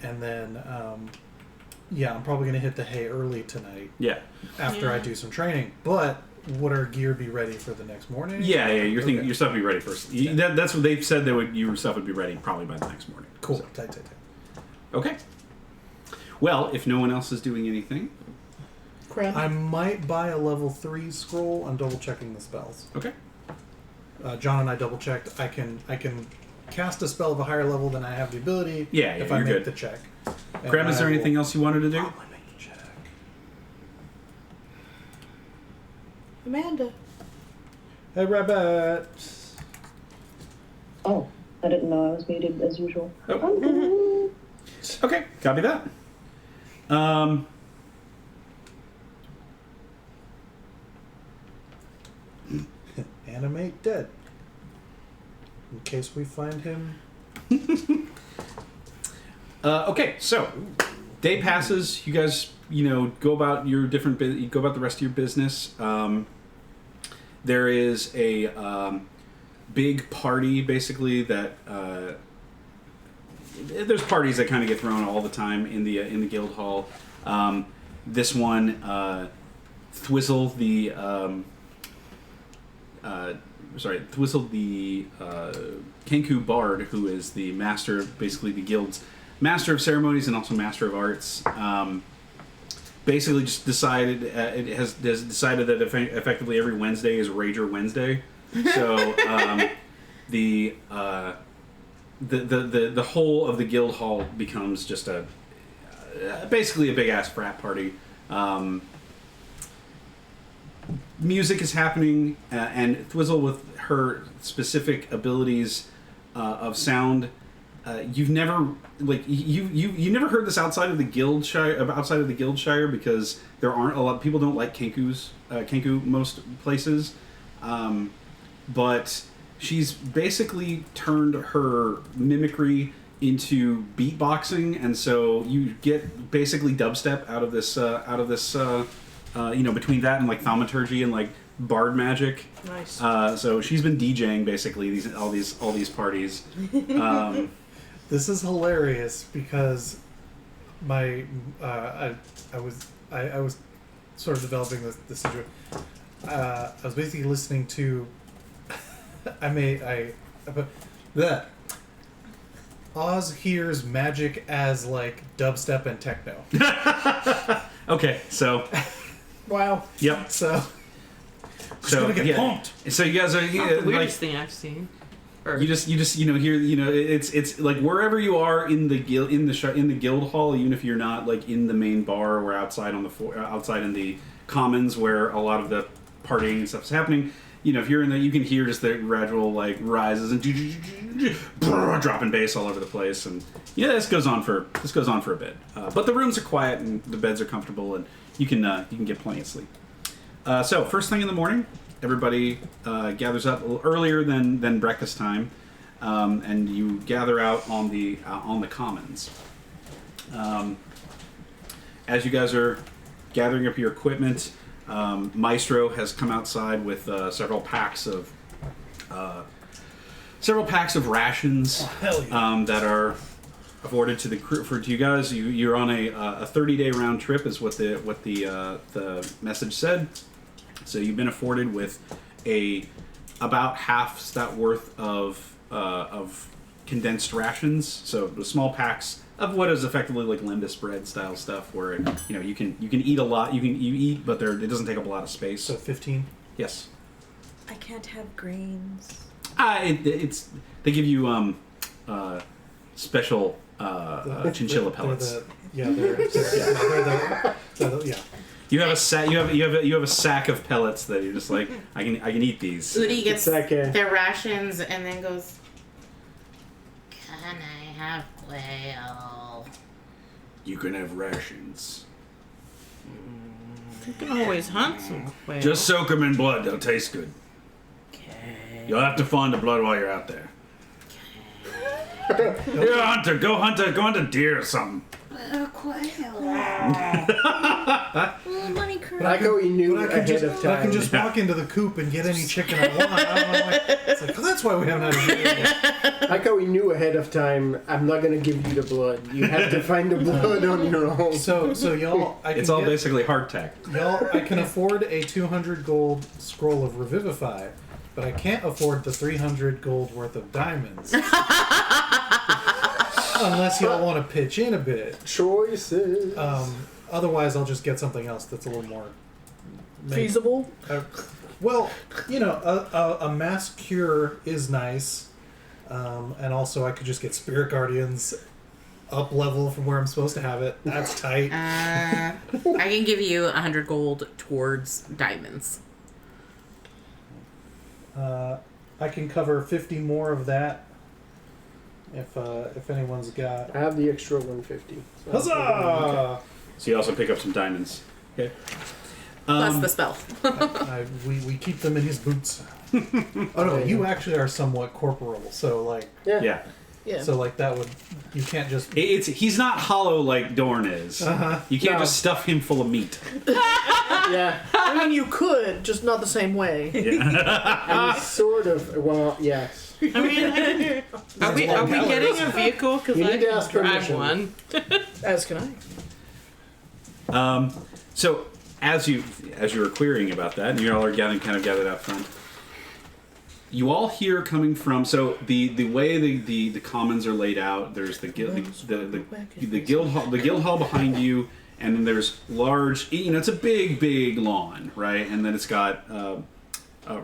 And then, I'm probably gonna hit the hay early tonight. Yeah. After I do some training, but would our gear be ready for the next morning? Yeah. Your Okay. your stuff would be ready first. That's what they've said. Your stuff would be ready probably by the next morning. Cool. So. Tight. Okay. Well, if no one else is doing anything, Crap. I might buy a level 3 scroll. I'm double checking the spells. okay. John and I double checked. I can cast a spell of a higher level than I have the ability. Yeah, if you're I make good. the check. And Graham, is there I anything will else you wanted to do? probably make the check. Amanda. Hey, Rabbit. Oh, I didn't know I was muted as usual. Oh. Okay, copy that. Animate dead. In case we find him. Okay, so day passes. You guys, go about your different. You go about the rest of your business. There is a big party, basically that. There's parties that kind of get thrown all the time in the guild hall. This one, Thwizzle the. Thwizzle the Kenku Bard, who is the master, basically the guild's master of ceremonies and also master of arts, basically just decided it has decided that effectively every Wednesday is Rager Wednesday. So the whole of the guild hall becomes just basically a big ass frat party. Music is happening, and Thwizzle, with her specific abilities of sound, you've never you never heard this outside of the Guildshire because there aren't a lot. People don't like Kenku most places, but she's basically turned her mimicry into beatboxing, and so you get basically dubstep out of this. Between that and like thaumaturgy and like bard magic. Nice. So she's been DJing basically all these parties. This is hilarious because my I was sort of developing this situation. I was basically listening to that Oz hears magic as like dubstep and techno. Okay, so Wow. yep. So gonna get pumped. So you guys are Not the like weirdest thing I've seen. Or, you just hear it's like wherever you are in the guild hall, even if you're not like in the main bar or outside on the floor, outside in the commons where a lot of the partying and stuff is happening. If you're in there, you can hear just the gradual like rises and dropping bass all over the place, and this goes on for a bit. But the rooms are quiet and the beds are comfortable, and you can get plenty of sleep. So first thing in the morning, everybody gathers up a little earlier than breakfast time, and you gather out on the commons. As you guys are gathering up your equipment. Maestro has come outside with several packs of rations that are afforded to the crew to you guys. You're on a 30-day round trip, is what the message said. So you've been afforded with a about half that worth of condensed rations. So the small packs of what is effectively like lembas bread style stuff, where you can eat a lot. You eat, but it doesn't take up a lot of space. So 15. Yes. I can't have grains. It's they give you special chinchilla pellets. Yeah. You have a sack. You have a sack of pellets that you're just like, I can eat these. Udi gets It's like their rations and then goes, Can I have quail? You can have rations. You can always hunt some quail. Just soak them in blood. They'll taste good. You'll have to find the blood while you're out there. You're a hunter. Go hunt a deer or something. Quail. Money curve. like how he knew ahead of time. I can just walk into the coop and get any chicken I want. I don't know, it's like, oh, that's why we haven't had a meal yet. Like how he knew ahead of time, I'm not gonna give you the blood. You have to find the blood on your own. So y'all, It's all basically hardtack. Y'all, I can afford a 200 gold scroll of Revivify, but I can't afford the 300 gold worth of diamonds. Unless y'all want to pitch in a bit. Choices. Otherwise, I'll just get something else that's a little more Feasible. Well, a mass cure is nice, and also I could just get Spirit Guardians up level from where I'm supposed to have it. That's tight. I can give you 100 gold towards diamonds. I can cover 50 more of that if anyone's got. I have the extra 150. So Huzzah! So you also pick up some diamonds. Okay. Plus the spell. We keep them in his boots. Oh no, you actually are somewhat corporal, so like Yeah. Yeah. so like that would you can't just He's not hollow like Dorn is. You can't No. just stuff him full of meat. Yeah. I mean, you could, just not the same way. I'm sort of. Well, yes. I mean, are we getting a vehicle? Because You I need to can ask drive permission. one. As can I. So as you were querying about that, and you all are gathered out front, you all hear coming from the way the commons are laid out. There's the guild hall behind you, and then there's large. It's a big lawn, right? And then it's got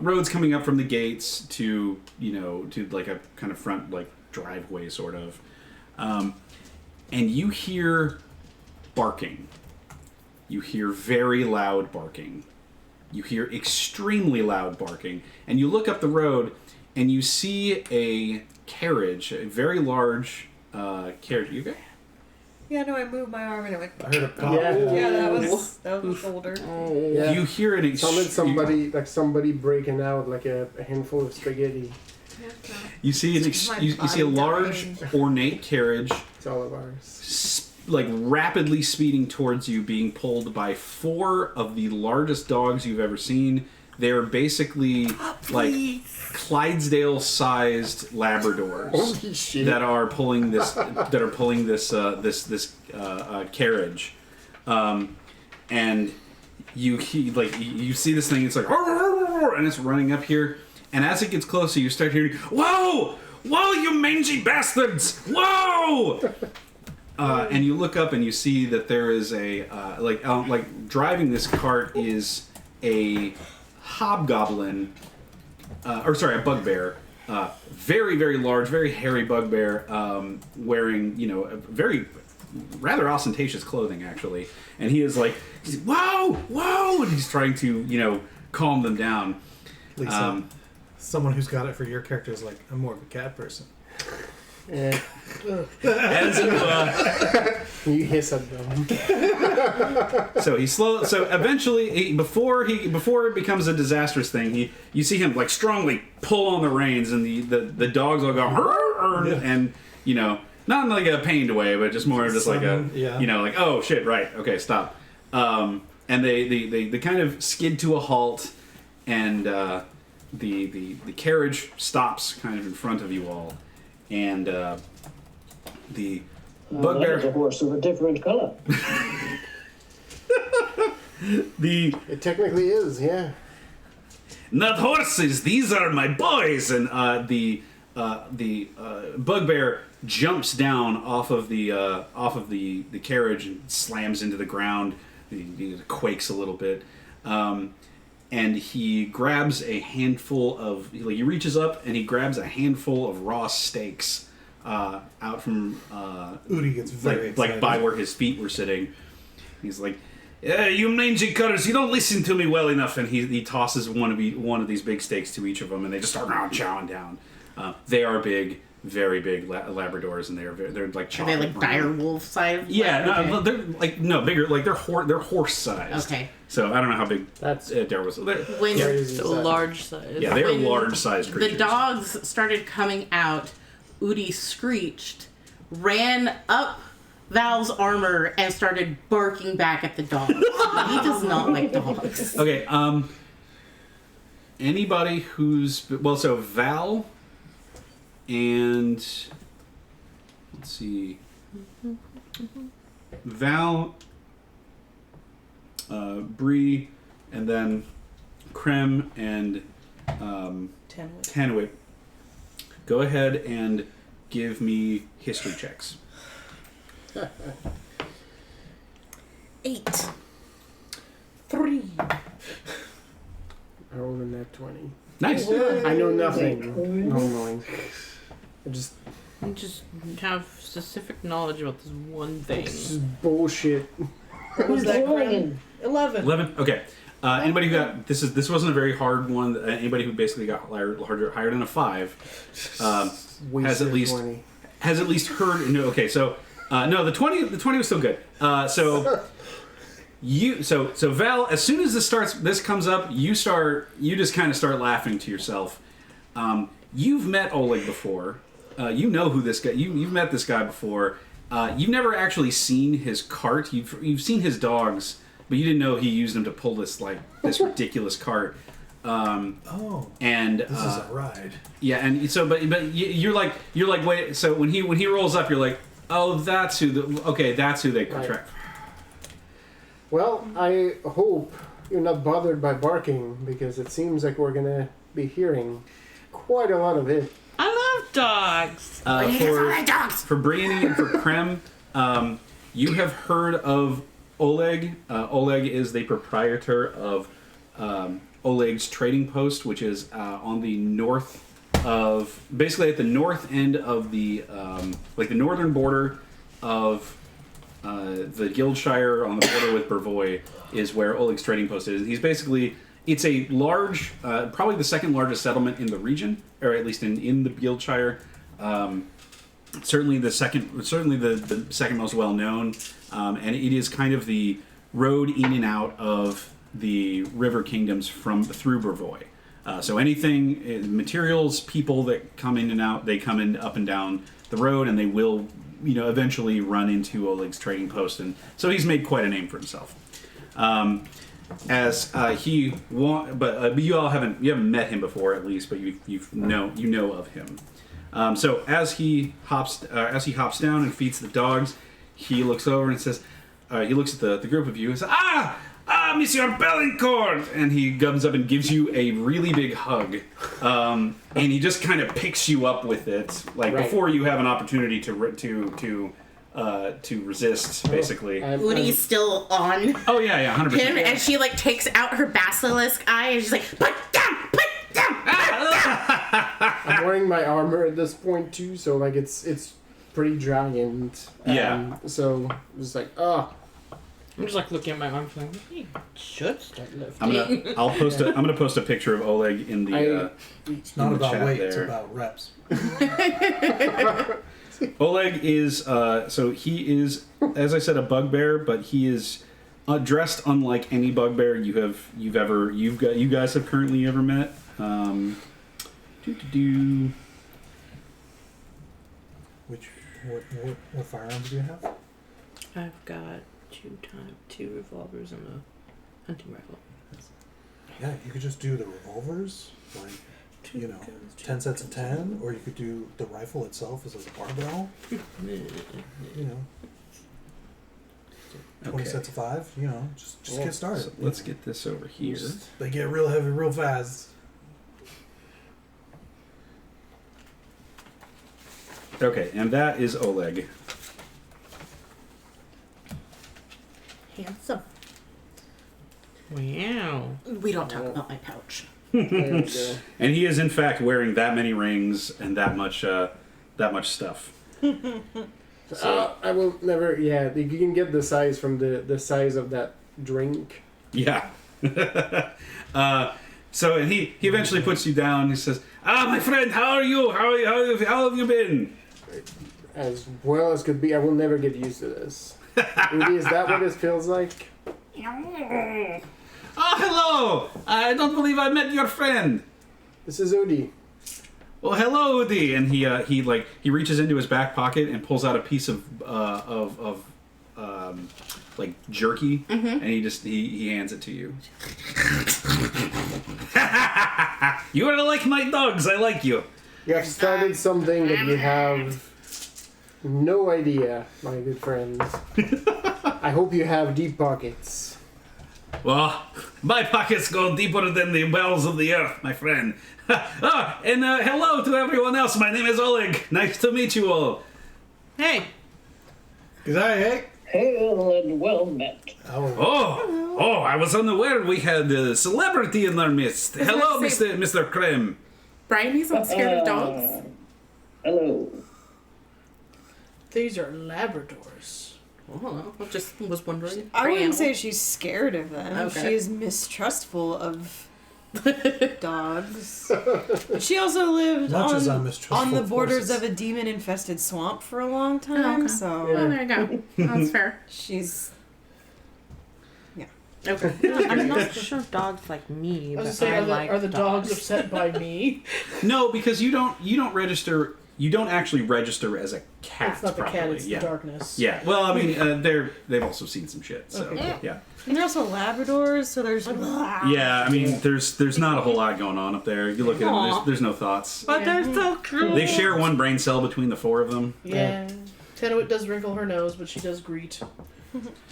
roads coming up from the gates to like a kind of front like driveway sort of, and you hear barking. You hear very loud barking. You hear extremely loud barking. And you look up the road and you see a carriage, a very large carriage. You okay? Yeah, no, I moved my arm and it went. I heard a pop. Yeah. That was the shoulder. Yeah. You hear an Sounded somebody breaking out like a handful of spaghetti. You see you see a large ornate carriage It's all of ours. like rapidly speeding towards you, being pulled by 4 of the largest dogs you've ever seen. They're basically like Clydesdale-sized Labradors Holy shit. that are pulling this carriage, and you see this thing. It's like and it's running up here, and as it gets closer, you start hearing, "Whoa, whoa, you mangy bastards! Whoa!" And you look up and you see that there is a driving this cart is a hobgoblin, a bugbear, very very large, very hairy bugbear, wearing a very rather ostentatious clothing actually, and he's whoa whoa, and he's trying to calm them down. Lisa, someone who's got it for your character is like, I'm more of a cat person. Yeah. As You hiss at them. so eventually before it becomes a disastrous thing, you see him strongly pull on the reins, and the dogs all go and not in like a pained way, but just more of just like a oh shit, right, okay, stop, and they kind of skid to a halt, and the carriage stops kind of in front of you all. And the bugbear. That's a horse of a different color. It technically is, yeah. not horses. These are my boys. And the bugbear jumps down off of the carriage and slams into the ground. He quakes a little bit. And he grabs a handful of... he reaches up and he grabs a handful of raw steaks out from... Udi gets very excited. by where his feet were sitting. He's like, you mangy cutters, you don't listen to me well enough. And he tosses one of these big steaks to each of them, and they just start chowing down. They are big, very big Labradors, and they're like chocolate. Are they like dire wolf size? Yeah, Okay. they're like bigger. Like they're horse sized. Okay. So I don't know how big That's Daryl was. When So large size. Yeah, they're when large sized creatures. the dogs started coming out, Udi screeched, ran up Val's armor, and started barking back at the dogs. He does not like dogs. Okay. Anybody who's so Val and let's see, Val, Bree, and then Krem and Tanwit. Go ahead and give me history checks. 8. 3. I rolled a nat 20. Nice. I know nothing normally. I just have specific knowledge about this one thing. This is bullshit. What was that? 11. 11. Okay. Anybody who got this wasn't a very hard one. Anybody who basically got higher than a 5 has at least 20. heard. No, okay, so no, the 20 was still good. So Val, as soon as this comes up, you just kind of start laughing to yourself. You've met Oleg before. You know who this guy. You've met this guy before. You've never actually seen his cart. You've seen his dogs, but you didn't know he used them to pull this ridiculous cart. And this is a ride. Yeah, and so but you're like wait. So when he rolls up, you're like, oh, that's who they contract. Well, I hope you're not bothered by barking, because it seems like we're gonna be hearing quite a lot of it. I love dogs. For Brianny and for Krem, you have heard of Oleg. Oleg is the proprietor of Oleg's Trading Post, which is on the north of, basically at the north end of the the northern border of the Guildshire, on the border with Brevoy, is where Oleg's Trading Post is. He's basically, it's a large, probably the second largest settlement in the region, or at least in the Guildshire. Certainly the second most well known, and it is kind of the road in and out of the river kingdoms through Brevoy. So anything, materials, people that come in and out, they come in up and down the road, and they will, eventually run into Oleg's Trading Post, and so he's made quite a name for himself. But you all haven't met him before, at least, but you know of him. So as he hops down and feeds the dogs, he looks over and says, he looks at the group of you and says, Monsieur Bellincourt! And he comes up and gives you a really big hug. And he just kind of picks you up with it, before you have an opportunity to resist, basically. Udi's still on Oh, yeah, 100%. him, and she takes out her basilisk eye and she's like, put down! I'm wearing my armor at this point too, so it's pretty giant. Yeah. So it's like, oh. I'm just looking at my arms like, he should start lifting. I'm gonna post a picture of Oleg in the. It's not in the about chat weight; there. it's about reps. Oleg is so he is, as I said, a bugbear, but he is dressed unlike any bugbear you guys have currently ever met. What firearms do you have? I've got two revolvers and a hunting rifle. Yeah, you could just do the revolvers, 10 sets of 10, or you could do the rifle itself as a barbell. 20 sets of 5. Just get started. So let's get this over here. They get real heavy real fast. Okay, and that is Oleg. Handsome. Wow. We don't talk about my pouch. There we go. And he is in fact wearing that many rings and that much stuff. I will never. Yeah, you can get the size from the size of that drink. Yeah. So and he eventually puts you down. He says, my friend, how are you? How have you been? As well as could be. I will never get used to this. Udi, is that what it feels like? Oh, hello! I don't believe I met your friend. This is Udi. Well, hello, Udi. And he reaches into his back pocket and pulls out a piece of like jerky, and he hands it to you. You are like my dogs. I like you. You have started something that you have no idea, my good friend. I hope you have deep pockets. Well, my pockets go deeper than the wells of the earth, my friend. Hello to everyone else. My name is Oleg. Nice to meet you all. Hey. Hey. Hail and well met. Oh, I was unaware we had a celebrity in our midst. Hello, Mr. Krem. Brian, he's not scared of dogs. Hello. These are Labradors. Oh, I just was wondering. I wouldn't say she's scared of them. Okay. She is mistrustful of dogs. She also lived Much as I'm mistrustful on the of borders horses. of a demon-infested swamp for a long time, okay. so Oh, there you go. That's fair. she's... Okay. I'm not sure dogs like me, I was but saying, I are like the dogs upset by me? No, because you don't register. You don't actually register as a cat. It's not the properly. cat, it's yeah. the darkness. Yeah. Well, I mean, they've also seen some shit. So Okay. yeah. And they're also Labradors, so there's... Yeah. I mean, there's not a whole lot going on up there. You look at them. There's no thoughts. But they're so cute. They share one brain cell between the four of them. Yeah. Tenuit does wrinkle her nose, but she does greet.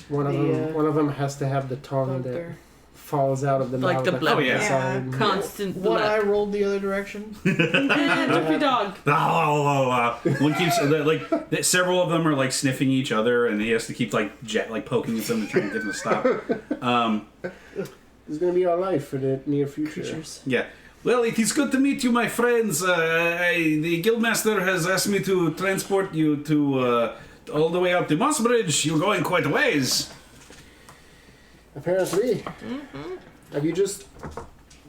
One of them has to have the tongue that Bugbear. falls out of the Like mouth. the that blood. comes Yeah. inside. Constant One eye blood. rolled the other direction. Took your dog. One keeps several of them are like sniffing each other, and he has to keep like poking at them to try and get them to stop. It's gonna be our life for the near future. Creatures. Yeah. Well, it is good to meet you, my friends. The Guildmaster has asked me to transport you to all the way out to Mossbridge. You're going quite a ways. Apparently.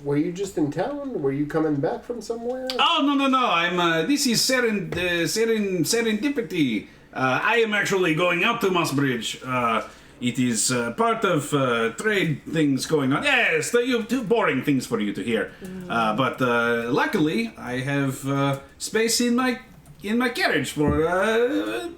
Were you just in town? Were you coming back from somewhere? Oh no! I'm. This is serendipity. I am actually going out to Mossbridge. It is part of trade things going on. Yes, too boring things for you to hear. But luckily, I have space in my carriage for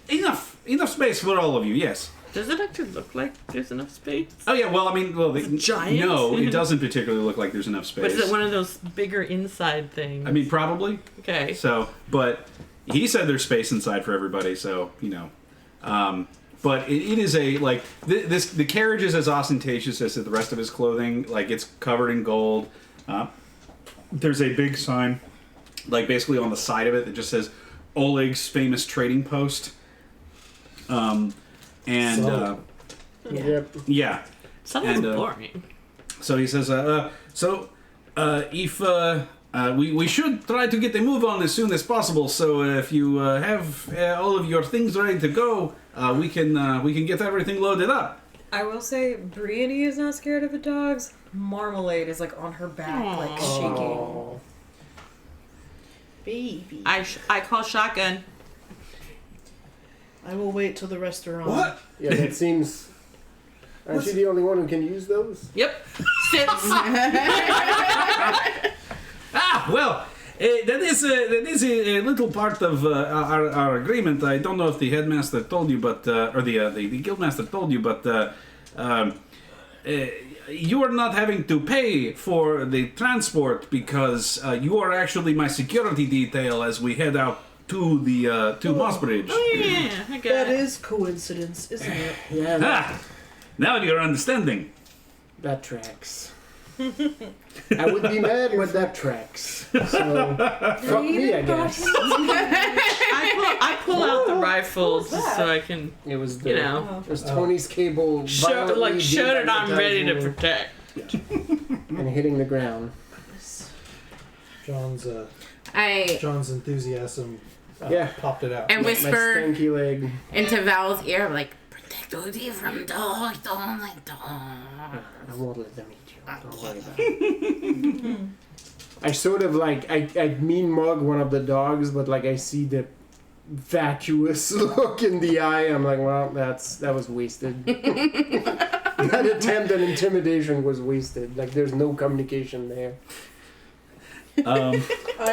enough space for all of you. Yes. Does it actually look like there's enough space? Oh yeah. Well, I mean, giant? No, it doesn't particularly look like there's enough space. But is it one of those bigger inside things? I mean, probably. Okay. So, but he said there's space inside for everybody, so you know. But it is a like the carriage is as ostentatious as the rest of his clothing. Like it's covered in gold. There's a big sign, like basically on the side of it that just says Oleg's famous trading post. Yep. Yeah. Sounds boring. So he says, if we should try to get a move on as soon as possible. So if you have all of your things ready to go, we can get everything loaded up. I will say, Brienne is not scared of the dogs. Marmalade is like on her back, like shaking. Oh. Baby. I call shotgun. I will wait till the restaurant. What? Yeah, that seems. Aren't you the only one who can use those? Yep. Sits. Well, that is a little part of our agreement. I don't know if the headmaster told you, but or the guildmaster told you, but you are not having to pay for the transport because you are actually my security detail as we head out to the to Mossbridge. Oh yeah, I got That it. is coincidence, isn't it? Yeah, Now you're understanding. that tracks. I would be mad when that tracks. So, fuck me, I guess. I pull out the rifle just so I can, It was the, you know, it was Tony's cable show that I'm ready to protect. and hitting the ground. John's I John's enthusiasm Yeah. popped it out. and My whisper stanky leg. into Val's ear, like, protect Odie from dogs, don't like dogs. I won't let them eat you. Don't worry about it. I sort of like I mean mug one of the dogs, but like I see the vacuous look in the eye. I'm like, well, that was wasted. That attempt at intimidation was wasted. Like there's no communication there. I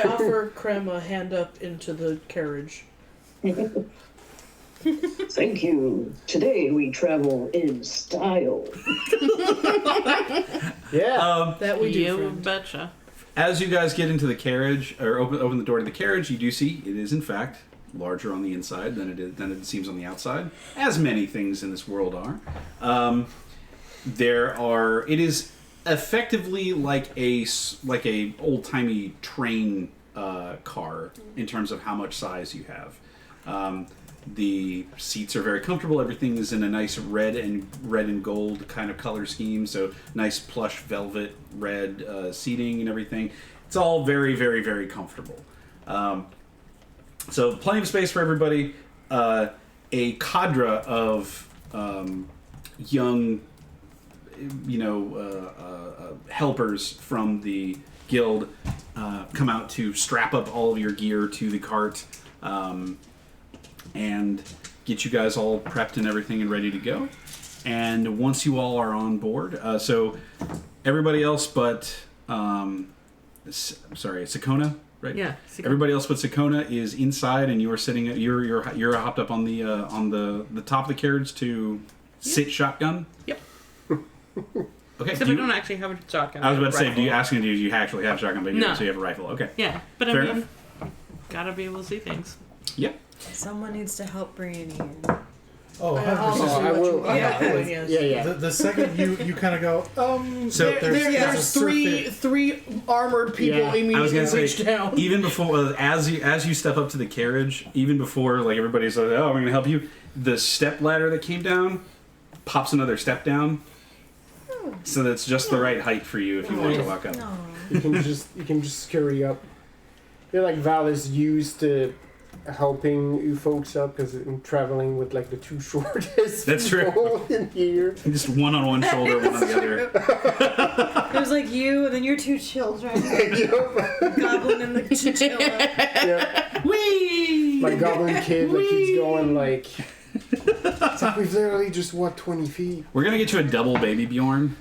offer Krem a hand up into the carriage. Thank you. Today we travel in style. Yeah. That we do, You friend. betcha. As you guys get into the carriage, or open the door to the carriage, you do see it is in fact larger on the inside than it seems on the outside, as many things in this world are. It is effectively like a old timey train car in terms of how much size you have. The seats are very comfortable. Everything is in a nice red and gold kind of color scheme. So nice plush velvet red seating and everything. It's all very, very, very comfortable. So plenty of space for everybody. A cadre of young, helpers from the guild come out to strap up all of your gear to the cart. And get you guys all prepped and everything and ready to go. And once you all are on board, so everybody else but Sakona, right? Yeah. Everybody else but Sakona is inside, and you are sitting. You're hopped up on the top of the carriage to sit shotgun. Yep. Okay. Except we don't actually have a shotgun. I was about to say, rifle. do you actually have a shotgun? But you No. don't, so you have a rifle. Okay. Yeah, but Fair I mean, enough. gotta be able to see things. Yep. Someone needs to help Brienne. Oh, I'll 100%. see I what will- you want yeah, doing, yes. Yeah. The second you kind of go, So There's three armored people Yeah. I was immediately gonna say, reach down. even before as you step up to the carriage, even before like everybody's like, oh, we're gonna help you, the step ladder that came down pops another step down, so that's just the right height for you if you want to walk up. You can just scurry up. I feel like Val is used to helping you folks up because I'm traveling with like the two shortest That's true. people in here. Just one on one shoulder, one on the other. It was like you and then your two children. Goblin and the chinchilla. Yeah. Whee! My goblin kid like keeps going like it's like we've literally just walked 20 feet. We're gonna get you a double baby Bjorn.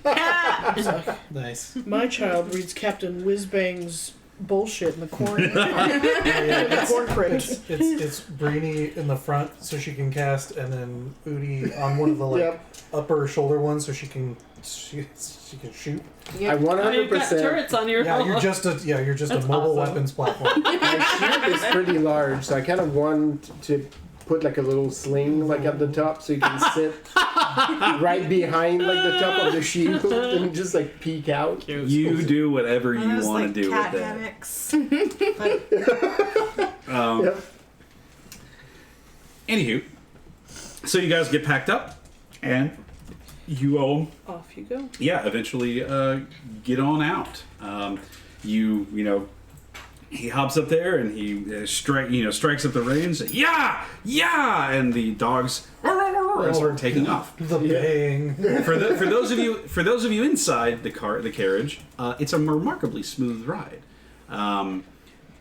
nice. My child reads Captain Whizbang's bullshit in the corn. Yeah, the corn crate. it's Brainy in the front so she can cast, and then Udi on one of the Yep. upper shoulder ones so she can shoot. I 100%. You've got turrets on your Yeah, hull. you're just a That's mobile awesome. weapons platform. My shield is pretty large, so I kind of want to put like a little sling like at the top so you can sit right behind like the top of the shield and just like peek out. You do whatever you Those, want like, to do cat with that. hammocks. Yep. Anywho, so you guys get packed up, and you all Off you go. eventually get on out. He hops up there and he strikes up the reins. Yeah, and the dogs start taking off. The baying. For those of you inside the carriage, it's a remarkably smooth ride, and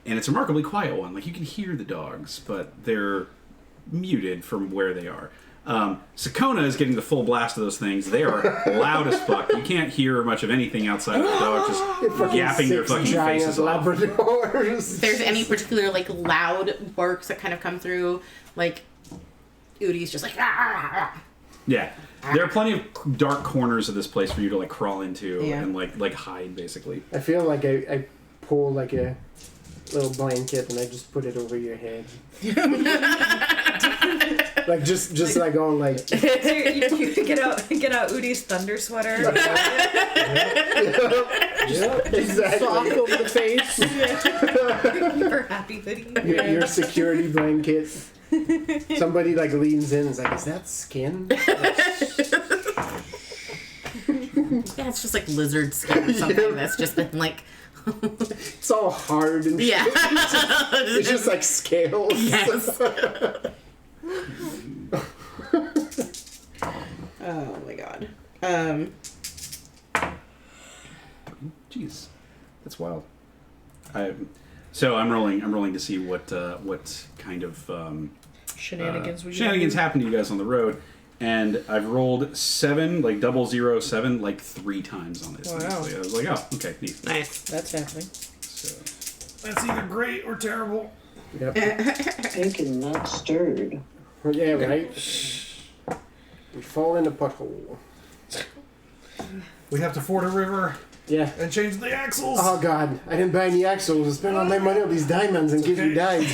it's a remarkably quiet one. Like you can hear the dogs, but they're muted from where they are. Sakona is getting the full blast of those things. They are loud as fuck. You can't hear much of anything outside of the dogs just yapping their fucking giant faces off. Labradors. If there's any particular like loud barks that kind of come through, like Udi's just like Yeah, there are plenty of dark corners of this place for you to like crawl into Yeah. and like hide basically. I feel like I pull like a little blanket and I just put it over your head. Like just like going like. So you get out Udi's thunder sweater. Exactly. Sock over the face. Your happy hoodie. Your security blanket. Somebody like leans in and is like, is that skin? Yeah, it's just like lizard skin or something that's just been like. It's all hard and Yeah. it's just like scales. Yes. Oh my god. Jeez, that's wild. So I'm rolling to see what kind of Shenanigans we shenanigans happen to you guys on the road, and I've rolled 7, like 007, like 3 times on this. Wow. Honestly. I was like, oh, okay, neat. Nice. That's happening. So, That's either great or terrible. Yep. Taken, not stirred. Yeah, right. We fall in a pothole. We have to ford a river Yeah. and change the axles. Oh god, I didn't buy any axles. I spent all my money on these diamonds and give you dimes.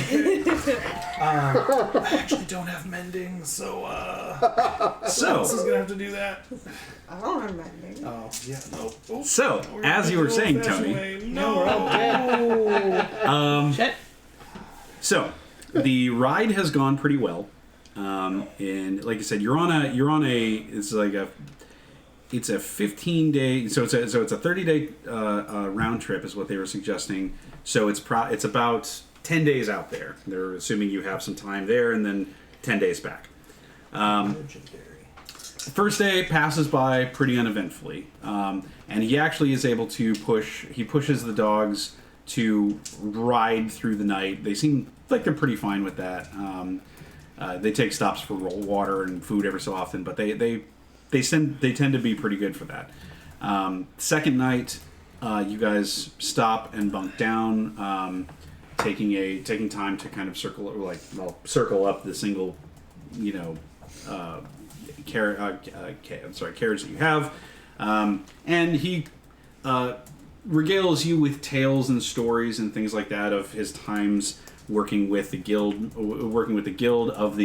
I actually don't have mending, so this is gonna have to do that. I don't have mending. Oh yeah, no. Oh, so we're gonna as do you were it the saying, old-fashioned Tony. way. we're all No. Shit. So the ride has gone pretty well, and like I said, you're on a it's a 15-day, so it's a 30-day round trip is what they were suggesting. So it's about 10 days out there. They're assuming you have some time there and then 10 days back. First day passes by pretty uneventfully, and he actually is able to pushes the dogs to ride through the night. They seem like they're pretty fine with that. They take stops for water and food every so often, but they tend to be pretty good for that. Second night, you guys stop and bunk down, taking time to kind of circle up the single, carriage that you have, and he regales you with tales and stories and things like that of his times working with the guild, of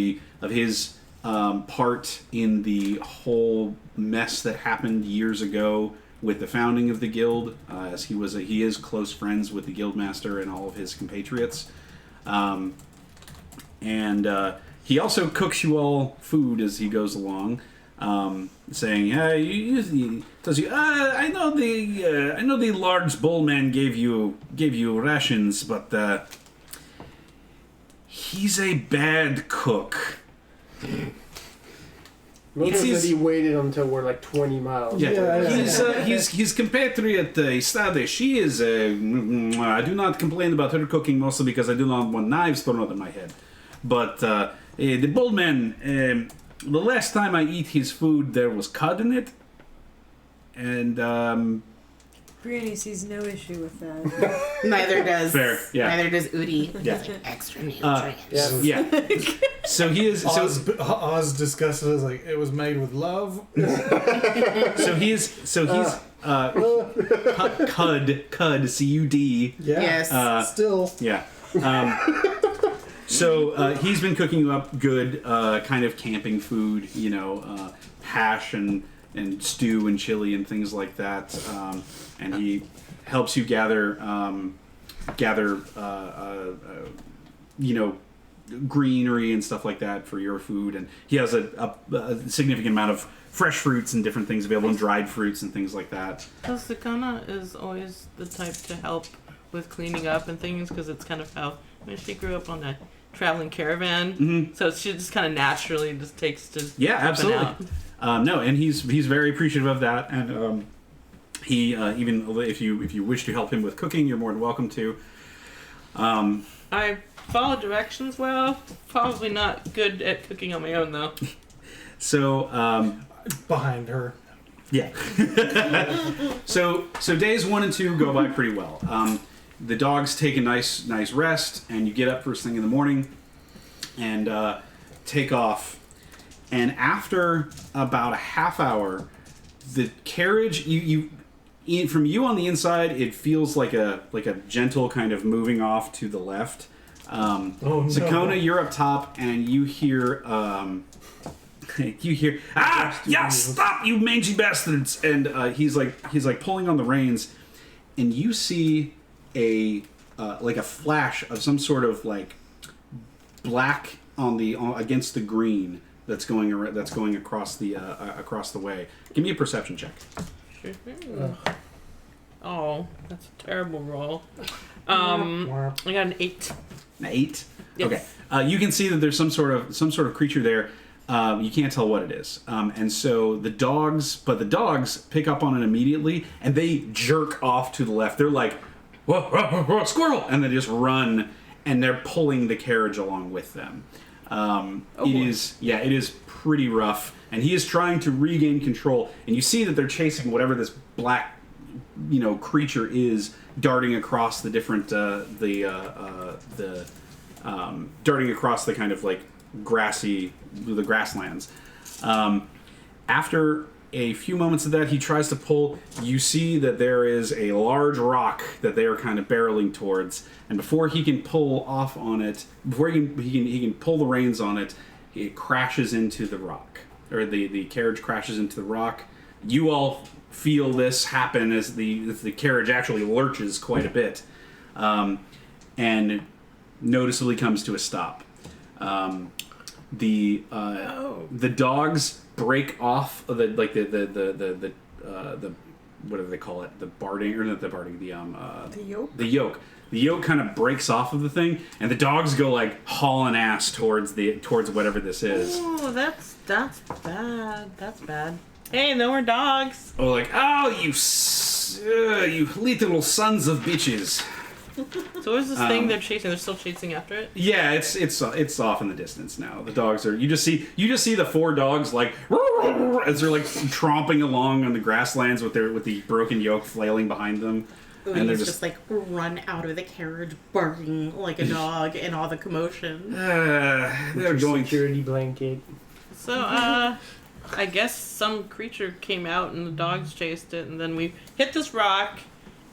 his part in the whole mess that happened years ago with the founding of the guild, as he is close friends with the guildmaster and all of his compatriots, and he also cooks you all food as he goes along, saying, "Hey, I know the large bull man gave you rations, but he's a bad cook." Notice that he waited until we're like 20 miles. Yeah. His compatriot Stade, she is. I do not complain about her cooking, mostly because I do not want knives thrown out of my head. But the bull man, the last time I eat his food, there was cod in it, and Brianna sees no issue with that. Neither does. Fair, yeah. Neither does Udi. yeah. Extra nutrients. Yeah. So he is. Oz discussed it as like it was made with love. He's cud C-U-D. Yeah. Yes. Still. Yeah. So he's been cooking you up good kind of camping food, hash and stew and chili and things like that. And he helps you gather greenery and stuff like that for your food. And he has a significant amount of fresh fruits and different things available, and dried fruits and things like that. Sakana is always the type to help with cleaning up and things, because it's kind of how she grew up on a traveling caravan. Mm-hmm. So she just kind of naturally just takes to absolutely. helping No, and he's very appreciative of that, and he even if you wish to help him with cooking, you're more than welcome to. I follow directions well. Probably not good at cooking on my own though. So Behind her. yeah. So days 1 and 2 go by pretty well. The dogs take a nice rest, and you get up first thing in the morning and take off. And after about a half hour, the carriage from you on the inside, it feels like a gentle kind of moving off to the left. Oh, no. Sakona, you're up top, and you hear yeah, stop, you mangy bastards! And he's like pulling on the reins, and you see a flash of some sort of like black against the green that's going across the way. Give me a perception check. Oh, that's a terrible roll. I got an 8. An 8? Yes. Okay. You can see that there's some sort of creature there. You can't tell what it is. And so the dogs pick up on it immediately, and they jerk off to the left. They're like, whoa, whoa, whoa, whoa, squirrel! And they just run, and they're pulling the carriage along with them. It is pretty rough, and he is trying to regain control. And you see that they're chasing whatever this black, creature is, darting across the different darting across the kind of like the grasslands. After a few moments of that, he tries to pull. You see that there is a large rock that they are kind of barreling towards, and before he can pull off on it, before he can pull the reins on it, it crashes into the rock, or the carriage crashes into the rock. You all feel this happen as the carriage actually lurches quite a bit, and noticeably comes to a stop. The dogs break off of the what do they call it? The barding, or not the barding, the yoke. The yoke kind of breaks off of the thing, and the dogs go like hauling ass towards whatever this is. Oh, that's bad. That's bad. Hey, no more dogs. Oh, like, oh, you little sons of bitches. So what is this thing they're chasing? They're still chasing after it? Yeah, it's off in the distance now. The dogs are. You just see the 4 dogs like as they're like tromping along on the grasslands with the broken yoke flailing behind them. And they're just like run out of the carriage barking like a dog in all the commotion. They're going security blanket. So I guess some creature came out and the dogs chased it, and then we hit this rock.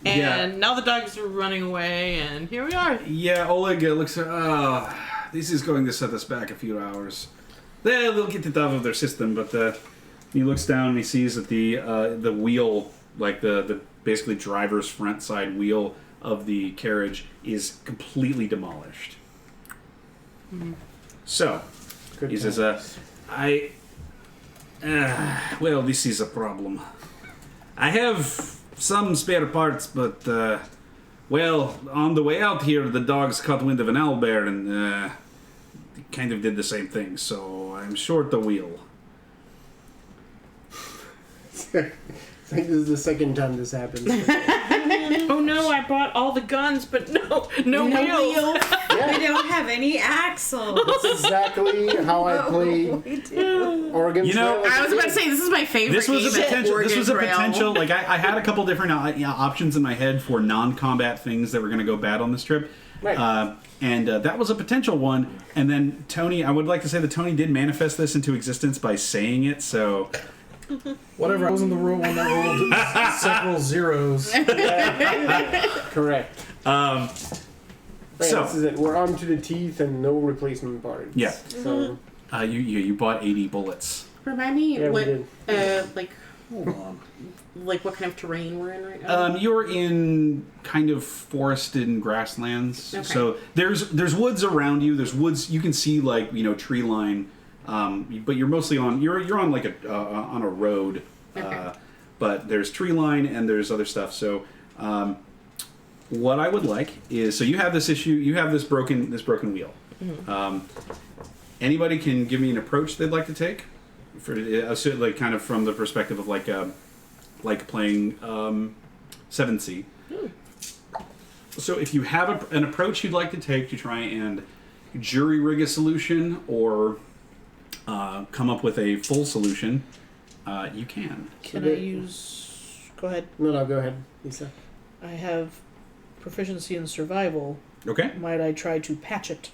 And now the dogs are running away, and here we are. Yeah, Oleg looks at, this is going to set us back a few hours. They'll get it out of their system, but he looks down and he sees that the wheel, like the basically driver's front side wheel of the carriage, is completely demolished. Mm-hmm. So, he says, well, this is a problem. I have some spare parts, but, on the way out here, the dogs caught wind of an owlbear and kind of did the same thing, so I'm short the wheel. I think this is the second time this happens. Oh no, I bought all the guns, but no wheels. Yeah. We don't have any axles. That's exactly how I played Oregon Trail. I was about to say, this is my favorite This was game. This was a potential. Like I had a couple different options in my head for non-combat things that were going to go bad on this trip. Right. And that was a potential one. And then Tony, I would like to say that Tony did manifest this into existence by saying it, so... Whatever, I was in the room when I rolled several zeros. Correct. So this is it. We're armed to the teeth and no replacement parts. Yeah. So you bought 80 bullets. Remind me we did. Hold on. Like what kind of terrain we're in right now? You're in kind of forested and grasslands. Okay. So there's woods around you. There's woods you can see, like, tree line. But you're mostly on you're on like on a road, Okay. But there's tree line and there's other stuff. So what I would like is, so you have this issue, you have this broken wheel. Mm-hmm. Anybody can give me an approach they'd like to take for like kind of from the perspective of like playing 7C. So if you have an approach you'd like to take to try and jury rig a solution or come up with a full solution, you can. Can I use... Go ahead. No, go ahead, Lisa. I have proficiency in survival. Okay. Might I try to patch it?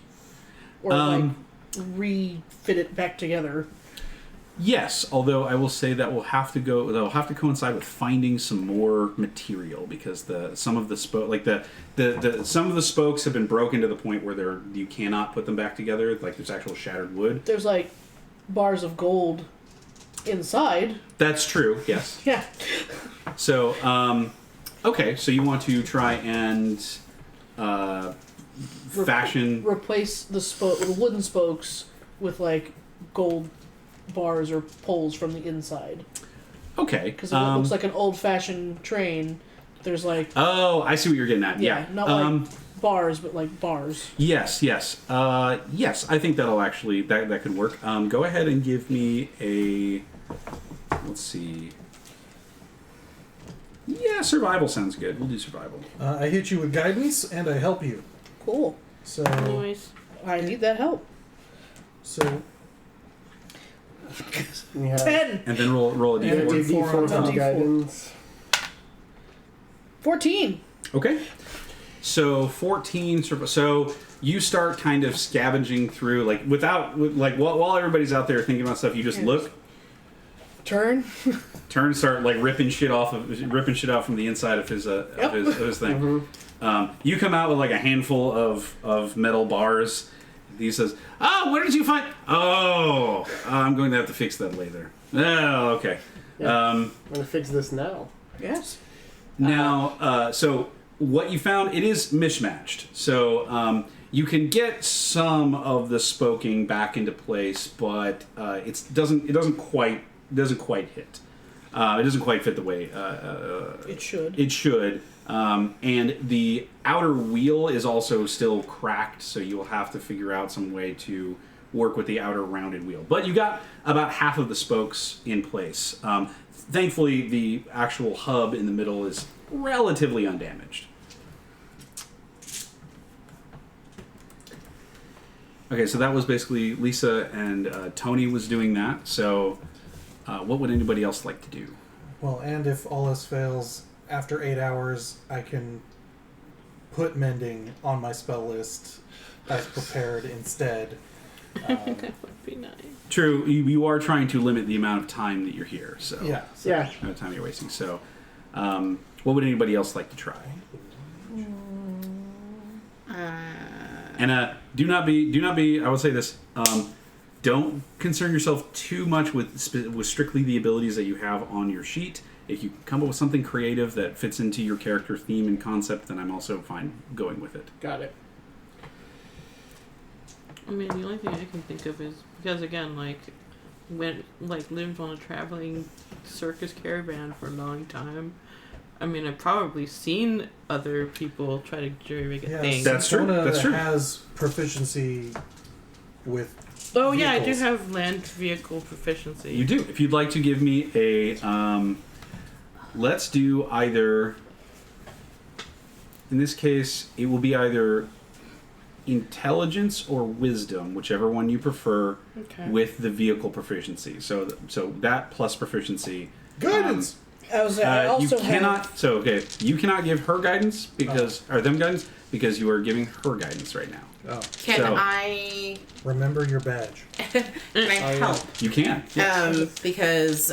Or, refit it back together? Yes, although I will say that will have to go. They'll have to coincide with finding some more material because some of the spokes have been broken to the point where you cannot put them back together. Like there's actual shattered wood. There's like bars of gold inside. That's true. Yes. Yeah. So, okay. So you want to try and fashion replace the wooden spokes with like gold bars or poles from the inside. Okay. Because it looks like an old-fashioned train. There's like... Oh, I see what you're getting at. Yeah. Not like bars, but like bars. Yes. Yes. I think that'll actually... That could work. Go ahead and give me a... Let's see. Yeah, survival sounds good. We'll do survival. I hit you with guidance, and I help you. Cool. So... Nice. I need that help. So... Yeah. 10! And then roll a And d4. a D4 on top. Guidance. 14! Okay. So 14. So you start kind of scavenging through, like while everybody's out there thinking about stuff, you just look, Turn, start like ripping shit out from the inside of his thing. You come out with like a handful of metal bars. He says, "Oh, where did you find? Oh, I'm going to have to fix that later. Oh, okay. Yeah. I'm gonna fix this now." yes. Now, so what you found, it is mismatched. So you can get some of the spoking back into place, but it doesn't quite hit. It doesn't quite fit the way It should. it should. And the outer wheel is also still cracked, so you'll have to figure out some way to work with the outer rounded wheel. But you got about half of the spokes in place. Thankfully, the actual hub in the middle is relatively undamaged. Okay, so that was basically Lisa and Tony was doing that. So what would anybody else like to do? Well, and if all else fails, after 8 hours, I can put mending on my spell list as prepared instead. That would be nice. True, you are trying to limit the amount of time that you're here. So Yeah. Yeah. the amount of time you're wasting. So what would anybody else like to try? And do not be. I will say this. Don't concern yourself too much with strictly the abilities that you have on your sheet. If you come up with something creative that fits into your character theme and concept, then I'm also fine going with it. Got it. I mean, the only thing I can think of is because again, lived on a traveling circus caravan for a long time. I mean, I've probably seen other people try to jury-rig a thing. That's true. Sona That's true. has proficiency with Oh yeah, I do vehicles. have land vehicle proficiency. You do. If you'd like to give me a, let's do either. In this case, it will be either intelligence or wisdom, whichever one you prefer, Okay. with the vehicle proficiency. So that plus proficiency. guidance. I was. You I also cannot. have. So okay, you cannot give her guidance because or them guidance because you are giving her guidance right now. Oh, Can So- I remember your badge. help? You can. Yes. Because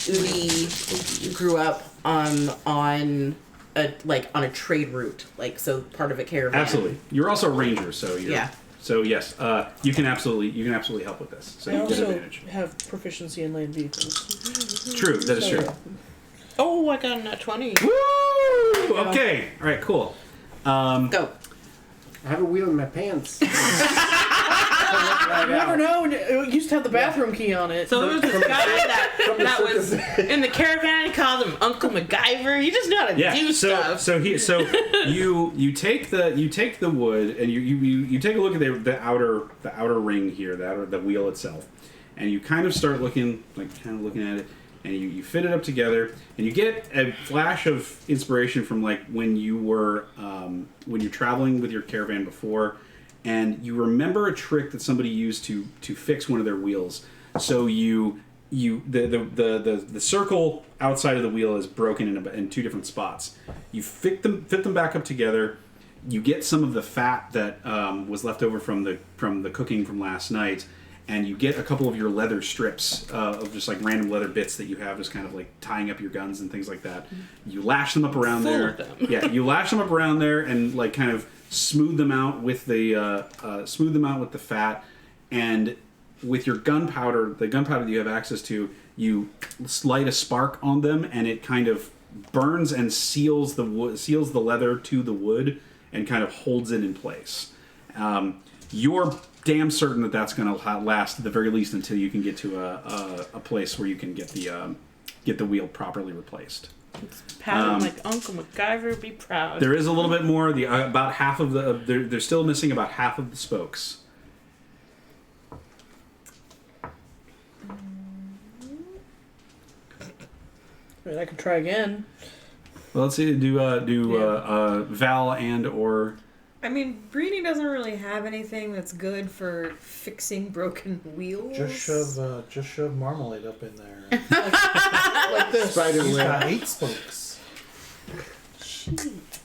Udi grew up on a trade route, so part of a caravan. Absolutely. You're also a ranger, so you're, Yeah. So yes, you can absolutely help with this. So I you get also advantage. have proficiency in land vehicles. True. That is So, true. Oh, I got a nat 20. Woo! Okay. All right. Cool. Go. I have a wheel in my pants. You never know. It used to have the bathroom key on it. So there was this guy that was circus. in the caravan. He called him Uncle MacGyver. He just knew how to do stuff. So you take the wood and you take a look at the outer ring here, the wheel itself, and you kind of start looking at it, and you fit it up together, and you get a flash of inspiration from when you're traveling with your caravan before. And you remember a trick that somebody used to fix one of their wheels. So the circle outside of the wheel is broken in two different spots. You fit them back up together. You get some of the fat that was left over from the cooking from last night, and you get a couple of your leather strips of just like random leather bits that you have, just kind of like tying up your guns and things like that. You lash them up around Full there. of them. Yeah, you lash them up around there and like kind of smooth them out with the fat, and with your gunpowder, the gunpowder that you have access to, you light a spark on them, and it kind of burns and seals the leather to the wood, and kind of holds it in place. You're damn certain that that's going to last at the very least until you can get to a place where you can get the wheel properly replaced. Pattern like Uncle MacGyver, be proud. There is a little bit more. About half of they're still missing about half of the spokes. I mean, I could try again. Well, let's see. Do Val and or. I mean, Breeding doesn't really have anything that's good for fixing broken wheels. Just shove Marmalade up in there. Like this. Spider She's web. got 8 spokes.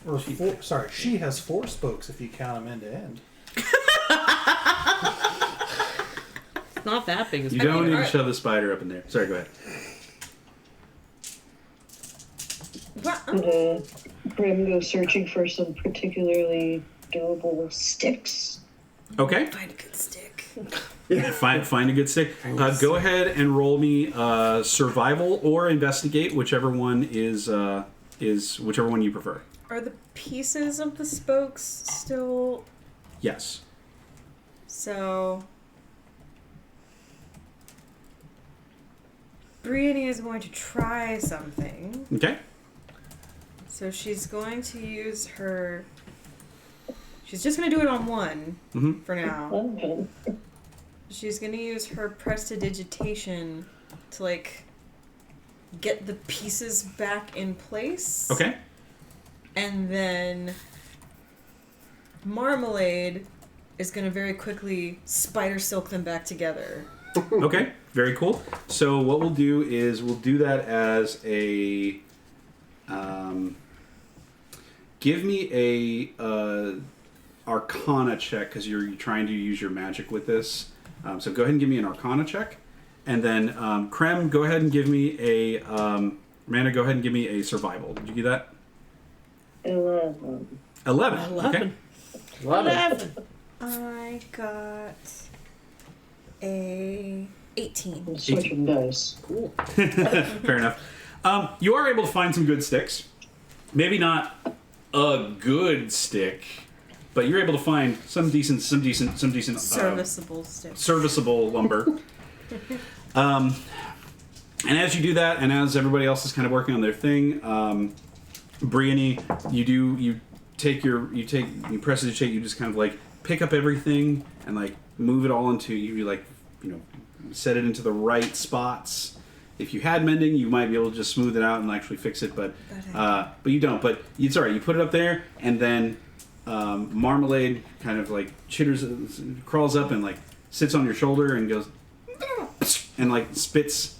Or 4. Sorry, she has 4 spokes if you count them end to end. It's not that big. You don't need to shove the spider up in there. Sorry, go ahead. Grim go searching for some particularly durable sticks. Okay. Find a good stick. Find a good stick. Go ahead and roll me survival or investigate, whichever one is whichever one you prefer. Are the pieces of the spokes still... Yes. So... Brienne is going to try something. Okay. So she's going to use her... She's just going to do it on one for now. Okay. She's going to use her prestidigitation to, like, get the pieces back in place. Okay. And then Marmalade is going to very quickly spider silk them back together. Okay. Very cool. So what we'll do is we'll do that as a... give me a Arcana check, because you're trying to use your magic with this. So go ahead and give me an Arcana check. And then Krem, go ahead and give me a... Amanda, go ahead and give me a Survival. Did you get that? 11. 11. Okay. 11. I got a 18. Switching dice. Cool. Fair enough. You are able to find some good sticks. Maybe not a good stick, but you're able to find some decent Serviceable sticks. serviceable lumber. And as you do that, and as everybody else is kind of working on their thing, Brienne, you prestidigitate, you just kind of like pick up everything and like move it all into set it into the right spots. If you had mending, you might be able to just smooth it out and actually fix it, but you don't. But it's all right. You put it up there, and then Marmalade kind of like crawls up and like sits on your shoulder and goes and like spits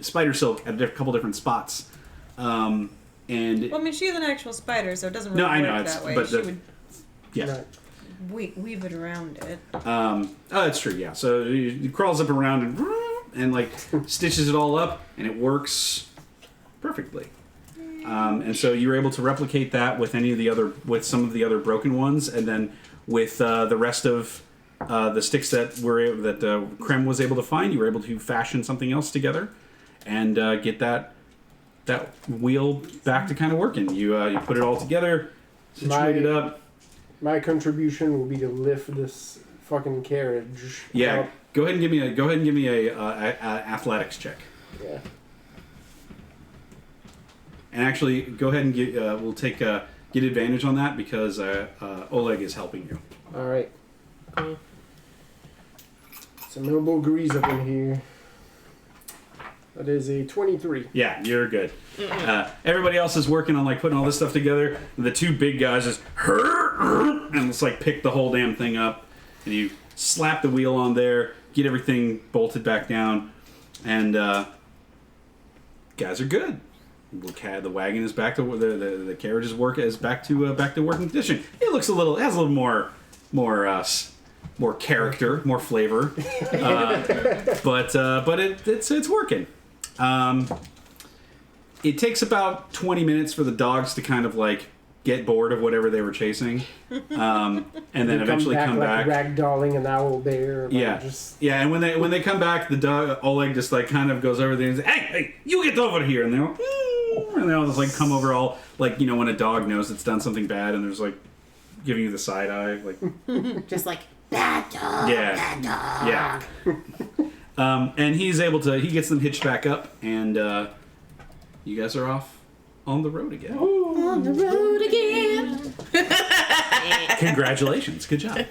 spider silk at a couple different spots. And Well, I mean, she's an actual spider, so it doesn't really No, I know, work it's- that way. but She the- would yeah. weave it around it. Oh, that's true. Yeah. So it crawls up around and like stitches it all up, and it works perfectly. And so you're able to replicate that with some of the other broken ones, and then with the rest of the sticks that Krem was able to find, you were able to fashion something else together, and get that wheel back to kind of working. You put it all together, situate it up. My contribution will be to lift this fucking carriage. Yeah. up. Go ahead and give me a athletics check. Yeah. And actually, go ahead and we'll get advantage on that because Oleg is helping you. All right. Some elbow grease up in here. That is a 23. Yeah, you're good. Everybody else is working on like putting all this stuff together. The two big guys just and it's like pick the whole damn thing up, and you slap the wheel on there, get everything bolted back down, and guys are good. The wagon is back to the carriage is back to working condition. It has a little more more character, more flavor. But it's working. It takes about 20 minutes for the dogs to kind of like get bored of whatever they were chasing, and then eventually come back. Ragdolling an owl bear. Like Yeah, yeah. And when they come back, the dog Oleg just like kind of goes over there and says, "Hey, you get over here!" And they all, and they all just like come over, all like when a dog knows it's done something bad, and there's like giving you the side eye, like Just like, bad dog, bad dog. yeah. And he gets them hitched back up, and you guys are off on the road again. On the road again. Congratulations, good job.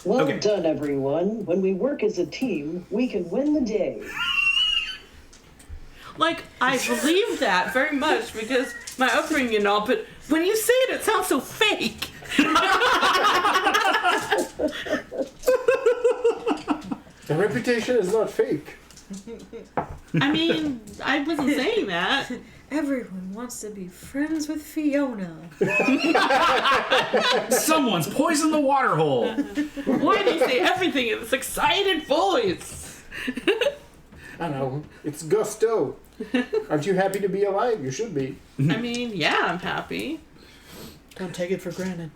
Well Okay. done, everyone. When we work as a team, we can win the day. Like, I believe that very much because my upbringing and all, but when you say it, it sounds so fake. The reputation is not fake. I mean, I wasn't saying that. Everyone wants to be friends with Fiona. Someone's poisoned the water hole. Why do you say everything in this excited voice? I know. It's Gusto. Aren't you happy to be alive? You should be. I mean, yeah, I'm happy. Don't take it for granted.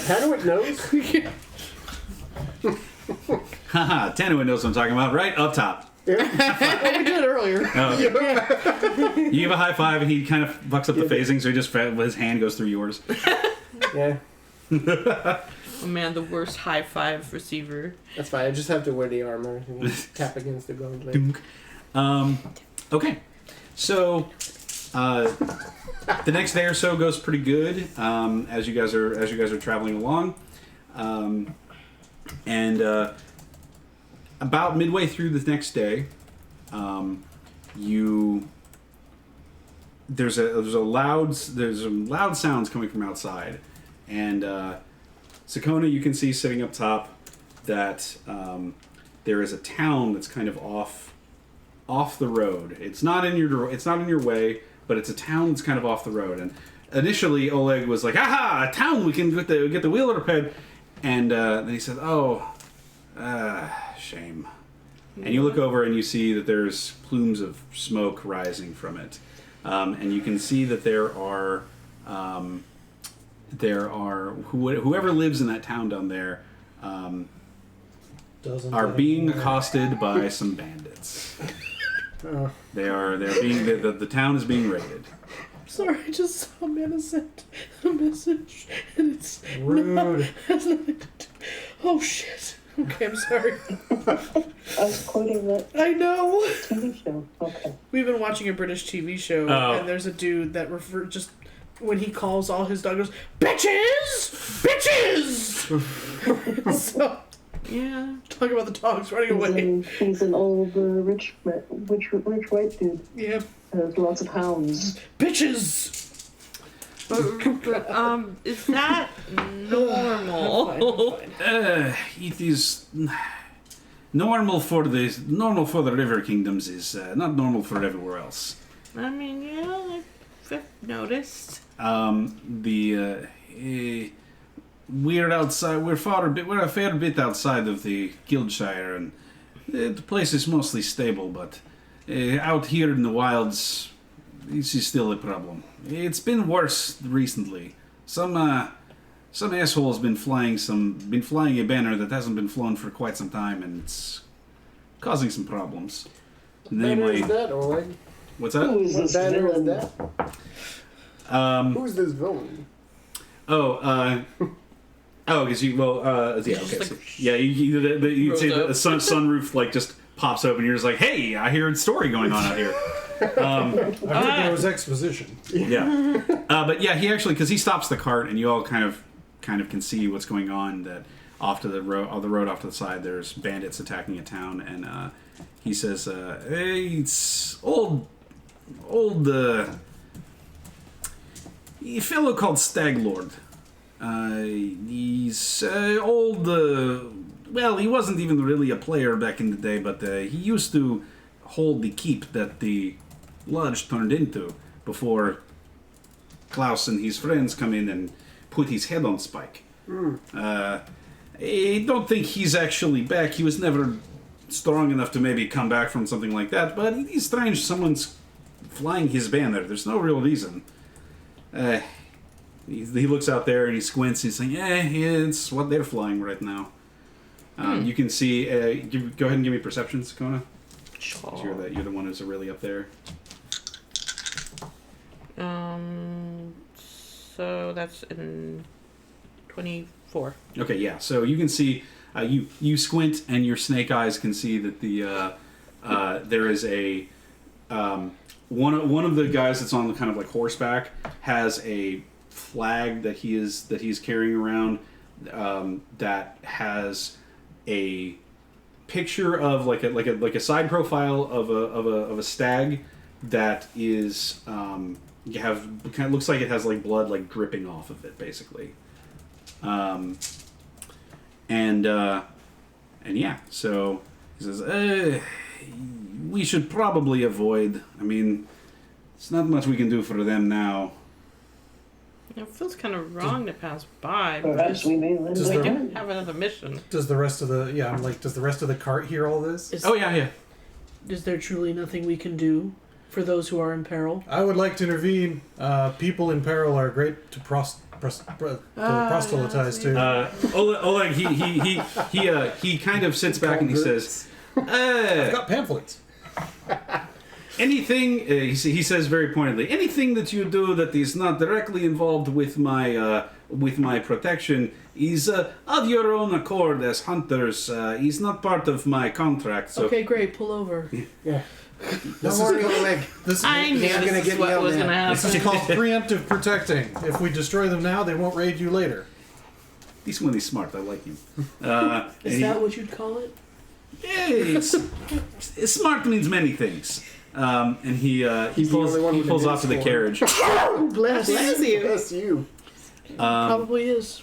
Tanuit knows. Haha, Tanuit knows what I'm talking about, right up top. Oh, we did earlier. Oh, okay. You give a high five, and he kind of fucks up the phasing, so his hand goes through yours. Yeah, Oh man, the worst high five receiver. that's fine. I just have to wear the armor and tap against the gauntlet. Okay, so the next day or so goes pretty good as you guys are traveling along, and about midway through the next day, there's loud sounds coming from outside, and Sakona, you can see sitting up top that there is a town that's kind of off the road. It's not in your way, but it's a town that's kind of off the road. And initially, Oleg was like, "Aha, a town! We can get the wheel repaired." And then he said, "Oh, shame." And you look over and you see that there's plumes of smoke rising from it, and you can see that there are whoever lives in that town down there are being accosted by some bandits. They're being the town is being raided. Sorry, I just saw Amanda sent a message, and it's Rude. has nothing to do. Oh shit. Okay, I'm sorry. I was quoting that I know. TV show. Okay. We've been watching a British TV show, and there's a dude that just when he calls all his dogs, bitches, bitches. So Yeah. talk about the dogs running away. He's an old rich white dude. Yeah, Has lots of hounds. bitches. But is that normal? It is normal for the river kingdoms is not normal for everywhere else. I mean, yeah, I've noticed. We're outside. We're a fair bit outside of the Guildshire, and the place is mostly stable. But out here in the wilds, this is still a problem. It's been worse recently. Some asshole's been flying a banner that hasn't been flown for quite some time, and it's causing some problems. Namely, Who's that, Oleg? what's that? Who is What this banner is villain? that? Who's this villain? Because you yeah, okay, so, yeah, you see the sunroof like just pops open. You're just like, hey, I hear a story going on out here. I heard there was exposition. Yeah, but yeah, he actually, because he stops the cart, and you all kind of can see what's going on. That off to the road off to the side, there's bandits attacking a town, and he says, "Hey, it's old a fellow called Staglord. He's old. Well, he wasn't even really a player back in the day, but he used to hold the keep that the lodge turned into before Klaus and his friends come in and put his head on spike. I don't think he's actually back. He was never strong enough to maybe come back from something like that, but it is strange someone's flying his banner. There's no real reason. He looks out there and he squints. He's saying, it's what they're flying right now. You can see... go ahead and give me perceptions, Kona. Sure. You're the one who's really up there. So that's in 24. Okay, yeah. So you can see... you squint and your snake eyes can see that there is a... one of the guys that's on the kind of like horseback has a flag that he's carrying around that has a picture of like a side profile of a stag that is kind of looks like it has like blood like dripping off of it basically, and yeah, so he says we should probably avoid. I mean, it's not much we can do for them now. It feels kind of wrong to pass by. Perhaps we may lend Does a the- hand. Have another mission. Does the rest of the does the rest of the cart hear all this? Is, Yeah. is there truly nothing we can do for those who are in peril? I would like to intervene. People in peril are great to proselytize to. Oleg, he kind of sits back and he says, I've got pamphlets. anything, he says very pointedly, anything that you do that is not directly involved with my protection is of your own accord as hunters. Is not part of my contract. So Okay, great. Pull over. Yeah. This Don't is- worry, Oleg. This I knew They're gonna this is get what yelled was at. going to This is happen. called preemptive protecting. If we destroy them now, they won't raid you later. this one is smart. I like him. Is that what you'd call it? Smart means many things. And he He's the only one with pulls a off to the good carriage. Bless. Bless you. Probably is.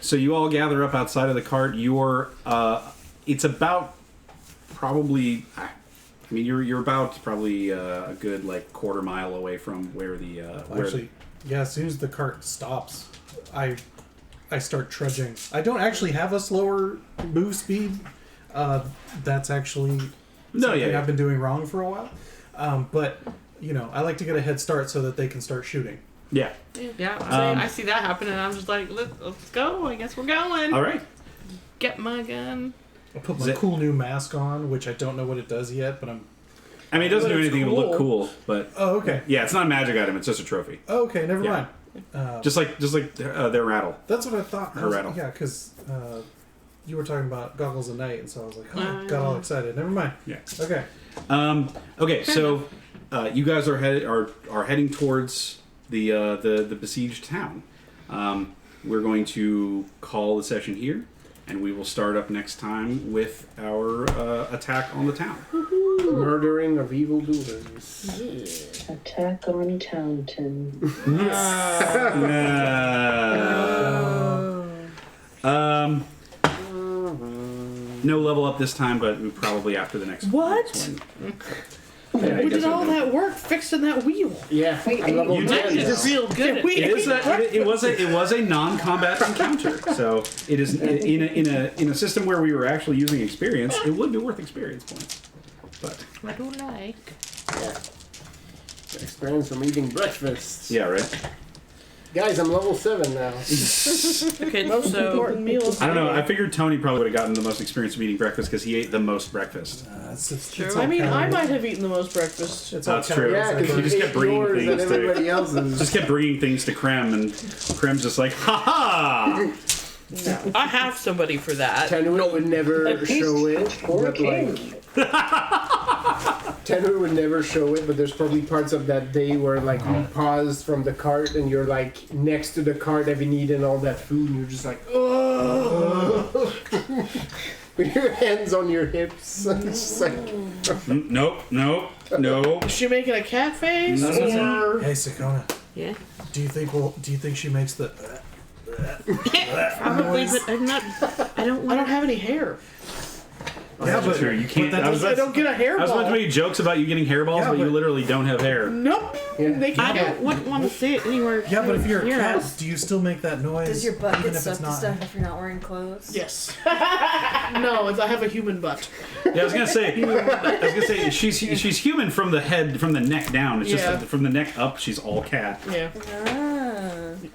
So you all gather up outside of the cart. It's about probably. I mean, you're about probably a good like quarter mile away from where the where Actually, yeah. As soon as the cart stops, I start trudging. I don't actually have a slower move speed. That's actually something I've been doing wrong for a while. But I like to get a head start so that they can start shooting. yeah. Yeah, I see that happen, and I'm just like, let's go. I guess we're going. All right. Get my gun. I put my cool new mask on, which I don't know what it does yet, but I'm. I mean, it doesn't But do it's anything to look cool. cool, but Oh, okay. yeah, it's not a magic item. It's just a trophy. Oh, okay, never Yeah. mind. Just like their rattle. That's what I thought. Her rattle. Yeah, because you were talking about goggles of night, and so I was like, got all excited. Never mind. Yeah. Okay. Okay, so you guys are heading towards the besieged town. We're going to call the session here, and we will start up next time with our attack on the town. Murdering of evildoers. Attack on Townton. No level up this time, but probably after the next What? next one. We did all that work fixing that wheel. Yeah. I'm level You 10 did. now. Just real good at It was a non-combat encounter, so it is in a system where we were actually using experience. It would be worth experience points, but I do like. Experience from eating breakfast. yeah, right. Guys, I'm level 7 now. Okay, most so important meals. I don't know. I figured Tony probably would have gotten the most experience of eating breakfast because he ate the most breakfast. It's I all mean, I calories. might have eaten the most breakfast. It's all That's true. Yeah, calories. because He you just kept ate bringing yours and things to- everybody else's. Just kept bringing things to Krem, and Krem's just like, ha ha! I have somebody for that. Tenru would never At least show it, for but like Tenru would never show it, but there's probably parts of that day where like you paused from the cart and you're like next to the cart having eaten all that food and you're just like, oh, with your hands on your hips. It's just like, Nope. Is she making a cat face? Or Hey, Sakona. Yeah. Do you think she makes the? Probably, but I'm not. I don't I want don't have any hair. Yeah, but Sure, you can't. that I was I about don't get a hairball. I was about to make jokes about you getting hairballs, Yeah, but you but- literally don't have hair. Nope. Yeah. They I can't. wouldn't want to see it anywhere. Yeah, but if you're a near cat, us. do you still make that noise? Does your butt even get if it's stuck to not? stuff if you're not wearing clothes? Yes. No, I have a human butt. Yeah, I was gonna say she's human from the head, from the neck down. It's just Yeah. that from the neck up, she's all cat. Yeah. Ah.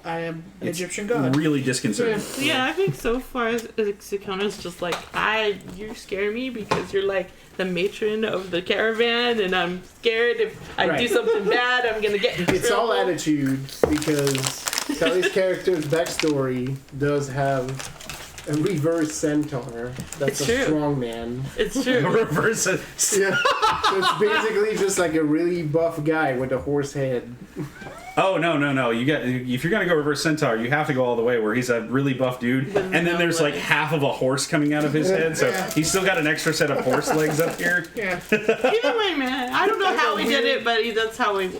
I am an It's Egyptian god. Really disconcerting. Yeah, I think so far Sakona's just like, you scare me because you're like the matron of the caravan, and I'm scared if I Right. do something bad, I'm gonna get in It's all trouble. attitude because Sally's character's backstory does have a reverse centaur. That's It's a true. strong man. It's true. Reverse it. Yeah. So it's basically just like a really buff guy with a horse head. Oh no! You got if you're gonna go reverse centaur, you have to go all the way where he's a really buff dude, With and then no there's like legs. half of a horse coming out of his head, so Yeah. he's still got an extra set of horse legs up here. Yeah. Either way, man. I don't know how he did it, but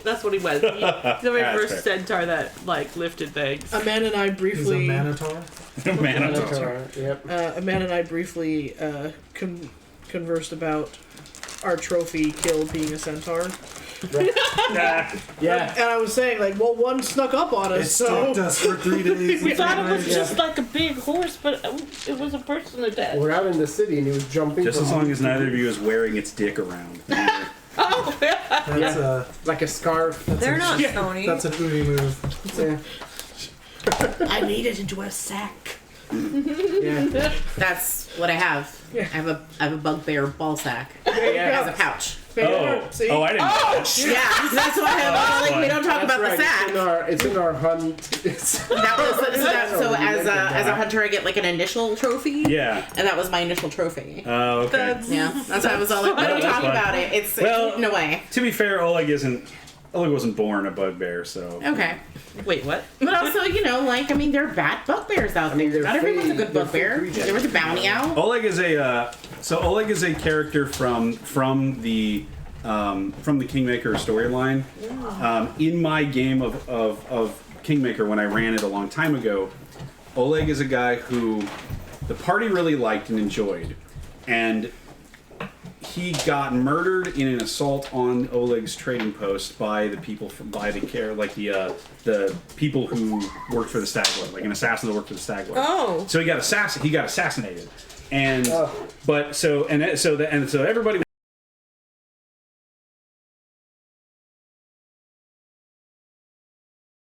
that's what he was. He's the very That's first fair. centaur that like lifted things. Amanda and I He's a briefly. Minotaur. Minotaur. Yep. Amanda and I briefly conversed about our trophy kill being a centaur. Yeah. And I was saying, like, well, one snuck up on us, It so. stalked us for 3 days. We and thought it 3 was nights. just like a big horse, but it was a person to death. We're out in the city and he was jumping. Just from as long as neither of you is wearing its dick around. Oh, yeah. That's like a scarf. They're not stony. that's an Udi move. Yeah. I made it into a sack. Yeah. That's what I have. I have a bugbear ball sack Yeah. as a pouch. See? I didn't know that. Yeah, that's what I have. Like, we don't talk That's about right. the sack. It's in our hunt. It's That was so you as mentioned a that. hunter, I get like an initial trophy. Yeah. And that was my initial trophy. Oh, okay. That's- Yeah, that's why I was all like, we don't That's talk fine. about it. It's Well- hidden away. To be fair, Oleg wasn't born a bugbear, so. Okay. Wait, what? But also, like, I mean, there are bad bugbears out mean, there. they're Not everyone's a free- good they're bugbear. free creatures. There was a bounty owl. Oleg is a character from the Kingmaker storyline. In my game of Kingmaker, when I ran it a long time ago, Oleg is a guy who the party really liked and enjoyed, and he got murdered in an assault on Oleg's trading post by the people the people who worked for the Stag, like an assassin that worked for the Stag. Oh. So he got assassinated, and so everybody